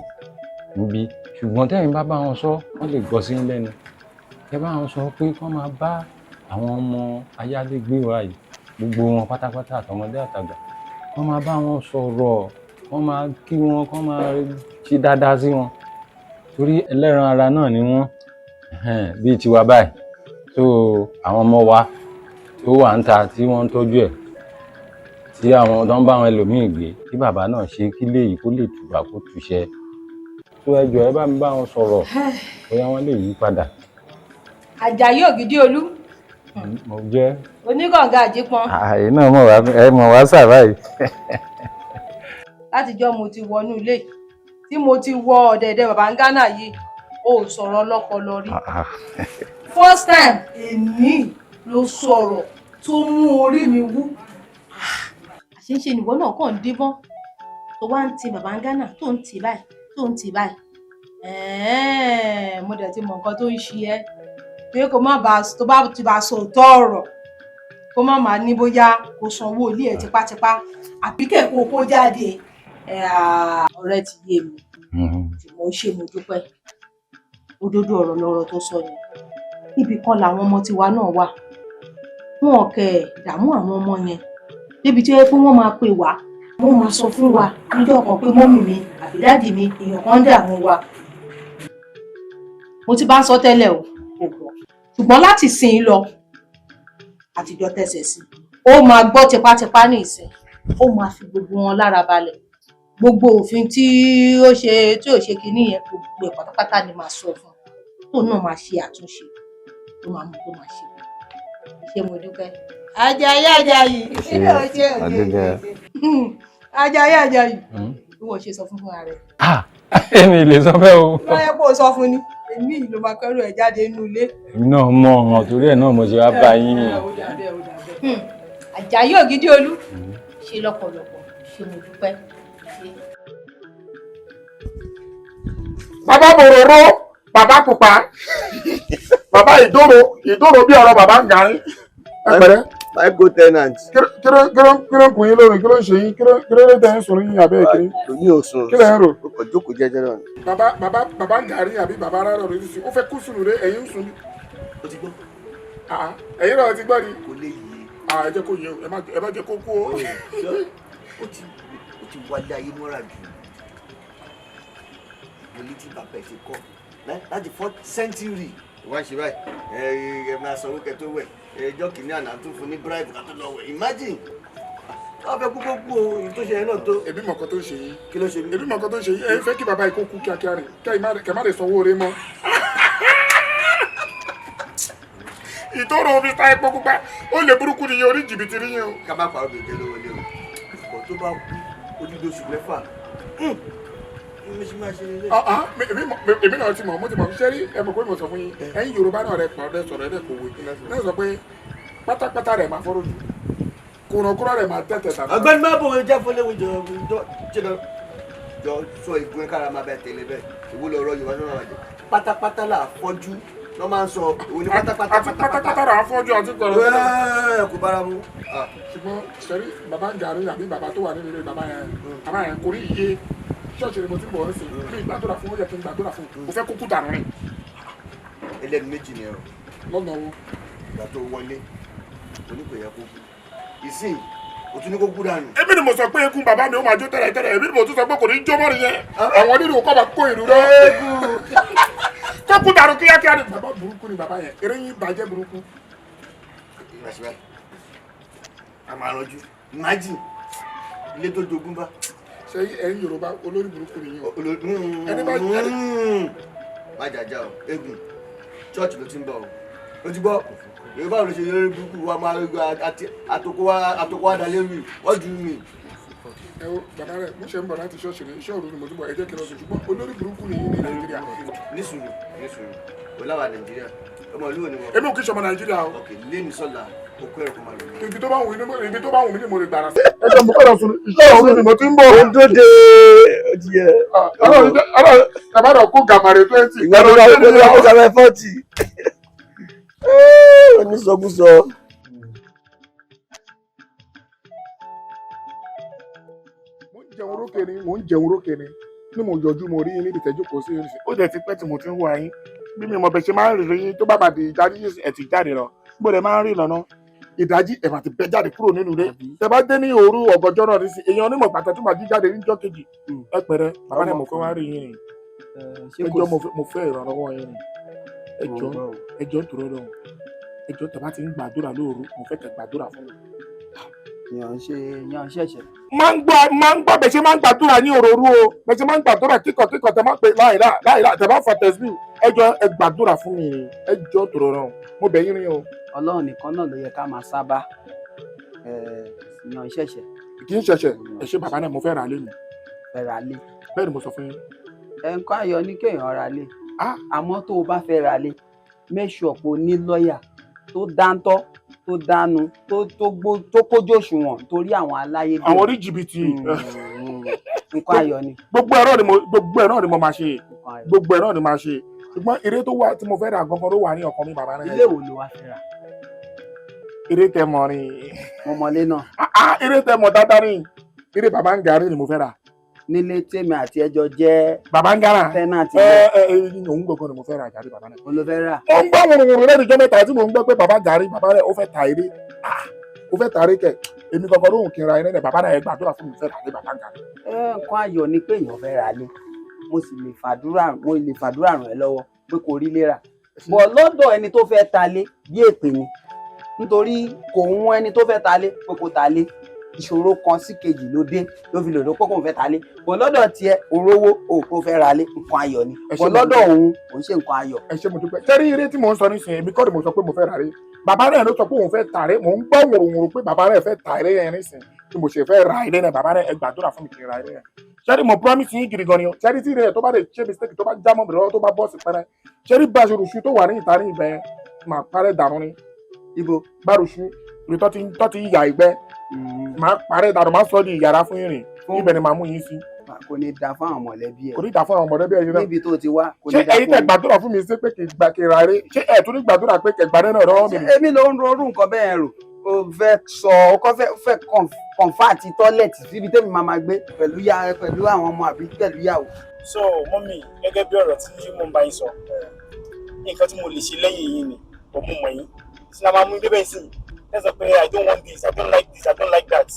Speaker 23: níbí ṣùgbọ́n tẹ́yìn bá wọn sọ wọ́n lè gbọ́ sí lẹ́nu. Ẹ bá wọn sọ pé kán máa bá àwọn ọmọ ayálégbé wa yìí gbogbo wọn pátápátá àtọmọdé àtàgbà kán máa bá wọn sọ̀rọ̀ kán máa kí wọn kán máa ṣe dáadáa sí wọn torí ẹlẹ́ran ara náà ni wọ́n bíi tiwa báyìí. So àwọn ọmọ wa tó wà ń ta tí wọ́n ń tọ́jú ẹ̀ tí àwọn tó ń bá àwọn ẹlòmíì gbé kí bàbá náà ṣe kí léyìí kó lè tùbà kó túṣẹ. So ẹ jọ̀ọ́ ẹ bá mi bá wọn sọ̀rọ̀ bóyá wọ́n lè yí padà.
Speaker 9: Àjàyí Ògìdìolú.
Speaker 23: Mo jẹ́.
Speaker 9: Oníkànga àjípọn.
Speaker 23: Àyè náà mọ̀ wá sábà yìí.
Speaker 9: Látijọ́ mo ti wọnú ilé tí mo ti wọ ọ̀dẹ̀dẹ̀ bàbá Ghana yìí ó sọ̀rọ̀ ọlọ́pọlọ rí. First time èmi ló sọ̀rọ̀ tó mú orí mi wú. Àṣeṣe nìwọ náà kàn ń díbọ́n tó wá ń ti bàbá Ghana tó ń tì báyìí tó ń tì báyìí. Mo dẹ̀ ti mọ nǹkan tó ń ṣe ẹ́ pé kó má bàa tó bá ti bá sọ òótọ́ ọ̀rọ̀ kó má máa ní bóyá kó sanwó ilé ẹ̀ tipátipá àbí kẹ̀kọ́ kó jáde. Ọ̀rẹ́ ti yé mi ṣùgbọ́n ó ṣe mo dúpẹ́
Speaker 18: òdodo ọ̀rọ̀ lọ̀rọ̀ tó sọ yẹn ibì kan làwọn ọmọ tiwa náà wà wọn ò kẹ̀ dààmú àwọn ọmọ yẹn débi tí ó yẹ pé wọ́n máa pè wá wọ́n máa sọ fún wa níjọ́ kan pé mọ́mì mi àbí dáàdì mi èèyàn kan ń dààmú wa mo ti bá ń sọ tẹ́lẹ̀ o kò gbọ́ ṣùgbọ́n láti sìn ín lọ àtijọ́ tẹ̀sẹ̀ sí ó máa gbọ́ tipátipá ní ìsìn ó máa fi gbogbo wọn lára balẹ̀ gbogbo òfin tí ó ṣe kinní yẹn gbogbo ẹ̀ pátápátá ni màá sọ fún un tó náà máa ṣe àtúnṣe tó máa mú tó máa ṣe ṣé mo dúpẹ́. Àjàyí Àjàyí Àjàyí ìwọ ṣe sọ fún fúnra rẹ.
Speaker 23: èmi lè sọ fẹ́ o.
Speaker 18: lọ́yẹ́ kó o sọ fún ni èmi yìí ló máa kẹ́rù ẹ̀ jáde nínú ilé.
Speaker 23: èmi náà mọ ọ̀ràn torí ẹ̀ náà mo ṣe wá bá yín.
Speaker 18: Àjàyí Ògìdì Olú ṣe lọ́pọ̀lọpọ̀ ṣé mo dúpẹ́.
Speaker 8: bàbá bòròró bàbá pupa bàbá ìdóró bí ọ̀rọ̀ bàbá ń garin ẹgbẹ̀rẹ́.
Speaker 11: my good tenant.
Speaker 8: kí ló ń kun yín lórí kí ló ń ṣe yín kí ló dé tẹ́ ń sùn yín abẹ́ ìkíní.
Speaker 11: mi ò sùn.
Speaker 8: kí lẹ ń rò.
Speaker 11: kò jókòó jẹ́jẹ́ náà.
Speaker 8: bàbá ń garin àbí bàbá rárá rẹ sí ó fẹ́ kú sùn rẹ ẹ̀yin ń sùn ní.
Speaker 11: o ti gbọ́.
Speaker 8: ẹ̀yin náà ti gbọ́ ni.
Speaker 11: kò lè yé.
Speaker 8: ẹ jẹ́ kó yé o ẹ má jẹ́ kó kú o.
Speaker 11: ó ti wálé ayé mọ́ra jù wọlé tí bàbá ẹ ti kọ́ láti 4th century wọ́n ṣe báyìí ẹ máa sanwó kẹ́ tó wẹ̀ ẹjọ́ kìíní àná tún fún ní bribe ká tó lọ wẹ̀ imagine wọ́n fẹ́ kú kó kú o èyí tó ṣe yẹn náà tó.
Speaker 8: ebi mọ̀kọ́ tó ń ṣe yín.
Speaker 11: kí ló ṣe mí.
Speaker 8: ebi mọ̀kọ́ tó ń ṣe yín ẹ fẹ́ kí bàbá yìí kó kú kíákíá rẹ̀ kẹ́ má lè sanwó rẹ̀ mọ́. ìtòrò omi ta epo pupa ó lè burúkú nìyẹn orí jìbìtì nìyẹn o.
Speaker 11: ká má pa obìnrin jẹ́ lówó lé o ọ̀pọ̀ tó bá kú odidi oṣù mẹ́fà
Speaker 8: èmi náà ti mọ̀ mo ti mọ̀ ṣé rí ẹ mọ̀ pé mo sọ fún yín ẹ̀yin Yorùbá náà rẹ pọ̀ ọdẹ sọ̀rọ̀ ẹ̀dẹ̀ kò wé náà sọ pé pátápátá rẹ̀ máa fọ́rọ̀ jù kùrọ̀kùrọ̀ rẹ̀ máa tẹ̀tẹ̀ tàbí.
Speaker 11: ọ̀gbẹ́ni má bò wọ́n jẹ́ fọléwu jọ sọ ìgbín kára máa bẹ tẹ́lẹ̀ bẹ́ẹ̀ ìwúlò ọ̀rọ̀ Yorùbá tó máa jẹ pátápátá là fọ́jú lọ́ máa ń sọ òun ni
Speaker 8: pátápátá rà á fọ́jú àti
Speaker 11: pẹ̀lú kò bára mu.
Speaker 8: ṣùgbọ́n sẹ́rí bàbá ń gàrí àbí bàbá tó wà nínú ilé bàbá yẹn kò rí iye ṣọ́ọ̀ṣì ni mo ti bọ̀ ọ́ sí mi gbàdúrà fún ó yẹ kí n gbàdúrà fún mo fẹ́ kúkú dànù rìn.
Speaker 11: ẹlẹ́nu méjì ni ẹ̀rọ.
Speaker 8: lọ́nà wo.
Speaker 11: ìgbà tó wọlé onípẹ̀yà kó kú ìsìn o tún ní kó kú dànù.
Speaker 8: èmi ni mo sọ pé ikú bàbá mi ó máa jó tẹ́lẹ̀ tẹ́lẹ̀ èmi ni mo tún sọ pé kò ní jó mọ́rin yẹn àwọn nínú kọ́ bá kó ìlú rẹ̀ kó kú dànù kíákíá ni bàbá burúkú ni bàbá yẹn eré yín bàjẹ́ burúkú.
Speaker 11: àmọ́ àrọ́jú imagine ilé tó jogún bá.
Speaker 8: ṣe ẹ̀yin Yorùbá olórí burúkú nìyẹn o.
Speaker 11: ẹni bá má jàjà o eégún church ló ti ń bọ̀ o ó ti gbọ́ Yorùbá ò lè ṣe olórí burúkú wa máa àtòkò wa dalé mi wọ́n ju mi.
Speaker 8: ẹ o bàbá rẹ mo ṣe ń bọ̀ láti ṣọ́ọ̀ṣì ní iṣẹ́ òru ni mo ti bọ̀ ẹ jẹ́ kí n lọ sí ṣùgbọ́n olórí burúkú nìyí ní Nàìjíríà.
Speaker 11: ní sùúrù oláwà Nàìjíríà ọmọ ìlú òní wọn.
Speaker 8: èmi ò kí sọmọ Nàìjíríà o.
Speaker 11: ok lẹ́nu sọ́la okú ẹ̀rọ kò máa lò.
Speaker 8: ibi tó bá wù mí ni mo lè gbàrà sí. ẹ jẹ́ mo kọ́ra sùn iṣẹ́ òru ni mo ti ń bọ̀.
Speaker 11: ó dóde ọtí yẹ.
Speaker 8: ẹ bá dọ̀ kó gàmàrè 20.
Speaker 11: ìgbà tó bá kó gàmàrè 40. onísọkúsọ.
Speaker 8: mo ń jẹun rókè ni mo yọjú mo rí níbi tẹ́jú kò sí ìrìnsì ó dẹ̀ ti pẹ́ tí mo ti ń wá yín bí mi mọ̀ bẹ̀ ṣe máa ń rìn yín tó bá bàdé ìdájí ẹ̀ ti jáde lọ bó dẹ̀ máa ń rìn lọ́nà ìdájí ẹ̀ máa ti bẹ́ jáde kúrò nínú ilé tẹ bá dé ní òru ọ̀gànjọ́ náà nísì èèyàn onímọ̀ pàtàkì tó máa jí jáde níjọ́ kejì ẹ pẹ̀rẹ̀ bàbá náà mo fẹ́ wá rí yín ni ẹjọ́ mo fẹ́ ìrànlọ́wọ́ yín ni ẹjọ́ tòrọ́ lọ́wọ́ ẹjọ́ tẹ bá ti ń gbàdúrà lóru mo fẹ́ kẹ́ gbàdúrà fún mi.
Speaker 10: yàn ṣẹ̀ṣẹ̀.
Speaker 8: máa ń gbọ́ bẹ̀ ṣe máa ń gbàdúrà ní òróró o bẹ̀ ṣe máa ń gbàdúrà kíkọ̀ tẹ máa ń pè láìlá tẹ bá fọ tẹ̀síbù ẹjọ́ ẹ gbàdúrà fún mi ẹjọ́ tòrò rán mo bẹ̀ yín rí o.
Speaker 10: Ọlọ́run nìkan náà ló yẹ ká máa sábà yàn ṣẹ̀ṣẹ̀.
Speaker 8: kì í ṣẹ̀ṣẹ̀ ẹ ṣe bàbá náà mo fẹ́ ra lé mi.
Speaker 10: fẹ́ ra lé.
Speaker 8: bẹ́ẹ̀ ni mo sọ fún yín.
Speaker 10: nǹkan ayọ̀ ní kéèyàn ra lé àmọ́ tó o bá fẹ́ ra lé make sure pé o ní lọ́ọ̀yà tó dáńtọ́ tó dánu tó kójú òṣùwọ̀n torí àwọn aláyédè.
Speaker 8: àwọn orí jìbìtì.
Speaker 10: nǹkan ayọ̀ ni.
Speaker 8: gbogbo ẹ̀ náà ni mo máa ṣe gbogbo ẹ̀ náà ni máa ṣe ṣùgbọ́n eré tó wà tí mo fẹ́ ra gangan ló wà ní ọkàn mi bàbá náà.
Speaker 10: ilé wo ló wá fẹ́ ra.
Speaker 8: eré tẹ mọ ni.
Speaker 10: mo mọlé náà.
Speaker 8: eré tẹ mọ dáadáa ni eré bàbá ń garí ni mo fẹ́ ra.
Speaker 13: nílé tèmi àti ẹjọ́ jẹ́
Speaker 8: bàbá ń gara
Speaker 13: tẹ́nàtì
Speaker 8: òun gbọ̀ngàn ni mo fẹ́ ra àjàrí bàbá náà.
Speaker 13: mo ló fẹ́ rà.
Speaker 8: ó ń gbọ́ wòròwòrò lẹ́nu ìjọ mẹ́ta tí mò ń gbọ́ pé bàbá gàrí bàbá rẹ̀ ó fẹ́ ta eré ó fẹ́ ta eré kẹ̀ èmi gangan lóhùn kí n ra eré rẹ̀ bàbá náà ẹ gbàdúrà fún mi fẹ́ rà lé bàbá gàrí.
Speaker 13: nǹkan ayọ̀ ni pé èèyàn fẹ́ ra lé mo sì lè fàdúrà ràn ẹ́ lọ́wọ́ pé kò rí lé rà bọ̀ lọ́dọ̀ ẹni tó fẹ́ ta lé bí èpè ni nítorí kò ń wọ́n ẹni tó fẹ́ ta lé pé kò ta lé ìṣòro kan sí kejì ló dé ló fi lòdò pé kò fẹ́ ta lé bọ̀ lọ́dọ̀ tiẹ̀ òróró òkú fẹ́ ra lé nǹkan ayọ̀ ni bọ̀ lọ́dọ̀ òun kò ń ṣe nǹkan ayọ̀.
Speaker 8: ẹ ṣe mo dúpẹ́ sẹ́rí eré tí mò ń sọ nísìnyí èmi kọ́ ni mo sọ pé mo fẹ́ ra eré bàbá rẹ̀ ló sọ pé òun fẹ́ ta eré mò ń gbọ́ wòròwòrò pé bàbá rẹ̀ fẹ́ ta eré yẹn nísìnyí tí mo ṣe fẹ́ ra eré yẹn bàbá rẹ̀ ẹ gbàdúrà fún mi kí n ra eré yẹn sẹ́rí mo promise yín gidi gan ni o sẹ́rí tí rẹ̀ tó bá lè ṣe mistake tó bá já mọ́ mi lọ́wọ́ tó bá bọ́ sí pẹ́rẹ́ sẹ́rí báṣorùsù tó wà ní ìta ní ibẹ̀ yẹn máa parẹ́ dànù ni
Speaker 13: ibo
Speaker 8: bárùsù rí tó ti yà ìgbẹ́ máa parẹ́ dànù máa sọ di ìyàrá fún ìrìn ibẹ̀ ni màá mú yín sí.
Speaker 13: kò ní da fún àwọn mọ̀lẹ́bí ẹ̀
Speaker 8: kò ní da fún àwọn mọ̀lẹ́bí ẹ̀ yìí náà
Speaker 13: níbi tó ti wá kò ní
Speaker 8: ṣé
Speaker 13: da fún
Speaker 8: ẹ̀yin tẹ gbàdúrà fún mi sí pé kì í gbà kí n ra eré ṣé ẹ̀ tún ní gbàdúrà pé kẹ̀ gbàdé náà lọ́wọ́ mi ni.
Speaker 13: èmi ló ń ronú nǹkan bẹ́ẹ̀ rò o fẹ́ sọ o kọ́ fẹ́ kọ̀ǹfàtì tọ́lẹ̀tì síbi tẹ́mi máa gbé pẹ̀lú àwọn ọmọ àbí pẹ̀lú ìyàwó.
Speaker 5: so mọ́mì gẹ́gẹ́ bí ọ̀rọ̀ tí mo ń bá yín sọ nǹkan tí mo lè ṣe lẹ́yìn yín ni òun mọ̀ yín tí a máa mú débẹ̀ sí ẹ sọ pé I don't want this I don't like this I don't like that.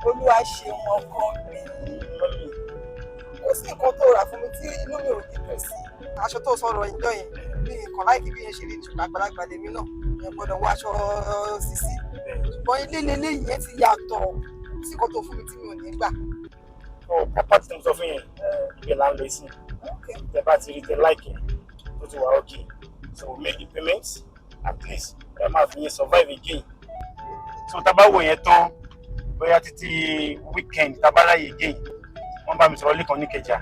Speaker 17: olúwa ṣeun ọkọ mi kò sí nǹkan tó rà fún mi tí inú mi ò ní dùn sí aṣọ tó sọ̀rọ̀ ìjọ yẹn bí nǹkan láìkí bí yẹn ṣe lè jù àgbàlagbà lèmi náà ẹ gbọ́dọ̀ wọ aṣọ sísí ṣùgbọ́n ilé lélẹ́yìn yẹn ti yàtọ̀ sí nǹkan tó fún mi tí mi ò ní gbà.
Speaker 5: pápá tí mo sọ fún yẹn ibẹ̀ là ń lọ sí tẹ bá ti rí tẹ láìkì tó ti wà okay so make the payments at least ẹ máa fi yẹn survive again so tá a bá wò yẹn tán bóyá títí weekend tá a bá ráyè again wọ́n bá mi sọ̀rọ̀ lẹ́kàn ní Ìkẹjà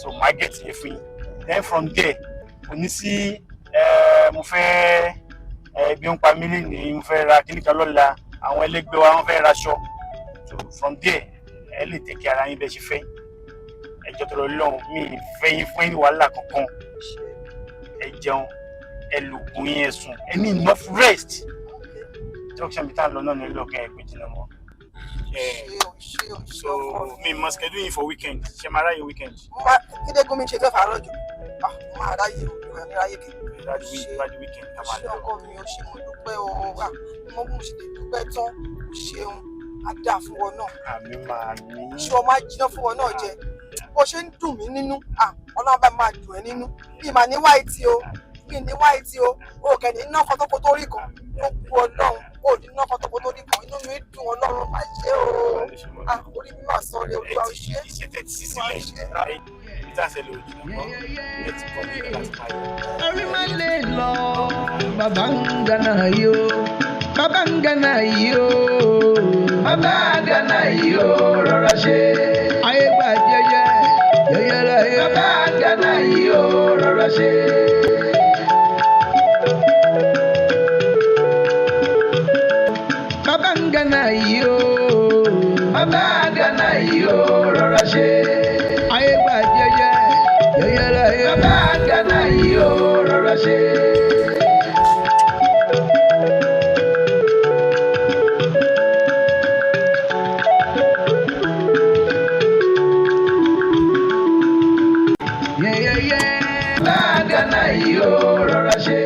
Speaker 5: so máa get yẹn fún yín then from there kò ní sí mo fẹ́ bí ó ń pa mí lẹ́nìí mo fẹ́ ra kíníkà lọ́la àwọn ẹlẹ́gbẹ́ wa wọ́n fẹ́ raṣọ so from there ẹ lè tẹ̀kẹ́ ara yín bẹ́ẹ̀ ṣe fẹ́ ẹjọ́ tó lọ lọ́hùn mi fẹ́ yín fún ẹni wàhálà kankan ẹ jẹun ẹ lògùn yín ẹ sùn ẹ ní enough rest junction bí tá a lọ náà ní lọ́ọ̀kan ẹ pé jìnnà mọ́ so mi must schedule yín for weekend ṣe máa ráyè weekend.
Speaker 17: kíndé gómìn ṣe fẹ́ fàárọ̀ jù máa ráyè òkúra ní ráyè kí.
Speaker 5: ráyè weekend tá a máa lọ.
Speaker 17: ṣé ọkọ mi ò ṣe mo dúpẹ́ o wà mo mú ṣe lè dúpẹ́ tán ṣeun á dáa fún wọn náà.
Speaker 5: àmì máa ní.
Speaker 17: ṣé o máa jiná fún wọn náà jẹ bó ṣe ń dùn mí nínú ọlọ́run bá máa dùn ẹ́ nínú bí màá ní wáìtì o bí ní wáìtì o o kẹ́ni iná kan tó kó tó rí kan ó kú ọlọ́run ó ní iná kan tó kó tó rí kan inú mi dùn ọlọ́run máa ṣe o orí mi máa sọ ọ́ lé olúwa ó ṣe
Speaker 19: orí máa lè lọ bàbá ń gánà yìí o bàbá ń gánà yìí o bàbá gánà yìí o rọra ṣe ayé gbà jẹjẹ jẹjẹ láyé bàbá gánà yìí o rọra ṣe. bàbá ń gánà yìí o bàbá gánà yìí o rọra ṣe ayé gbà jẹjẹ jẹjẹ láyé bàbá gánà yìí o rọra ṣe. bàbá gánà yìí o rọra ṣe.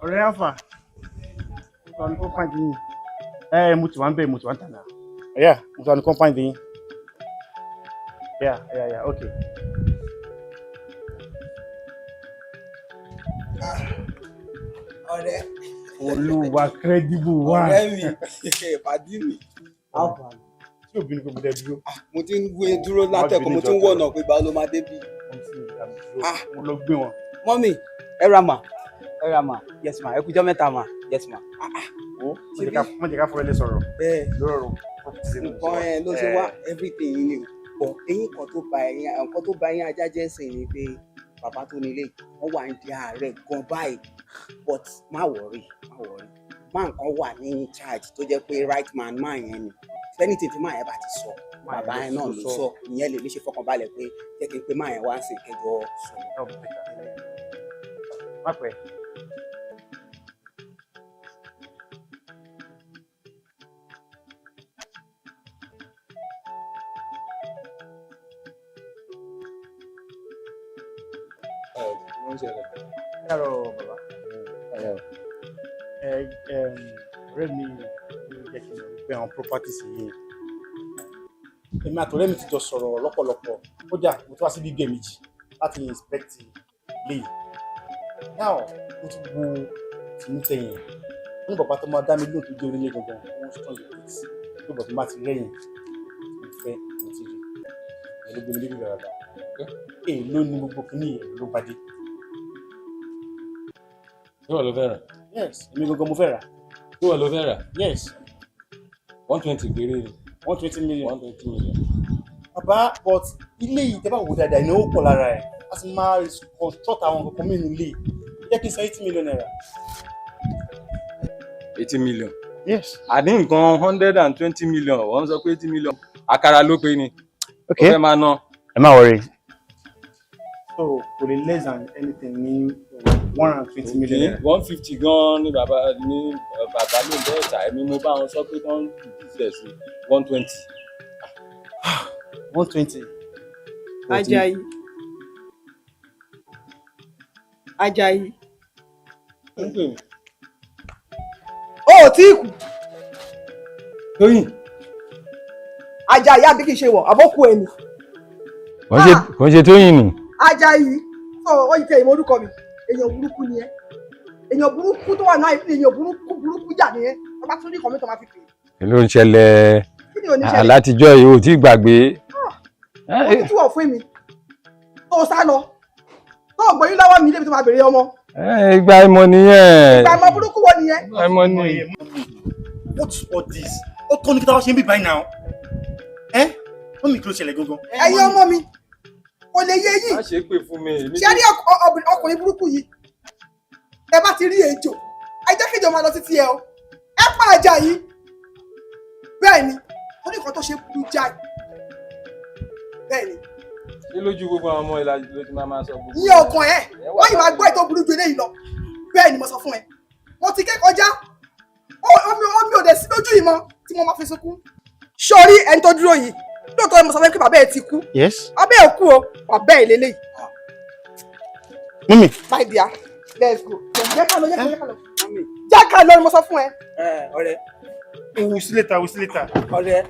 Speaker 5: ọ̀rẹ́ àfà ọ̀tọ̀ ní kọ́ńpáǹdì yìí mo ti wá ń bẹ̀ mo ti wá ń tànà ẹ̀yà mo ti wá ní kọ́ńpáǹdì yìí yà ok.
Speaker 17: ọ̀rẹ́
Speaker 5: olúwa credible wá
Speaker 17: ọ̀rẹ́ mi ìpàdé mi
Speaker 5: tí òbí ni kò gbọdọ̀ dúró.
Speaker 17: mo ti ń gbé dúró látẹ̀kọ̀ mo ti ń wọ̀nà pé báwo ló máa dé bí.
Speaker 5: mo lọ gbé wọn.
Speaker 13: mọ́mì ẹ ra mà yes ma ẹ kújọ́ mẹ́ta ma yes ma.
Speaker 5: mo jẹ́ ká fọ́ ilé sọ̀rọ̀ lọ́rọ̀
Speaker 17: nǹkan ẹ ló ṣe wá everything yìí ni pọ̀ eyín kan tó ba ẹyin ajá jẹ́ sìn ni pé
Speaker 13: bàbá tó nílé wọ́n wà ní ààrẹ gan báyìí but má wọrí máa nǹkan wà ní charge tó jẹ́ pé right man máa yẹn ni fẹ́ni tètè máa yẹn bá ti sọ bàbá yẹn náà ló sọ ìyẹn lè ní ṣe fọkànbalẹ̀ pé jẹ́ kí n pé máa yẹn wá sí kẹjọ sọ.
Speaker 5: má pẹ́. Káàárọ̀ bàbá. Ọ̀rẹ́ mi ló jẹ́ kí n mọ̀ wípé àwọn properties yìí èmi àtọ̀rẹ́ mi ti jọ sọ̀rọ̀ lọ́pọ̀lọpọ̀ kódà mo tún wá sí bíbí méjì láti inspect ilé yìí. Now mo ti wo tìmítẹ̀yìn wọ́n ní bàbá tó máa dá mi lóhùn tó jẹ́ orílẹ̀ gangan wọ́n strong the place tó bọ̀ tó má ti rẹ́yìn mo fẹ́ mo ti rí ẹ̀ ló gbé mi débi rárá èèló ni gbogbo kìíní ló bá dé.
Speaker 23: Ṣé wà ló fẹ́ rà?
Speaker 5: Yes, èmi gangan mo fẹ́ rà.
Speaker 23: Ṣé wà ló fẹ́ rà?
Speaker 5: Yes.
Speaker 23: 120 péré ni.
Speaker 5: 120 million.
Speaker 23: 120 million.
Speaker 5: Bàbá but ilé yìí tẹ́ bá wò dáadáa ìnáwó pọ̀ lára ẹ̀ a sì máa construct àwọn nǹkan mìíràn nílé jẹ́ kí n san 80 million naira.
Speaker 23: 80 million.
Speaker 5: Yes.
Speaker 23: Àní nǹkan 120 million wọ́n sọ pé 80 million àkàrà ló pé ni.
Speaker 5: Okay.
Speaker 23: Ó fẹ́ máa ná.
Speaker 5: Ẹ má worry. So kò lè less than anything ní 120 million naira.
Speaker 23: 150 gan ni bàbá ló ń bẹ́ẹ̀ ta ẹ̀mí mo bá wọn sọ pé wọ́n díṣẹ̀ sí 120.
Speaker 5: 120.
Speaker 17: Ajayi. Ajayi. O ò tí kù.
Speaker 23: Tóyìn.
Speaker 17: Ajayi àbí kìí ṣe wọ̀ àbókù ẹni.
Speaker 23: Kò ń ṣe Tóyìn nì.
Speaker 17: Ajayi ó yìí tẹ ìmọ̀ orúkọ mi èèyàn burúkú ni ẹ́ èèyàn burúkú tó wà náà èèyàn burúkú jà ni ẹ́ ọba tún ní ìkọ́ mi tó máa fi pè é.
Speaker 23: Kí ló ń ṣẹlẹ̀?
Speaker 17: Kí ni ò ní ṣẹlẹ̀?
Speaker 23: Alátijọ́ yìí ò tí ì gbàgbé.
Speaker 17: Ó ti túwọ̀ fún mi tó sá lọ tó gbóyún lọ́wọ́ mi débi tó máa bèrè ọmọ.
Speaker 23: Ìgbà ìmọ̀ nìyẹn.
Speaker 17: Ìgbà ìmọ̀ burúkú wo nìyẹn?
Speaker 23: Ìgbà ìmọ̀ nìyẹn.
Speaker 5: What's all this? Ó tó ní kí táwọn ṣe ń bí báyìí náà. Wọ́n mi kí ló ṣẹlẹ̀ gangan.
Speaker 17: Ẹ̀yin ọmọ mi kò lè yé yìí.
Speaker 23: Má ṣe pè fún mi.
Speaker 17: Ṣé rí ọkùnrin burúkú yìí? Ẹ bá ti rí ejò, ẹ jẹ́ kí ejò máa lọ títí ẹ o. Ẹ pa Àjàyí. Bẹ́ẹ̀ ni, ó ní nǹkan tó ṣe burú jáì. Bẹ́ẹ̀ ni.
Speaker 23: Ṣé lójú gbogbo àwọn ọmọ ìlàjì ló ti máa sọ gbogbo?
Speaker 17: Ní ọkàn ẹ̀, wọ́n yìí máa gbọ́ ètò burú ju eléyìí lọ. Bẹ́ẹ̀ ni mo sọ fún ẹ. Mo ti ké kọjá. Omi ò dẹ̀ sí lójú ìmọ̀ tí mo máa fi sunkún. Sórí ẹni tó dúró yìí, lóòótọ́ mo sọ fún ẹ pé bàbá ẹ ti kú.
Speaker 5: Yes.
Speaker 17: Bàbá ẹ kú o, bàbá ẹ lélẹ́yìí.
Speaker 5: Mummy.
Speaker 17: My dear, let's go. Jẹ́ ká lọ. Jẹ́ ká lọ ni mo sọ fún ẹ.
Speaker 5: Ọ̀rẹ́. We'll see later.
Speaker 17: Ọ̀rẹ́.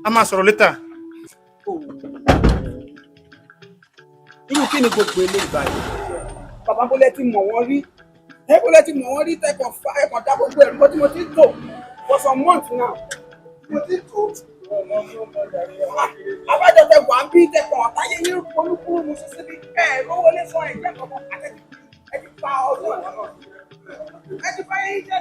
Speaker 5: A máa sọ̀rọ̀ later.
Speaker 17: Irú kí ni gbogbo eléyìí báyìí? Bàbá Bólẹ́ ti mọ̀ wọ́n rí. Bólẹ́ ti mọ̀ wọ́n rí ẹ̀kọ́ dá gbogbo ẹ̀rú tí mo ti tò for some months now. Mo ti tò. Abájọ tẹ wà ń bí tẹkọ̀ ọ̀táyé ní olúkúrú mu sí síbi lówó lé sọ ẹ̀jẹ̀ kọ̀ọ̀kan àtẹ̀jẹ̀ ẹ ti pa ọdún ọ̀nà náà. Ẹ ti pa yín jẹ́.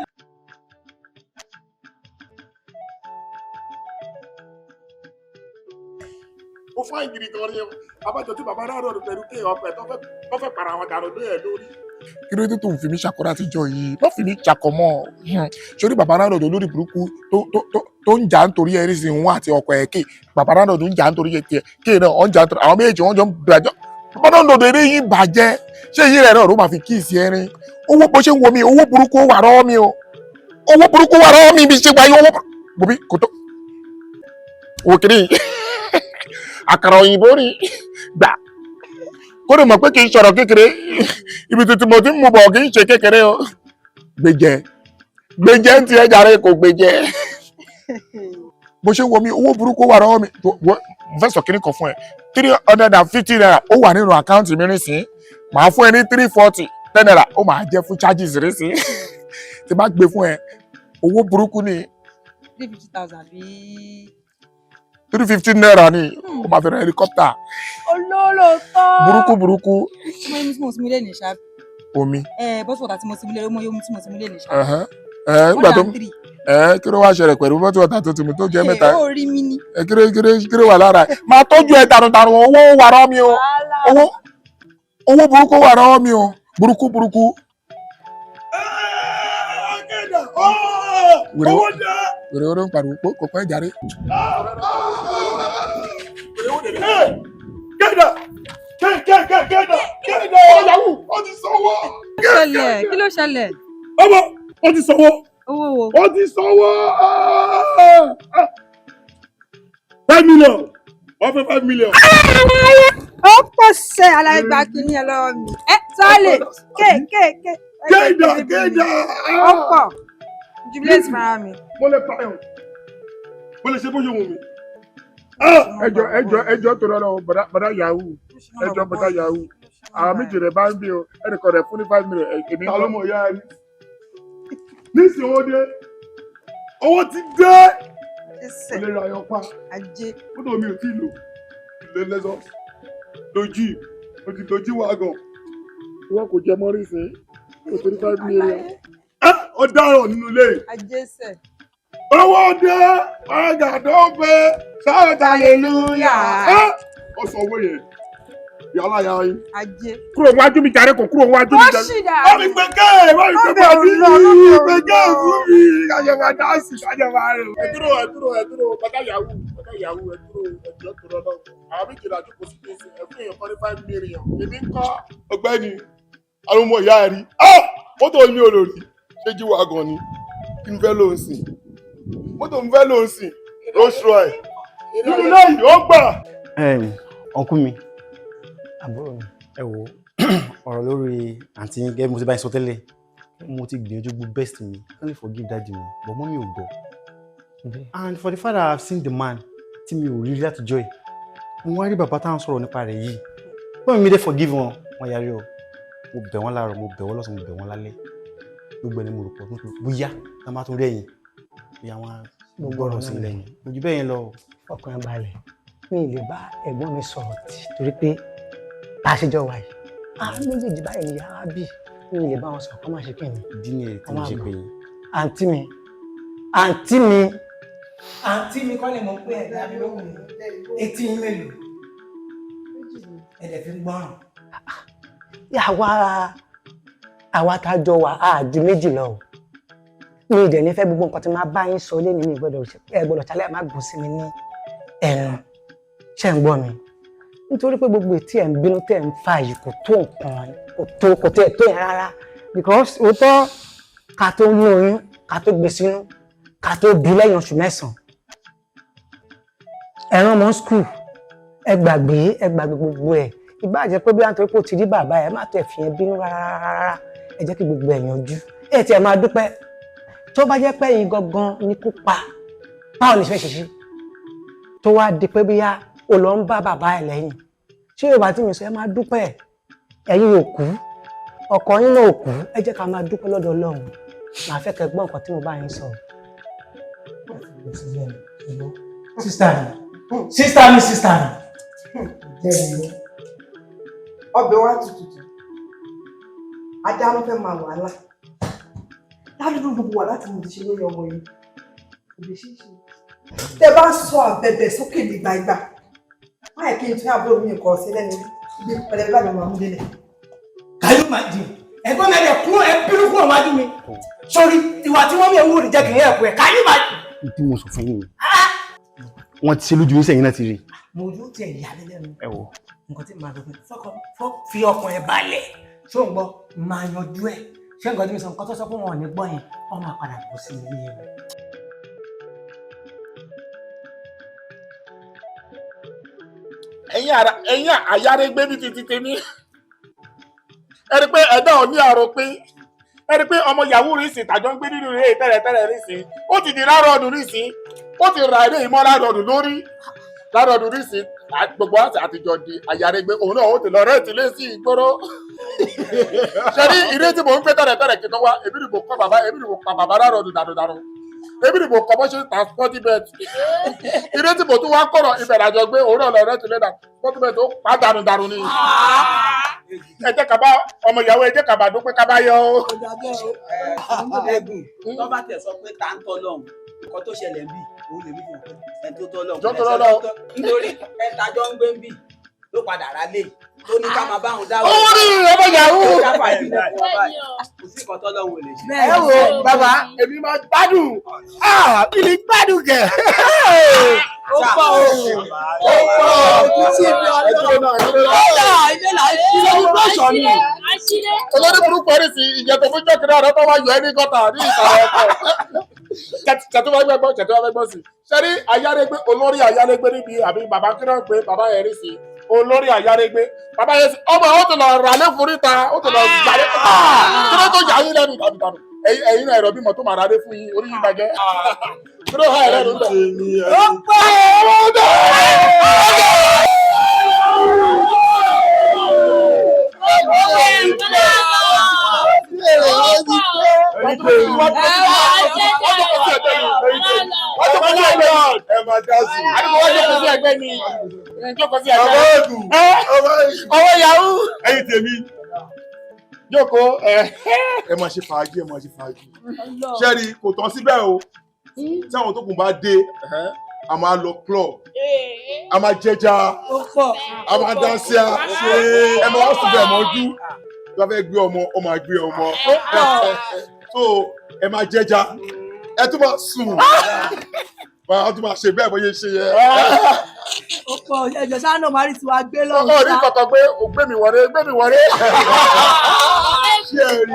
Speaker 8: Ó fún àìgìrì kan ní abájọ tí bàbá náà rọrùn pẹ̀lú kí ọpẹ tó fẹ́ para wọn dànù lóye lórí. Kí ló dé tó ń fi mí ṣàkóra àtijọ́ yìí? Má fi mí ṣàkọ mọ́. Sórí bàbá náà rọrùn lórí burúkú tó ń jà nítorí ẹrí sí wọn àti ọkọ ẹ̀ kéè. Bàbá náà rọrùn ń jà nítorí ẹ̀ kéè náà ọ̀ ń jà nítorí àwọn méjèèjì wọn jọ ń bàjọ́. Bàbá náà rọrùn eré yìí bàjẹ́. Ṣé eyín rẹ̀ náà ló máa fi kíìsì ẹrin? Owó bó ṣe ń wo mi, owó burúkú wà rọ́ mi o. Owó burúkú wà rọ́ mi bí ṣe gba yín owó burúkú. Kò tó. Wò kiri àkàrà òyìnbó rí gbà kó lè mọ̀ pé kì í sọ̀rọ̀ kékeré ibi tuntun mo ti ń mú bọ̀ kì í ṣe kékeré o gbèjẹ ń tiẹ̀ jàre kò gbèjẹ bó ṣe ń wo mi owó burúkú wà lọ́wọ́ mi mo fẹ́ sọ kíní kan fún ẹ 350 naira ó wà nínú àkáǹtì mi nísìn màá fún ẹ ní 340 10 naira ó máa jẹ́ fún charges nísìn tí bá gbé fún ẹ owó burúkú ni
Speaker 4: 350,000 bíi
Speaker 8: 350 naira ni o máa fi ra helicopter.
Speaker 4: Olólùtọ́.
Speaker 8: burúkú.
Speaker 4: Mo ní mo ti mú lé ní ṣáà.
Speaker 8: Omi.
Speaker 4: Bọ́sù ọ̀tà tí mo ti mú lé omi tí mo ti mú lé ní ṣáà.
Speaker 8: Nígbà tó kí ló wá ṣẹlẹ̀ pẹ̀lú bọ́sù ọ̀tà tó ti mú tó jẹ́ mẹ́ta.
Speaker 4: Ó rí mi ní.
Speaker 8: Kí wà lára ẹ̀. Máa tọ́jú ẹ tànùtànù owó wà rọ́ mi o. Owó. owó burúkú wà lọ́wọ́ mi o burúkú burúkú. wèrè ó ló ń pariwo pé kò pẹ́ jàre.
Speaker 1: Kéda ọ̀yàwó ó ti sanwó.
Speaker 4: ṣẹlẹ̀ kí ló ṣẹlẹ̀.
Speaker 1: ọmọ ó ti sanwó.
Speaker 4: owó wo.
Speaker 1: ó ti sanwó. 5 million wọ́n fẹ́ 5 million.
Speaker 4: ó pọ̀ sẹ́ aláìgbà kìíní ẹ lọ́wọ́ mi. ẹ sọ́ọ̀lì kéèké.
Speaker 1: Kéda.
Speaker 4: ó pọ̀ jubilate fara mi.
Speaker 1: mo lè pààyàn mo lè ṣe bó ṣe wù mí. ẹjọ́ tó lọ bàdá yahoo ẹjọ́ bàdá yahoo àwọn méjì rẹ̀ bá ń bí o ẹnìkan rẹ̀ fún ní 5 million èmi. ta ló mọ̀ ya rí nísìnyí owó ti dé o lè ra ayọ̀ pa mọ́tò mi ò tí ì lò ilé lẹ́sọ̀ lójú o ti dojú wa gan wọn kò jẹ mọ́rí sí o tó ní 5 million. ó dáràn nínú ilé. owó dé ọ̀gá tó pé sọ́ọ̀tà hallelujah. ó sọ owó yẹn yàrá yàrá yín. kúrò wájú mi jàre kò kúrò wájú mi jàre. wọ́n mi gbẹ̀gẹ́ wọ́n mi gbẹ̀gẹ́ àbí gbẹ̀gẹ́ fún mi kájọba dáàsì kájọba rẹ̀. ẹ̀dúró bàtà yahoo ẹ̀dúró tó lọ́dọ̀ àwọn méjìlá jókòó sí gbèsè ẹ̀fún èèyàn kan ní 5 million èmi ń kọ́. ọ̀gbẹ́ni àwọn ọmọ ìyá rí mọ́tò mi ò lò rí ṣé jí wa gan ni kí n fẹ́ lò ń sìn mọ́tò mi fẹ́ lò ń sìn Rolls Royce nínú lẹ́yìn ó gbà.
Speaker 16: ọ̀nkú mi àbúrò mi ẹ wò ọ̀rọ̀ lórí àǹtí gẹ́gẹ́ bí mo ti bá yín sọ tẹ́lẹ̀ mo ti gbìyànjú gbogbo best mi I only forgive daddy mi but mọ́mí ò gbọ́ and for the fact that I have seen the man tí mi ò rí rí látijọ́ ẹ̀ mo wá rí bàbá táwọn sọ̀rọ̀ nípa rẹ̀ yìí bọ́ọ̀ mi dé forgive wọn wọn yarí o mo bẹ̀ wọ́n láàárọ̀ mo bẹ̀ wọ́n lọ́sàn mo bẹ̀ wọ́n lálẹ́ gbogbo ẹni mo rò pọ̀ tó bóyá tá a máa tún rẹ̀yìn bóyá wọn gbọ́rọ̀ sí lẹ́yìn ojú bẹ́ẹ̀ yẹn lọ.
Speaker 20: ọkàn balẹ̀ mi ì lè bá ẹ̀gbọ́n mi sọ̀rọ̀ torí pé bá a ṣe jọ wáyé àwọn méjèèjì báyìí ni yàrá bì mi ì lè bá wọn sọ̀rọ̀ kọ́ máa ṣe kí ni.
Speaker 16: ìdí ni ẹ̀ tí mo ṣe pé yín.
Speaker 20: àǹtí mi kọ́ ni mo pé ẹ̀dá mi lóhùn etí yín mélòó ẹ̀dẹ̀ fi ń gbọ́ràn. àwa tá a jọ wà á ju méjì lọ o mi ì dẹ̀ ní fẹ́ gbogbo nǹkan tí máa bá yín sọ lé ní mi gbọ́dọ̀ ṣálẹ̀ má gbọ́ sí mi ní ẹ̀rùn ṣe ń gbọ́ mi nítorí pé gbogbo ètí ẹ̀ ń bínú tẹ̀ ń fa yìí kò tó nǹkan kò tẹ̀ tó yẹn rárá because òótọ́ ká tó mú oyún ká tó gbé sínú ká tó bí lẹ́yìn oṣù 9 ẹ̀ràn mọ́ skul ẹ gbàgbé gbogbo ẹ̀ ìbá jẹ́ pé bí wọ́n torí pé ó ti rí bàbá ẹ̀ má tẹ̀ fi yẹn bínú rárá ẹ jẹ́ kí gbogbo ẹ̀ yanjú ẹ̀ tí ẹ máa dúpẹ́ tó bá jẹ́ pé yín gangan ní kó pa báwo ni ṣe ṣe tó wá di pé bíyá o lọ ń bá bàbá ẹ̀ lẹ́yìn ṣé yorùbá tí mi sọ ẹ máa dúpẹ́ ẹ̀yin ò kú ọkọ yín náà ò kú ẹ jẹ́ ká máa dúpẹ́ lọ́dọ̀ Ọlọ́run màá fẹ́ kẹ́ gbọ́ nǹkan tí mo bá yín sọ. sísítà mi
Speaker 17: ọbẹ̀ wa tutù ajá ló fẹ́ máa wàhálà ládùúgbò gbogbo wà láti mo ti ṣe lórí ọmọ yìí òbí ṣíṣe tẹ bá sọ àbẹ̀bẹ̀ sókè ní gbàgbà báyìí kí n tún àbúrò mi kọ sí lẹ́nu ibi pẹlẹbí láti máa mú délẹ̀.
Speaker 20: kàyọ́ máa dì ẹ̀gbọ́n mi ẹ̀ kúrò ẹ̀ bínú kúrò wájú mi sórí ìwà tí wọ́n mi ẹ̀ wúrò jẹ́ kì í ẹ̀kú ẹ̀ kàyọ́ máa dì.
Speaker 16: tí mo sọ fún yín wọ́n ti ṣe lójú yín sẹ́yìn náà ti rí.
Speaker 20: mo ojú tiẹ̀ yà lẹ́lẹ́nu.
Speaker 16: ẹ wò.
Speaker 20: nǹkan tí màá dọ̀gbẹ́ fi ọkàn ẹ̀ balẹ̀ ṣó ń gbọ́ máa yanjú ẹ̀ ṣé nǹkan tí mi sọ nǹkan tó sọ pé wọn ò ní gbọ́ yẹn wọ́n máa padà bọ̀ sí ilé yẹn.
Speaker 8: ẹ̀yin àyárégbé ní títí tèmi ẹ rí pé ẹ̀dá ò ní àròpin ẹ rí pé ọmọ yahoo rí sí tàjọ ń gbé nínú ilé tẹ́lẹ̀tẹ́lẹ̀ rí sí ó ti di lárọ̀ọ̀dù rí sí ó ti ra ilé ìmọ̀ lárọ̀ọ̀dù lórí lárọ̀ọ̀dù rí sí gbogbo àti àtijọ́ di àyárégbé òun náà ó ti lọ rẹ́ẹ̀tì lé sí ìgboro ṣe ní ìrè tí mò ń gbé tẹ́lẹ̀tẹ́lẹ̀ kí n tó wá èmi ni mo kọ́ bàbá èmi ni mo pa bàbá lárọ̀ọ̀dù dànù èmi ni mo kọ́ bọ́ ṣe transport bet ìrè tí mo tún wá kọ̀rọ̀ ìbẹ̀rẹ̀ àjọ gbé òun náà lọ rẹ́ẹ̀tì lé transport bet ó pa dànù ni ẹ jẹ́ kaba ọmọ ìyàwó ẹ jẹ́ kaba dúpẹ́ kaba yọ o.
Speaker 13: ẹgùn tó bá tẹ̀ sọ pé tá ń tọ́ lọ́hùn nǹkan tó ṣẹlẹ̀ ń bì òun lè mí fún ẹ tó tọ́ lọ́hùn.
Speaker 8: jọ́tọ̀ lọ́dọ̀
Speaker 13: nítorí ẹ̀ńtàjọ́ ń gbé ń bì ló padà rà lé tó ní ká máa bá òun dáwọ́.
Speaker 8: Owó ní ọmọ yahoo.
Speaker 13: Kò sí nǹkan tọ́lọ́run ò lè ṣe.
Speaker 8: Ẹ wo bàbá èmi máa gbádùn. Mi ní gbádùn kẹ̀.
Speaker 13: Ó pọ̀ o. Ó pọ̀ o. Kì í sí ibi ọlọ́run. Ọ̀la ilé là ń ṣí lọ́wọ́ lọ́sọ̀ ni.
Speaker 8: Olórí burúkú ẹni sí ìjẹ̀kọ̀ fún jọ́kìrì ọ̀rẹ́ tó máa yọ ẹni gọ́tà ní ìsàlẹ̀ ọkọ̀. Ṣètò wá gbẹ́gbọ́ sí. Ṣé rí ayálégbé olórí ayálégbé níbi àbí bàbá kíná gbé bàbá yẹn rí sí olórí ayálégbé bàbá yẹn sí ọmọ ó ti lọ rà lé fún níta ó ti lọ jàlé kí ló tó yà yín lẹ́nu ìdàdùdàdù ẹ̀yin náà ẹ̀rọ bímọ tó máa rà lé fún yín orí yín bàjẹ́ kí ló hà ẹ̀ lẹ́nu bẹ̀. Ó pẹ́ ọ̀dọ́. Ọwọ́ yahoo.
Speaker 1: Ẹ̀yin tèmi.
Speaker 8: Jókòó
Speaker 1: ẹ máa ṣe fàájì ẹ máa ṣe fàájì. Ṣẹ́rí kò tán síbẹ̀ o. Tí àwọn tó kù bá dé, a máa lọ club. A máa jẹja. A máa dánsíá. Ẹ máa wọ́n síbẹ̀ mọ́jú. Tí wọ́n fẹ́ gbé ọmọ, ó máa gbé ọmọ. So ẹ máa jẹja. Ẹ tún máa sùn. Wọ́n tún máa ṣe bẹ́ẹ̀ bóyá ṣe yẹ.
Speaker 9: Ó pọ̀ ẹ̀jọ̀ sáà náà máa rí tiwa gbé lọ́wọ́.
Speaker 8: Ọkọ rí kọ̀kọ̀ pé ó gbé mi wọlé.
Speaker 1: Ṣé ẹ rí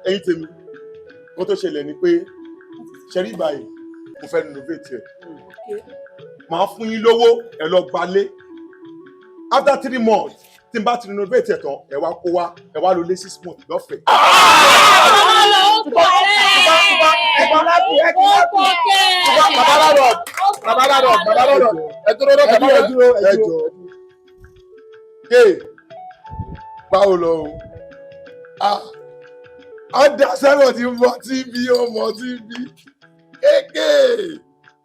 Speaker 1: ẹ̀yin tèmi kó tó ṣẹlẹ̀ ni pé ṣẹ́rí báyìí mo fẹ́ renovate ẹ̀ màá fún yín lówó ẹ lọ gbalé after 3 months tí n bá ti renovate ẹ̀ tán ẹ wá kó wá ẹ wá lò lé 6 months lọ́fẹ̀ẹ́. Babaládọ̀ ẹ dúró ẹjọ́ báwo lọ o ọ̀dà sẹ́wọ̀n ti mọ tíbi ọmọ tíbi kéèké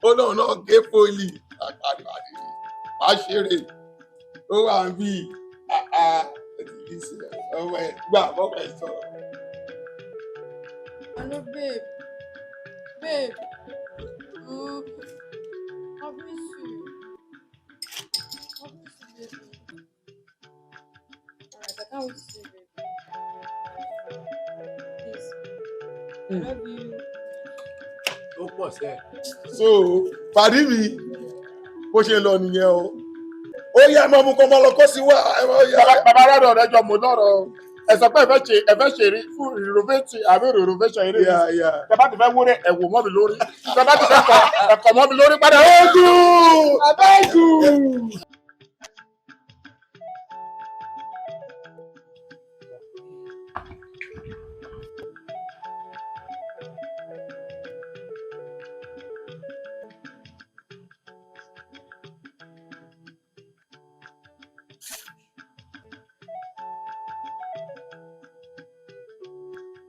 Speaker 1: ó náà gé poli àgbàdì má ṣeré ó wà ń bí ọmọ ẹ gbà ọmọ ẹ sọ̀rọ̀.
Speaker 4: Hello, babe. Babe. I miss you. I miss you, baby. Alright, I can't wait to see you, baby. Please. I love you.
Speaker 1: Ó pọ̀ sẹ́. So pàdí mi bó ṣe lọ nìyẹn o. Ó yá ẹ máa mú kọ́ máa lọ kó sí wá.
Speaker 8: Bàbá Rádọ̀ ọ̀dẹ́jọ́ mo lọ́rọ̀ ẹ sọ pé ẹ fẹ́ ṣe rí fún renovation àbí renovation eré yìí. Tẹ bá ti fẹ́ wúrẹ́ ẹ̀wò mọ́ mi lórí. Tẹ bá ti fẹ́ kọ ẹ̀kọ́ mọ́ mi lórí padà. Abẹ́ẹ̀kú.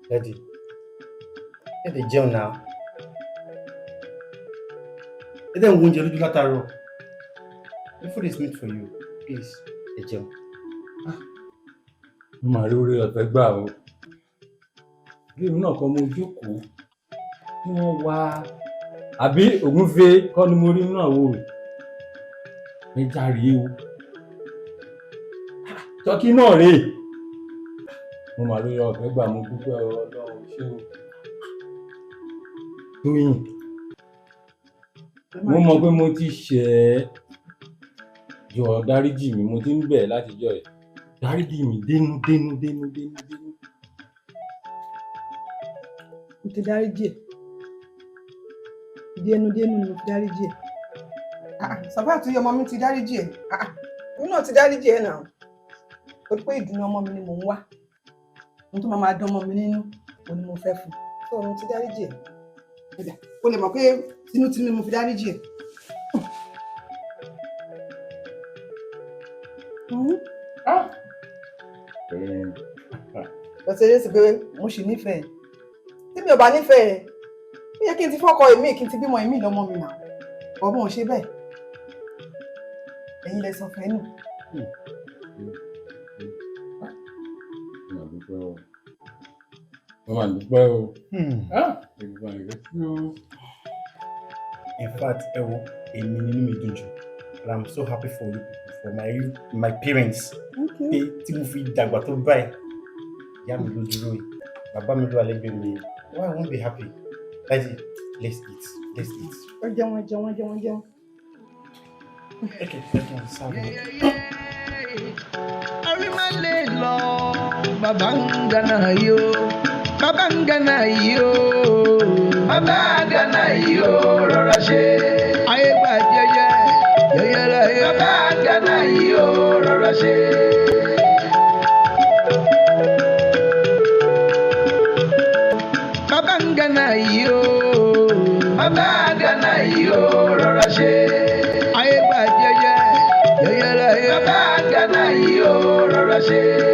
Speaker 16: Daddy, let the jail now. Let them wound you látàárọ̀. The food is meant for you. Please, the jail.
Speaker 23: Mo máa rí orí ọ̀fẹ́ gbà o. Bí èmi náà kọ́ mo jókòó tí wọ́n wá àbí ògúnfe kọ́ ni mo rí nínú àwo rẹ̀. Ẹja rèé o. Tọ́kí náà rèé. Mo máa rí ọ̀fẹ́ gbà mo dúpẹ́ Ọlọ́run ṣé o. Tóyìn, mo mọ̀ pé mo ti ṣẹ̀ ẹ́. Jọ̀ọ́ dáríjì mi, mo ti ń bẹ̀ látijọ́ ẹ̀. Dáríjì mi dénú.
Speaker 17: Mo ti dáríjì ẹ̀. Dénú ni mo fi dáríjì ẹ̀. Sàfà àti ọmọ mi ti dáríjì ẹ̀. Èmi náà ti dáríjì ẹ̀ náà. Ó pé ìdùnnú ọmọ mi ni mò ń wá. Mo tún máa dán ọmọ mi nínú, òun ni mo fẹ́ fún. Tó mo ti dáríjì ẹ̀. O lè mọ̀ pé tinútinú ni mo fi dáríjì ẹ̀. Ọ̀sẹ̀ yẹn sì pé mo sì nífẹ̀ẹ́. Tí mi ò bá nífẹ̀ẹ́, ó yẹ kí n ti fọ́kọ èmi kí n ti bímọ èmi lọ́mọ mi náà. Ọmọ ò ṣe bẹ́ẹ̀. Ẹ̀yin lẹ sọ fẹ́ nù.
Speaker 23: Mo máa dúpẹ́ o.
Speaker 16: In fact, èmi nínú mi dùn jù. And I'm so happy for you people. for my parents pé tí mo fi dàgbà tó báyìí ìyá mi ló dúró yìí bàbá mi ló wà lẹ́gbẹ̀ẹ́ mi why I won't be happy daddy let's eat.
Speaker 17: wọ́n jẹun.
Speaker 16: Okay, sorry.
Speaker 19: Arimale lọ bàbá ń gana yìí o bàbá ń gana yìí o bàbá gana yìí o rọra ṣe ayé gbà jẹjẹ láyé bàbá gana yìí o rọra ṣe. Bàbá ń gana yìí o bàbá gana yìí o rọra ṣe ayé gbà jẹjẹ láyé bàbá gana yìí o rọra ṣe.